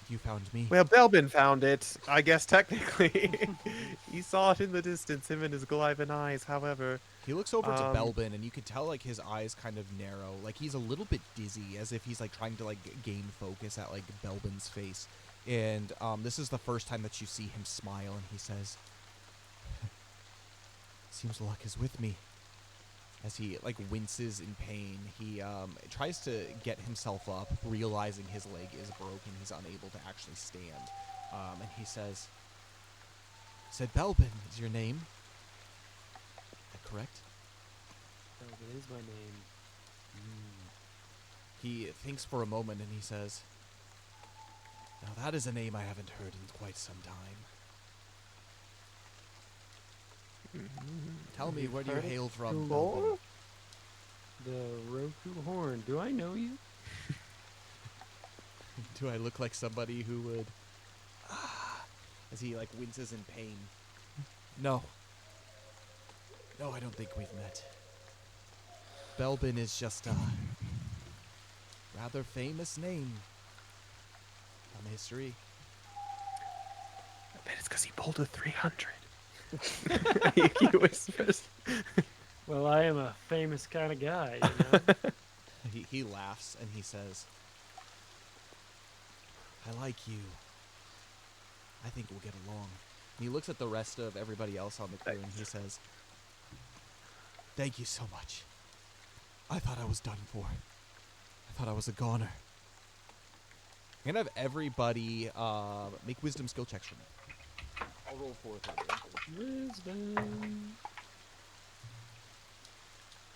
You found me." Well, Belbin found it, I guess, technically. He saw it in the distance, him and his Glyvan eyes, however. He looks over to Belbin, and you can tell, like, his eyes kind of narrow. Like, he's a little bit dizzy, as if he's, like, trying to, like, gain focus at, like, Belbin's face. And this is the first time that you see him smile, and he says, "Seems luck is with me." As he, like, winces in pain, he tries to get himself up, realizing his leg is broken. He's unable to actually stand. And he says, "Belbin is your name? Is that correct?" Belbin is my name. He thinks for a moment and he says, "Now that is a name I haven't heard in quite some time. Tell me, where do you heard it hail from, before? Belbin?" The Roku horn. Do I know you? Do I look like somebody who would... As he, like, winces in pain. No. No, I don't think we've met. Belbin is just a rather famous name from history. I bet it's because he pulled a 300. He whispers. Well, I am a famous kind of guy, you know? he laughs and he says, "I like you. I think we'll get along." And he looks at the rest of everybody else on the crew and he says, "Thank you so much. I thought I was done for. I thought I was a goner." I'm gonna have everybody make wisdom skill checks for me. I'll roll 4 with advantage. Wisdom.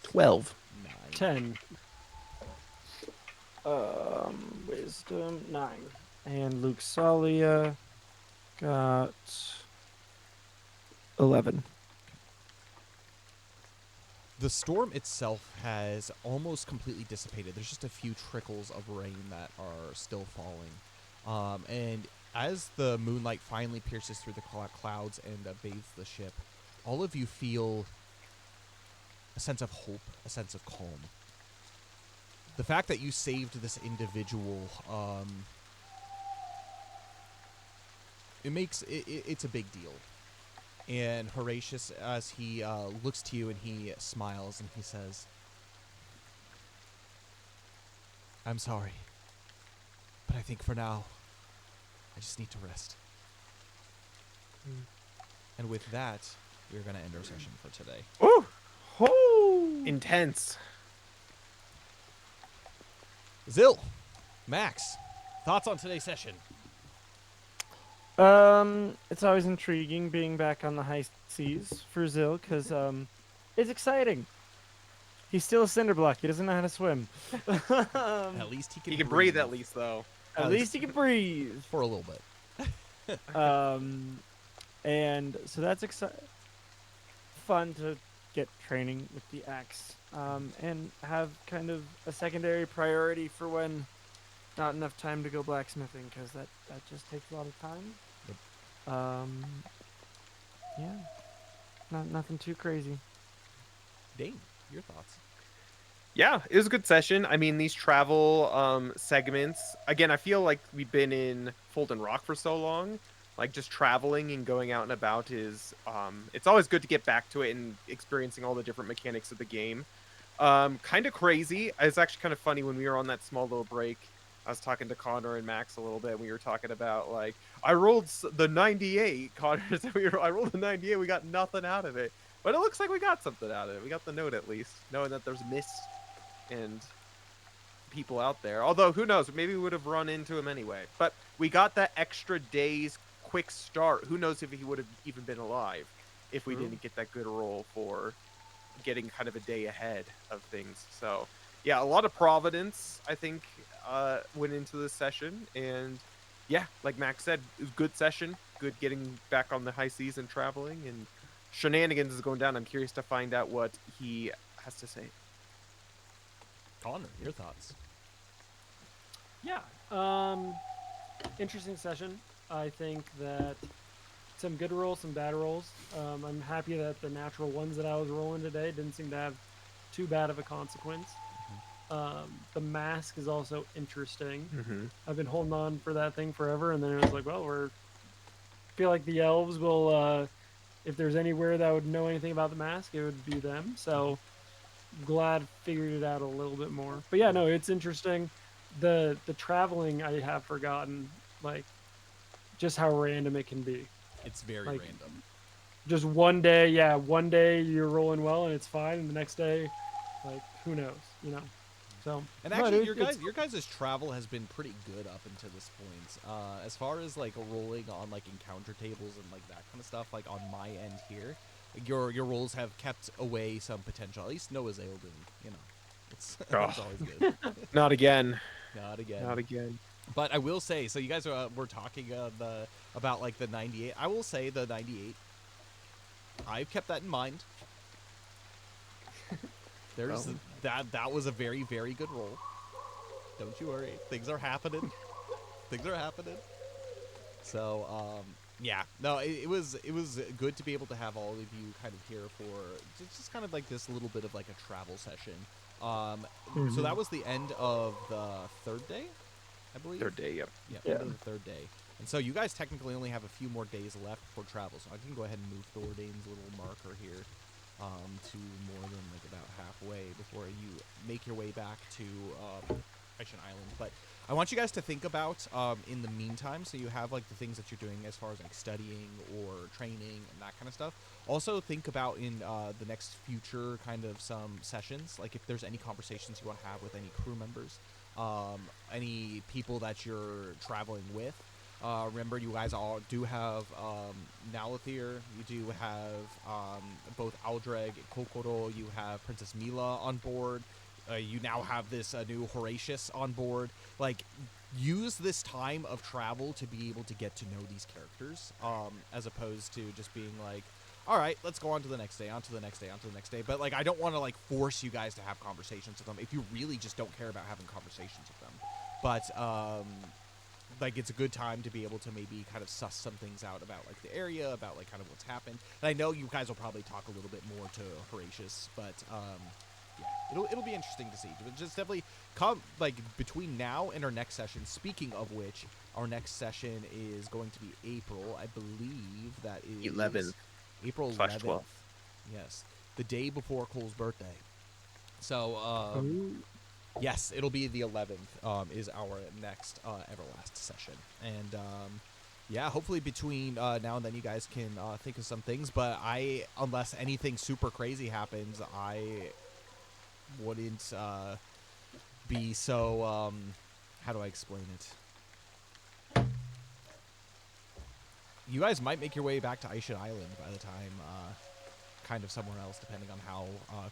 12. 9. 10. Wisdom 9. And Luxalia got 11. The storm itself has almost completely dissipated. There's just a few trickles of rain that are still falling. And as the moonlight finally pierces through the clouds and bathes the ship, all of you feel a sense of hope, a sense of calm. The fact that you saved this individual, it's a big deal. And Horatius, as he looks to you and he smiles and he says, "I'm sorry, but I think for now, I just need to rest." And with that, we're going to end our session for today. Ooh, Ho! intense. Zil, Max, thoughts on today's session? It's always intriguing being back on the high seas for Zil, because it's exciting. He's still a cinderblock. He doesn't know how to swim. At least he can He can breathe at least, though. At least he can breathe. for a little bit. And so that's fun to get training with the axe, and have kind of a secondary priority for when not enough time to go blacksmithing, because that just takes a lot of time. Yeah, nothing too crazy. Dane, your thoughts? Yeah, it was a good session. I mean, these travel segments, again, I feel like we've been in Fulton Rock for so long. Like, just traveling and going out and about is, it's always good to get back to it and experiencing all the different mechanics of the game. Kind of crazy. It's actually kind of funny when we were on that small little break. I was talking to Connor and Max a little bit. We were talking about, like, I rolled the 98. Connor said I rolled the 98. We got nothing out of it. But it looks like we got something out of it. We got the note at least, knowing that there's mist and people out there. Although, who knows? Maybe we would have run into him anyway. But we got that extra day's quick start. Who knows if he would have even been alive if we didn't get that good roll for getting kind of a day ahead of things. So, yeah, a lot of providence, I think, went into this session. And, yeah, like Max said, it was a good session. Good getting back on the high seas and traveling. And shenanigans is going down. I'm curious to find out what he has to say. Connor, your thoughts? Yeah. Interesting session. I think that some good rolls, some bad rolls. I'm happy that the natural ones that I was rolling today didn't seem to have too bad of a consequence. The mask is also interesting. I've been holding on for that thing forever, and then it was like, well, feel like the elves will, if there's anywhere that would know anything about the mask, it would be them. So glad figured it out a little bit more. But yeah, no, it's interesting. The traveling, I have forgotten, like, just how random it can be. It's very Like, random. Just one day you're rolling well and it's fine, and the next day, like, who knows, you know? So, And but actually, it's your guys' travel has been pretty good up until this point. As far as like rolling on like encounter tables and like that kind of stuff, like on my end here, your rolls have kept away some potential. At least Noah's Eildon, you know, it's always good. Not again. Not again. Not again. But I will say, so you guys were talking about like the 98. I will say the 98. I've kept that in mind. There's that was a very, very good roll. Don't you worry, things are happening. Things are happening. So yeah, no, it was good to be able to have all of you kind of here for just kind of like this little bit of like a travel session. So that was the end of the third day, I believe. Third day, yep. Yeah, end of the third day. And so you guys technically only have a few more days left before travel. So I can go ahead and move Thordane's little marker here. to more than like about halfway before you make your way back to Ocean Island. But I want you guys to think about in the meantime, so you have like the things that you're doing as far as like studying or training and that kind of stuff. Also think about in the next future kind of some sessions, like if there's any conversations you want to have with any crew members, any people that you're traveling with. Remember, you guys all do have Nalathir, you do have both Aldreg and Kokoro, you have Princess Mila on board, you now have this new Horatius on board. Like, use this time of travel to be able to get to know these characters, as opposed to just being like, all right, let's go on to the next day, on to the next day, on to the next day. But, like, I don't want to, like, force you guys to have conversations with them if you really just don't care about having conversations with them. But, like, it's a good time to be able to maybe kind of suss some things out about, like, the area, about, like, kind of what's happened. And I know you guys will probably talk a little bit more to Horatius, but, yeah, it'll be interesting to see. But just definitely come, like, between now and our next session. Speaking of which, our next session is going to be April. I believe that is... 11th. April 11th. 12th. Yes. The day before Cole's birthday. So, yes, it'll be the 11th is our next Everlast session. And, yeah, hopefully between now and then you guys can think of some things. But unless anything super crazy happens, I wouldn't be so, how do I explain it? You guys might make your way back to Aishan Island by the time, kind of somewhere else, depending on how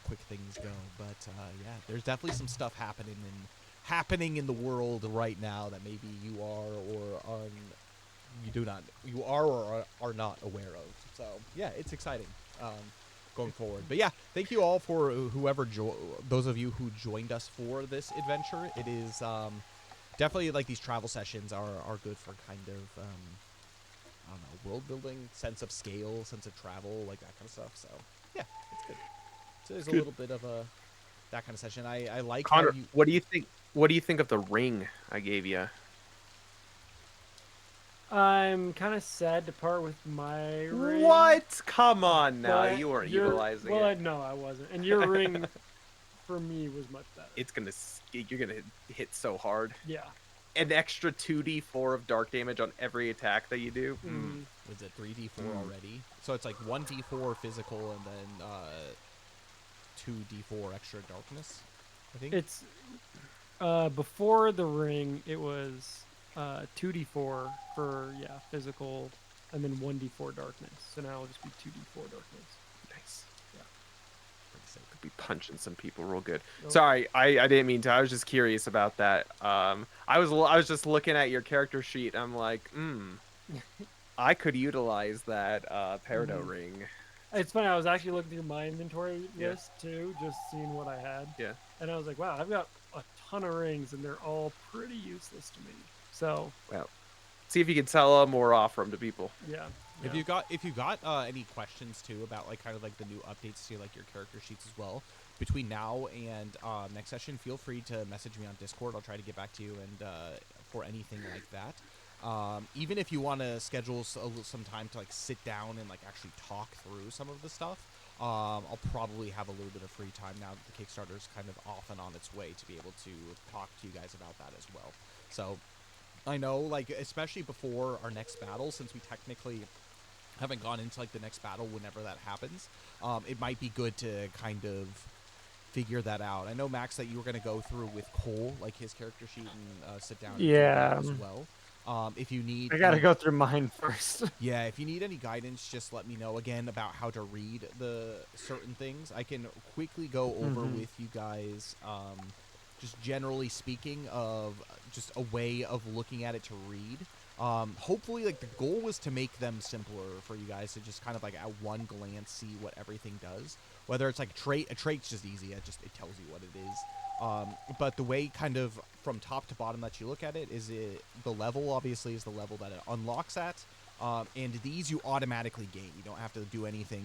quick things go. But yeah, there's definitely some stuff happening in the world right now that maybe you are or are not aware of. So yeah, it's exciting going forward. But yeah, thank you all for those of you who joined us for this adventure. It is definitely like these travel sessions are good for kind of I don't know, world building, sense of scale, sense of travel, like that kind of stuff. So yeah, it's good. So there's a little bit of that kind of session. I like Connor, how you... what do you think? What do you think of the ring I gave you? I'm kind of sad to part with my ring. What? Come on now, but you weren't your- utilizing well, it. no, I wasn't. And your ring, for me, was much better. You're gonna hit so hard. Yeah. An extra 2d4 of dark damage on every attack that you do. Was it 3d4 already? So it's like 1d4 physical and then 2d4 extra darkness, I think? It's before the ring, it was 2d4 for physical, and then 1d4 darkness. So now it'll just be 2d4 darkness. Nice. Yeah. Could be punching some people real good. Oh. Sorry, I didn't mean to. I was just curious about that. I was just looking at your character sheet. I'm like, I could utilize that Peridot ring. It's funny. I was actually looking through my inventory list too, just seeing what I had. Yeah. And I was like, wow, I've got a ton of rings, and they're all pretty useless to me. So. Well, see if you can sell them or offer them to people. Yeah. If you got any questions too about like kind of like the new updates to like your character sheets as well, between now and next session, feel free to message me on Discord. I'll try to get back to you and for anything like that. Even if you want to schedule some time to like sit down and like actually talk through some of the stuff, I'll probably have a little bit of free time now that the Kickstarter is kind of off and on its way to be able to talk to you guys about that as well. So I know, like, especially before our next battle, since we technically haven't gone into like the next battle whenever that happens, it might be good to kind of figure that out. I know, Max, that you were going to go through with Cole, like his character sheet, and sit down and do that as well. If you need, I gotta go through mine first. yeah, if you need any guidance, just let me know again about how to read the certain things. I can quickly go over with you guys, just generally speaking, of just a way of looking at it to read. Hopefully, like, the goal was to make them simpler for you guys to just kind of like at one glance see what everything does. Whether it's like a trait's just easy. It tells you what it is. But the way kind of from top to bottom that you look at it is the level obviously is the level that it unlocks at. And these you automatically gain. You don't have to do anything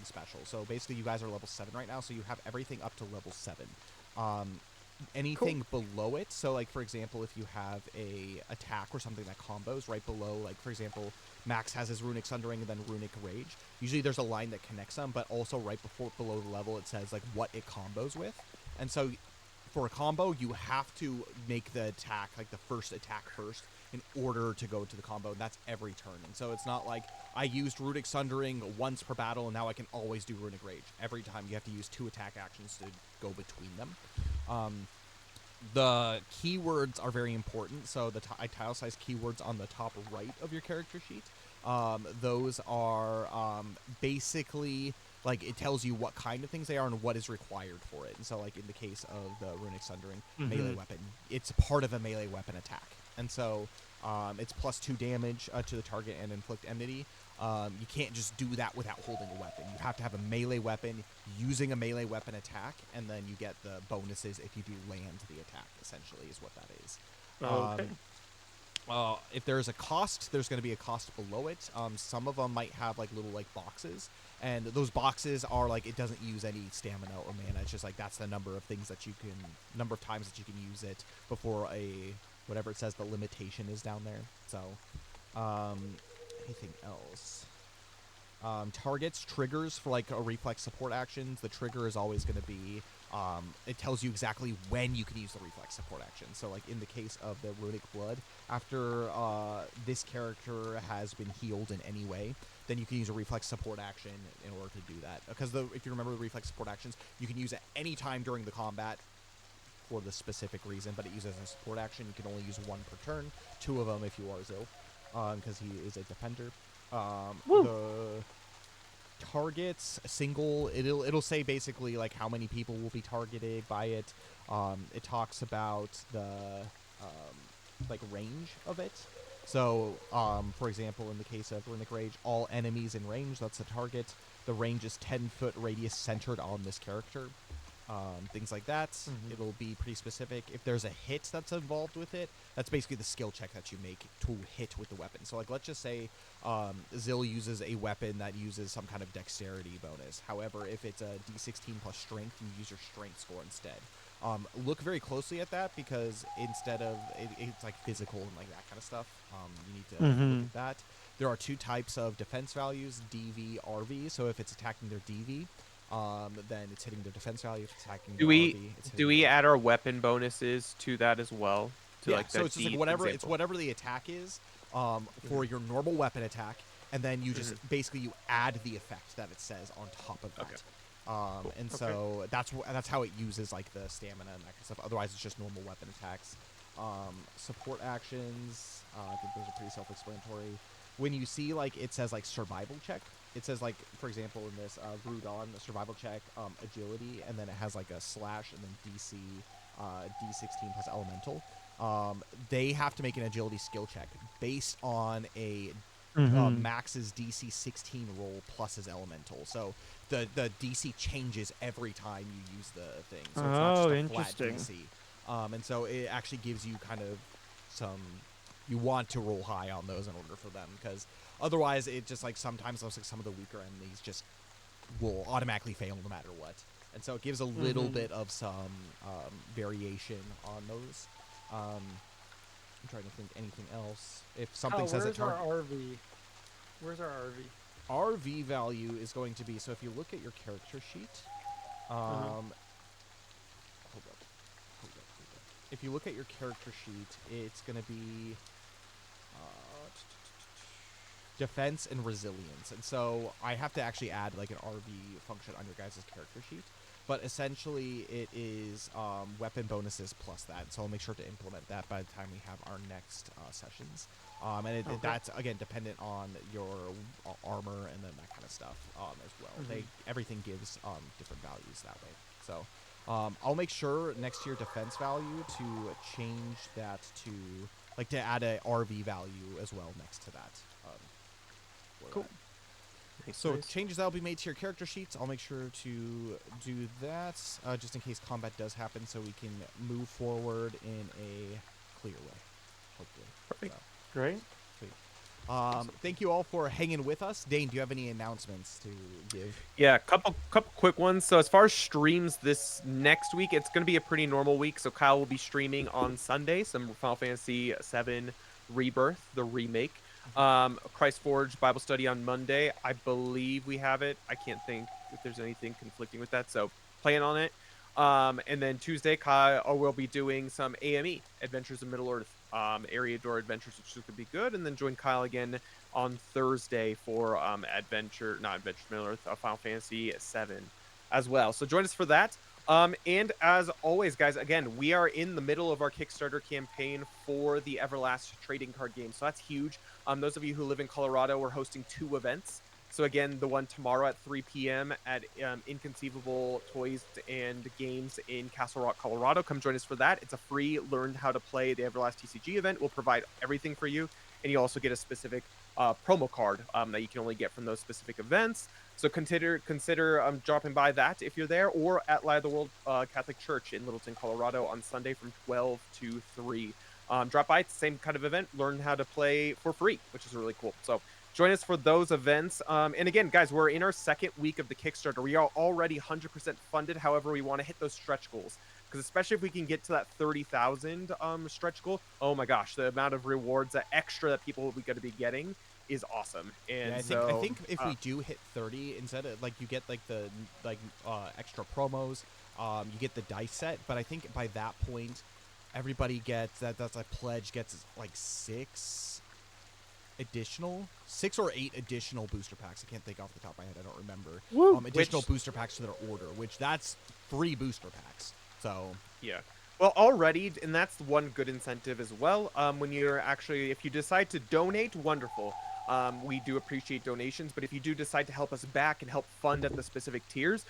special. So basically you guys are level 7 right now, so you have everything up to level 7. Anything below it, so like for example, if you have a attack or something that combos right below, like for example, Max has his Runic Sundering and then Runic Rage. Usually there's a line that connects them, but also right below the level it says like what it combos with. And so for a combo, you have to make the attack, like the first attack first, in order to go to the combo, and that's every turn. And so it's not like I used Runic Sundering once per battle and now I can always do Runic Rage. Every time you have to use 2 attack actions to go between them. The keywords are very important, so the italicized keywords on the top right of your character sheet, those are basically, like, it tells you what kind of things they are and what is required for it. And so, like, in the case of the Runic Sundering melee weapon, it's part of a melee weapon attack. And so it's +2 damage to the target and inflict enmity. You can't just do that without holding a weapon. You have to have a melee weapon using a melee weapon attack, and then you get the bonuses if you do land the attack, essentially, is what that is. Okay. If there's a cost, there's going to be a cost below it. Some of them might have like little like boxes, and those boxes are like, it doesn't use any stamina or mana. It's just like that's the number of times that you can use it before whatever it says the limitation is down there. So anything else? Targets, triggers for like a reflex support actions. The trigger is always going to be, it tells you exactly when you can use the reflex support action. So like in the case of the Runic Blood, after this character has been healed in any way, then you can use a reflex support action in order to do that. Because if you remember the reflex support actions, you can use it any time during the combat for the specific reason, but it uses a support action. You can only use 1 per turn, 2 of them if you are Zil, because he is a defender. The targets single, it'll say basically like how many people will be targeted by it. It talks about the like range of it. So for example, in the case of Runic Rage, all enemies in range, that's the target. The range is 10-foot radius centered on this character. Things like that. It'll be pretty specific. If there's a hit that's involved with it, that's basically the skill check that you make to hit with the weapon. So like, let's just say Zil uses a weapon that uses some kind of dexterity bonus. However, if it's a D16 plus strength, you use your strength score instead. Look very closely at that, because instead of it's like physical and like that kind of stuff, you need to look at that. There are 2 types of defense values, DV, RV. So if it's attacking their DV, then it's hitting their defense value. If it's attacking Do their RV, it's do we add our weapon bonuses to that as well? To yeah, like so it's just like whatever the attack is for your normal weapon attack, and then you just basically you add the effect that it says on top of that. Okay. And so that's how it uses like the stamina and that kind of stuff. Otherwise, it's just normal weapon attacks. Support actions, I think those are pretty self-explanatory. When you see like it says like survival check, it says like, for example, in this Rudon, survival check, agility, and then it has like a slash and then DC, D16 plus elemental. They have to make an agility skill check based on a Max's DC 16 roll plus his elemental. So the DC changes every time you use the thing. So it's not just a flat DC. And so it actually gives you kind of some, you want to roll high on those in order for them, because otherwise it just like sometimes looks like some of the weaker enemies just will automatically fail no matter what. And so it gives a little bit of some variation on those. I'm trying to think anything else. If something says a target. Where's our RV? RV value is going to be, so if you look at your character sheet, hold up. If you look at your character sheet, it's going to be defense and resilience. And so I have to actually add like an RV function on your guys' character sheet. But essentially, it is weapon bonuses plus that. So I'll make sure to implement that by the time we have our next sessions. And that's, again, dependent on your armor and then that kind of stuff as well. Everything gives different values that way. So I'll make sure next year defense value to change that to, like, to add a RV value as well next to that. Cool. So changes that will be made to your character sheets. I'll make sure to do that just in case combat does happen, so we can move forward in a clear way, hopefully. Perfect. So, Great. sweet. Thank you all for hanging with us. Dane, do you have any announcements to give? Yeah, couple quick ones. So as far as streams this next week, it's going to be a pretty normal week. So Kyle will be streaming on Sunday some Final Fantasy VII Rebirth, the remake. Christ Forge Bible study on Monday. I believe we have it. I can't think if there's anything conflicting with that, so plan on it. And then Tuesday, Kyle will be doing some AME, Adventures in Middle Earth, area door adventures, which is going to be good. And then join Kyle again on Thursday for Middle Earth, Final Fantasy 7 as well. So join us for that. And as always, guys, again, we are in the middle of our Kickstarter campaign for the Everlast trading card game. So that's huge. Those of you who live in Colorado, we're hosting 2 events. So again, the one tomorrow at 3 p.m. at Inconceivable Toys and Games in Castle Rock, Colorado. Come join us for that. It's a free learn how to play the Everlast TCG event. We'll provide everything for you. And you also get a specific promo card that you can only get from those specific events. So consider dropping by that if you're there, or at Light of the World Catholic Church in Littleton, Colorado on Sunday from 12 to 3. Drop by. It's the same kind of event. Learn how to play for free, which is really cool. So join us for those events. And again, guys, we're in our 2nd week of the Kickstarter. We are already 100% funded. However, we want to hit those stretch goals, because especially if we can get to that 30,000 stretch goal, oh my gosh, the amount of rewards, the extra that people will be going to be getting is awesome. And yeah, I think if we do hit 30, instead of you get the extra promos, you get the dice set. But I think by that point, everybody gets that's a pledge gets like 6 or 8 additional booster packs. I can't think off the top of my head. I don't remember. Additional booster packs to their order, which that's 3 booster packs. So yeah. Well, already, and that's one good incentive as well. When you're actually, if you decide to donate, wonderful. We do appreciate donations, but if you do decide to help us back and help fund at the specific tiers,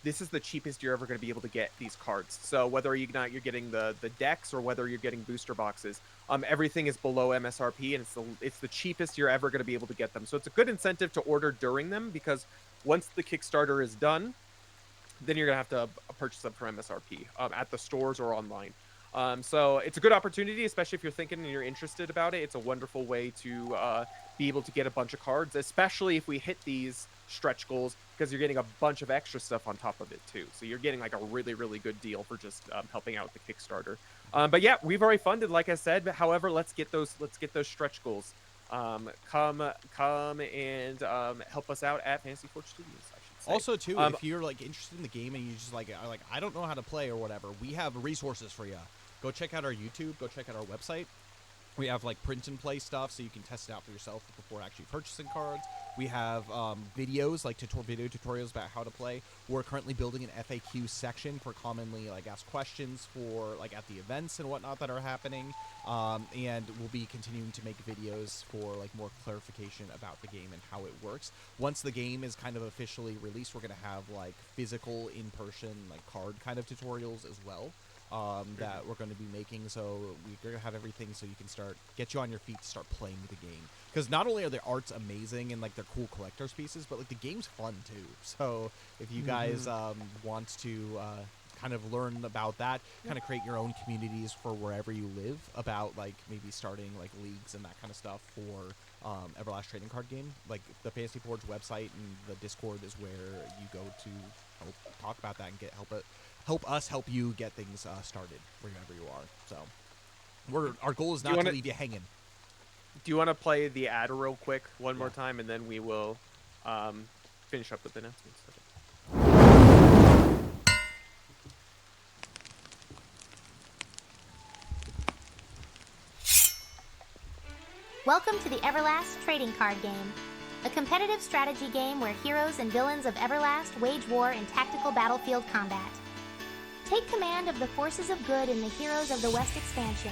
this is the cheapest you're ever going to be able to get these cards. So whether you're getting the decks or whether you're getting booster boxes, everything is below MSRP, and it's the cheapest you're ever going to be able to get them. So it's a good incentive to order during them, because once the Kickstarter is done, then you're going to have to purchase them for MSRP at the stores or online. So it's a good opportunity, especially if you're thinking and you're interested about it. It's a wonderful way to be able to get a bunch of cards, especially if we hit these stretch goals, because you're getting a bunch of extra stuff on top of it too. So you're getting like a really, really good deal for just helping out with the Kickstarter. But yeah, we've already funded, like I said. But however, let's get those stretch goals. Come and help us out at Fantasy Forge Studios. Also, too, if you're interested in the game and you just I don't know how to play or whatever, we have resources for you. Go check out our YouTube. Go check out our website. We have print and play stuff, so you can test it out for yourself before actually purchasing cards. We have videos, video tutorials about how to play. We're currently building an FAQ section for commonly asked questions for at the events and whatnot that are happening. And we'll be continuing to make videos for more clarification about the game and how it works. Once the game is kind of officially released, we're going to have physical in-person card kind of tutorials as well. That we're going to be making, so we're going to have everything so you can get you on your feet to start playing the game. Because not only are the arts amazing and they're cool collector's pieces, but the game's fun too. So if you guys want to kind of learn about that, kind of create your own communities for wherever you live, about maybe starting leagues and that kind of stuff for Everlast trading card game, the Fantasy Forge website and the Discord is where you go to talk about that and help us help you get things started wherever you are. So our goal is not to leave you hanging. Do you want to play the ad real quick one more time, and then we will finish up with the announcements? Welcome to the Everlast Trading Card Game, a competitive strategy game where heroes and villains of Everlast wage war in tactical battlefield combat. Take command of the forces of good in the Heroes of the West expansion.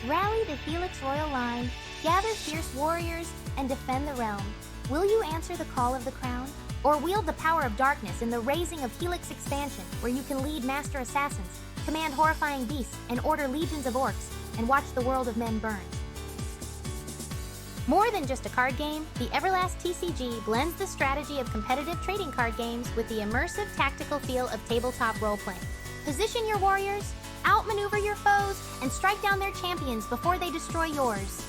Rally the Helix royal line, gather fierce warriors, and defend the realm. Will you answer the call of the crown? Or wield the power of darkness in the raising of Helix expansion, where you can lead master assassins, command horrifying beasts, and order legions of orcs, and watch the world of men burn? More than just a card game, the Everlast TCG blends the strategy of competitive trading card games with the immersive tactical feel of tabletop role-playing. Position your warriors, outmaneuver your foes, and strike down their champions before they destroy yours.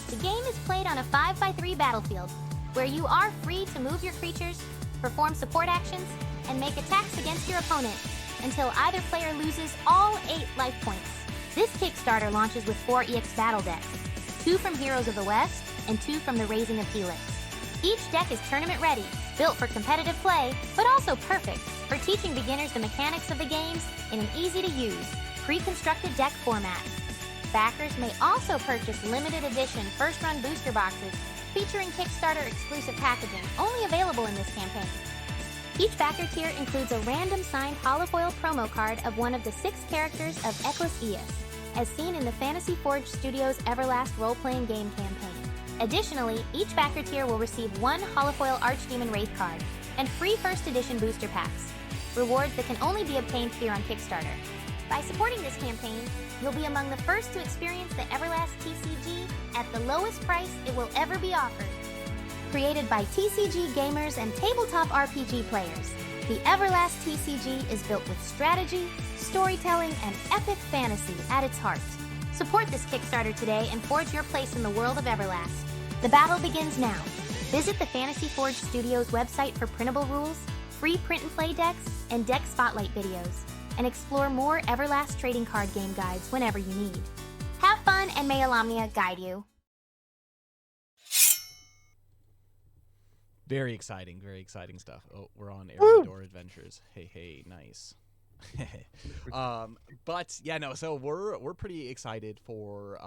The game is played on a 5x3 battlefield, where you are free to move your creatures, perform support actions, and make attacks against your opponent, until either player loses all 8 life points. This Kickstarter launches with 4 EX battle decks, 2 from Heroes of the West, and 2 from the Raising of Helix. Each deck is tournament ready, built for competitive play, but also perfect for teaching beginners the mechanics of the games in an easy-to-use, pre-constructed deck format. Backers may also purchase limited edition first-run booster boxes featuring Kickstarter exclusive packaging only available in this campaign. Each backer tier includes a random signed holofoil promo card of one of the 6 characters of Eclaas, as seen in the Fantasy Forge Studios' Everlast role-playing game campaign. Additionally, each backer tier will receive 1 holofoil Archdemon Wraith card and free first edition booster packs, rewards that can only be obtained here on Kickstarter. By supporting this campaign, you'll be among the first to experience the Everlast TCG at the lowest price it will ever be offered. Created by TCG gamers and tabletop RPG players, the Everlast TCG is built with strategy, storytelling, and epic fantasy at its heart. Support this Kickstarter today and forge your place in the world of Everlast. The battle begins now. Visit the Fantasy Forge Studios website for printable rules, free print and play decks, and deck spotlight videos, and explore more Everlast trading card game guides whenever you need. Have fun, and may Alamnia guide you. Very exciting stuff. Oh, we're on Area Door Adventures. Hey, nice. But yeah, no. So we're pretty excited for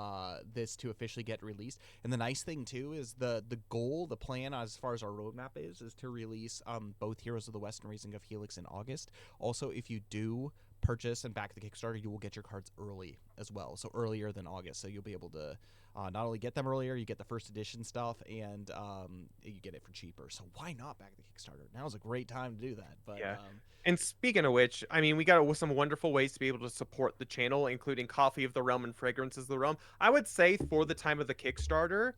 this to officially get released. And the nice thing too is the goal, the plan as far as our roadmap is to release both Heroes of the West and Raising of Helix in August. Also, if you do purchase and back the Kickstarter, you will get your cards early as well. So earlier than August. So you'll be able to not only get them earlier, you get the first edition stuff, and you get it for cheaper. So why not back the Kickstarter? Now's a great time to do that. But yeah. And speaking of which, I mean, we got some wonderful ways to be able to support the channel, including Coffee of the Realm and Fragrances of the Realm. I would say for the time of the Kickstarter,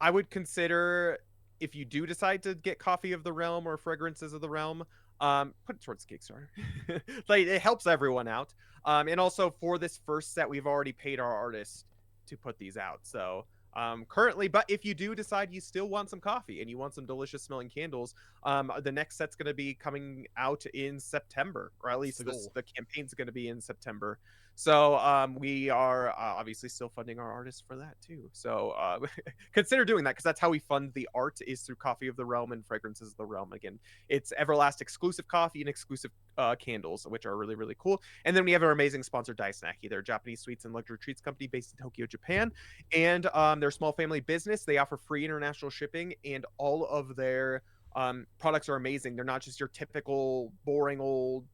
I would consider, if you do decide to get Coffee of the Realm or Fragrances of the Realm, put it towards Kickstarter. Like, it helps everyone out. And also for this first set, we've already paid our artists to put these out. So currently, but if you do decide you still want some coffee and you want some delicious smelling candles, the next set's going to be coming out in September, or at least the campaign's going to be in September. So we are obviously still funding our artists for that too. So consider doing that, because that's how we fund the art, is through Coffee of the Realm and Fragrances of the Realm. Again, it's Everlast exclusive coffee and exclusive candles, which are really, really cool. And then we have our amazing sponsor, Dai Snacky. They're a Japanese sweets and luxury treats company based in Tokyo, Japan. And they're a small family business. They offer free international shipping, and all of their products are amazing. They're not just your typical boring old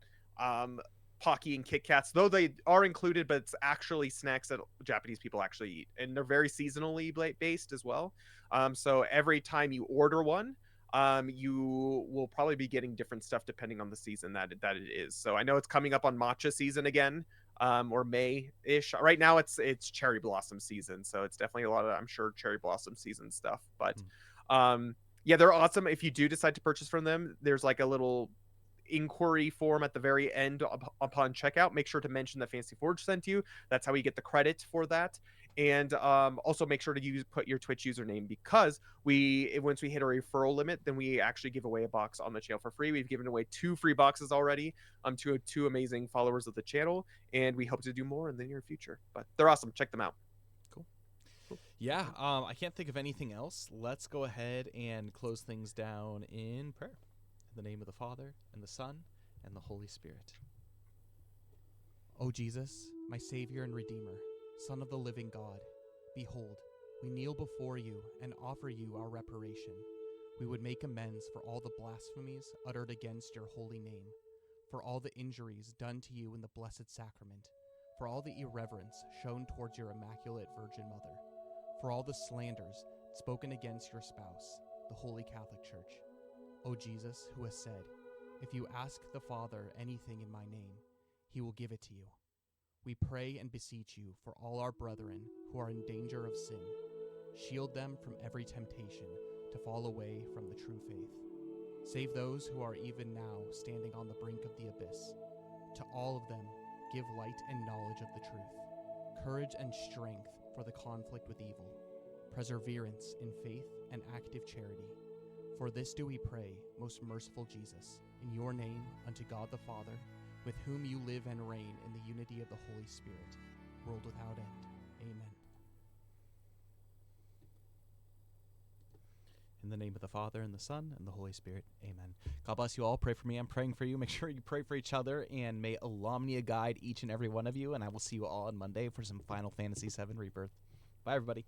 Pocky and Kit Kats, though they are included, but it's actually snacks that Japanese people actually eat, and they're very seasonally based as well. So every time you order one, you will probably be getting different stuff depending on the season that it is. So I know it's coming up on matcha season again, or May-ish. Right now it's cherry blossom season, so it's definitely a lot of, I'm sure, cherry blossom season stuff. But yeah, they're awesome. If you do decide to purchase from them, there's like a little inquiry form at the very end upon checkout. Make sure to mention that Fantasy Forge sent you. That's how you get the credit for that. And also make sure to put your Twitch username, because once we hit a referral limit, then we actually give away a box on the channel for free. We've given away 2 free boxes already to 2 amazing followers of the channel, and we hope to do more in the near future. But they're awesome. Check them out. Cool. Yeah, I can't think of anything else. Let's go ahead and close things down in prayer. In the name of the Father, and the Son, and the Holy Spirit. O Jesus, my Savior and Redeemer, Son of the living God, behold, we kneel before you and offer you our reparation. We would make amends for all the blasphemies uttered against your holy name, for all the injuries done to you in the Blessed Sacrament, for all the irreverence shown towards your Immaculate Virgin Mother, for all the slanders spoken against your spouse, the Holy Catholic Church. O Jesus, who has said, if you ask the Father anything in my name, he will give it to you. We pray and beseech you for all our brethren who are in danger of sin. Shield them from every temptation to fall away from the true faith. Save those who are even now standing on the brink of the abyss. To all of them, give light and knowledge of the truth, courage and strength for the conflict with evil, perseverance in faith and active charity. For this do we pray, most merciful Jesus, in your name, unto God the Father, with whom you live and reign in the unity of the Holy Spirit, world without end. Amen. In the name of the Father, and the Son, and the Holy Spirit. Amen. God bless you all. Pray for me. I'm praying for you. Make sure you pray for each other, and may Alomnia guide each and every one of you, and I will see you all on Monday for some Final Fantasy VII Rebirth. Bye, everybody.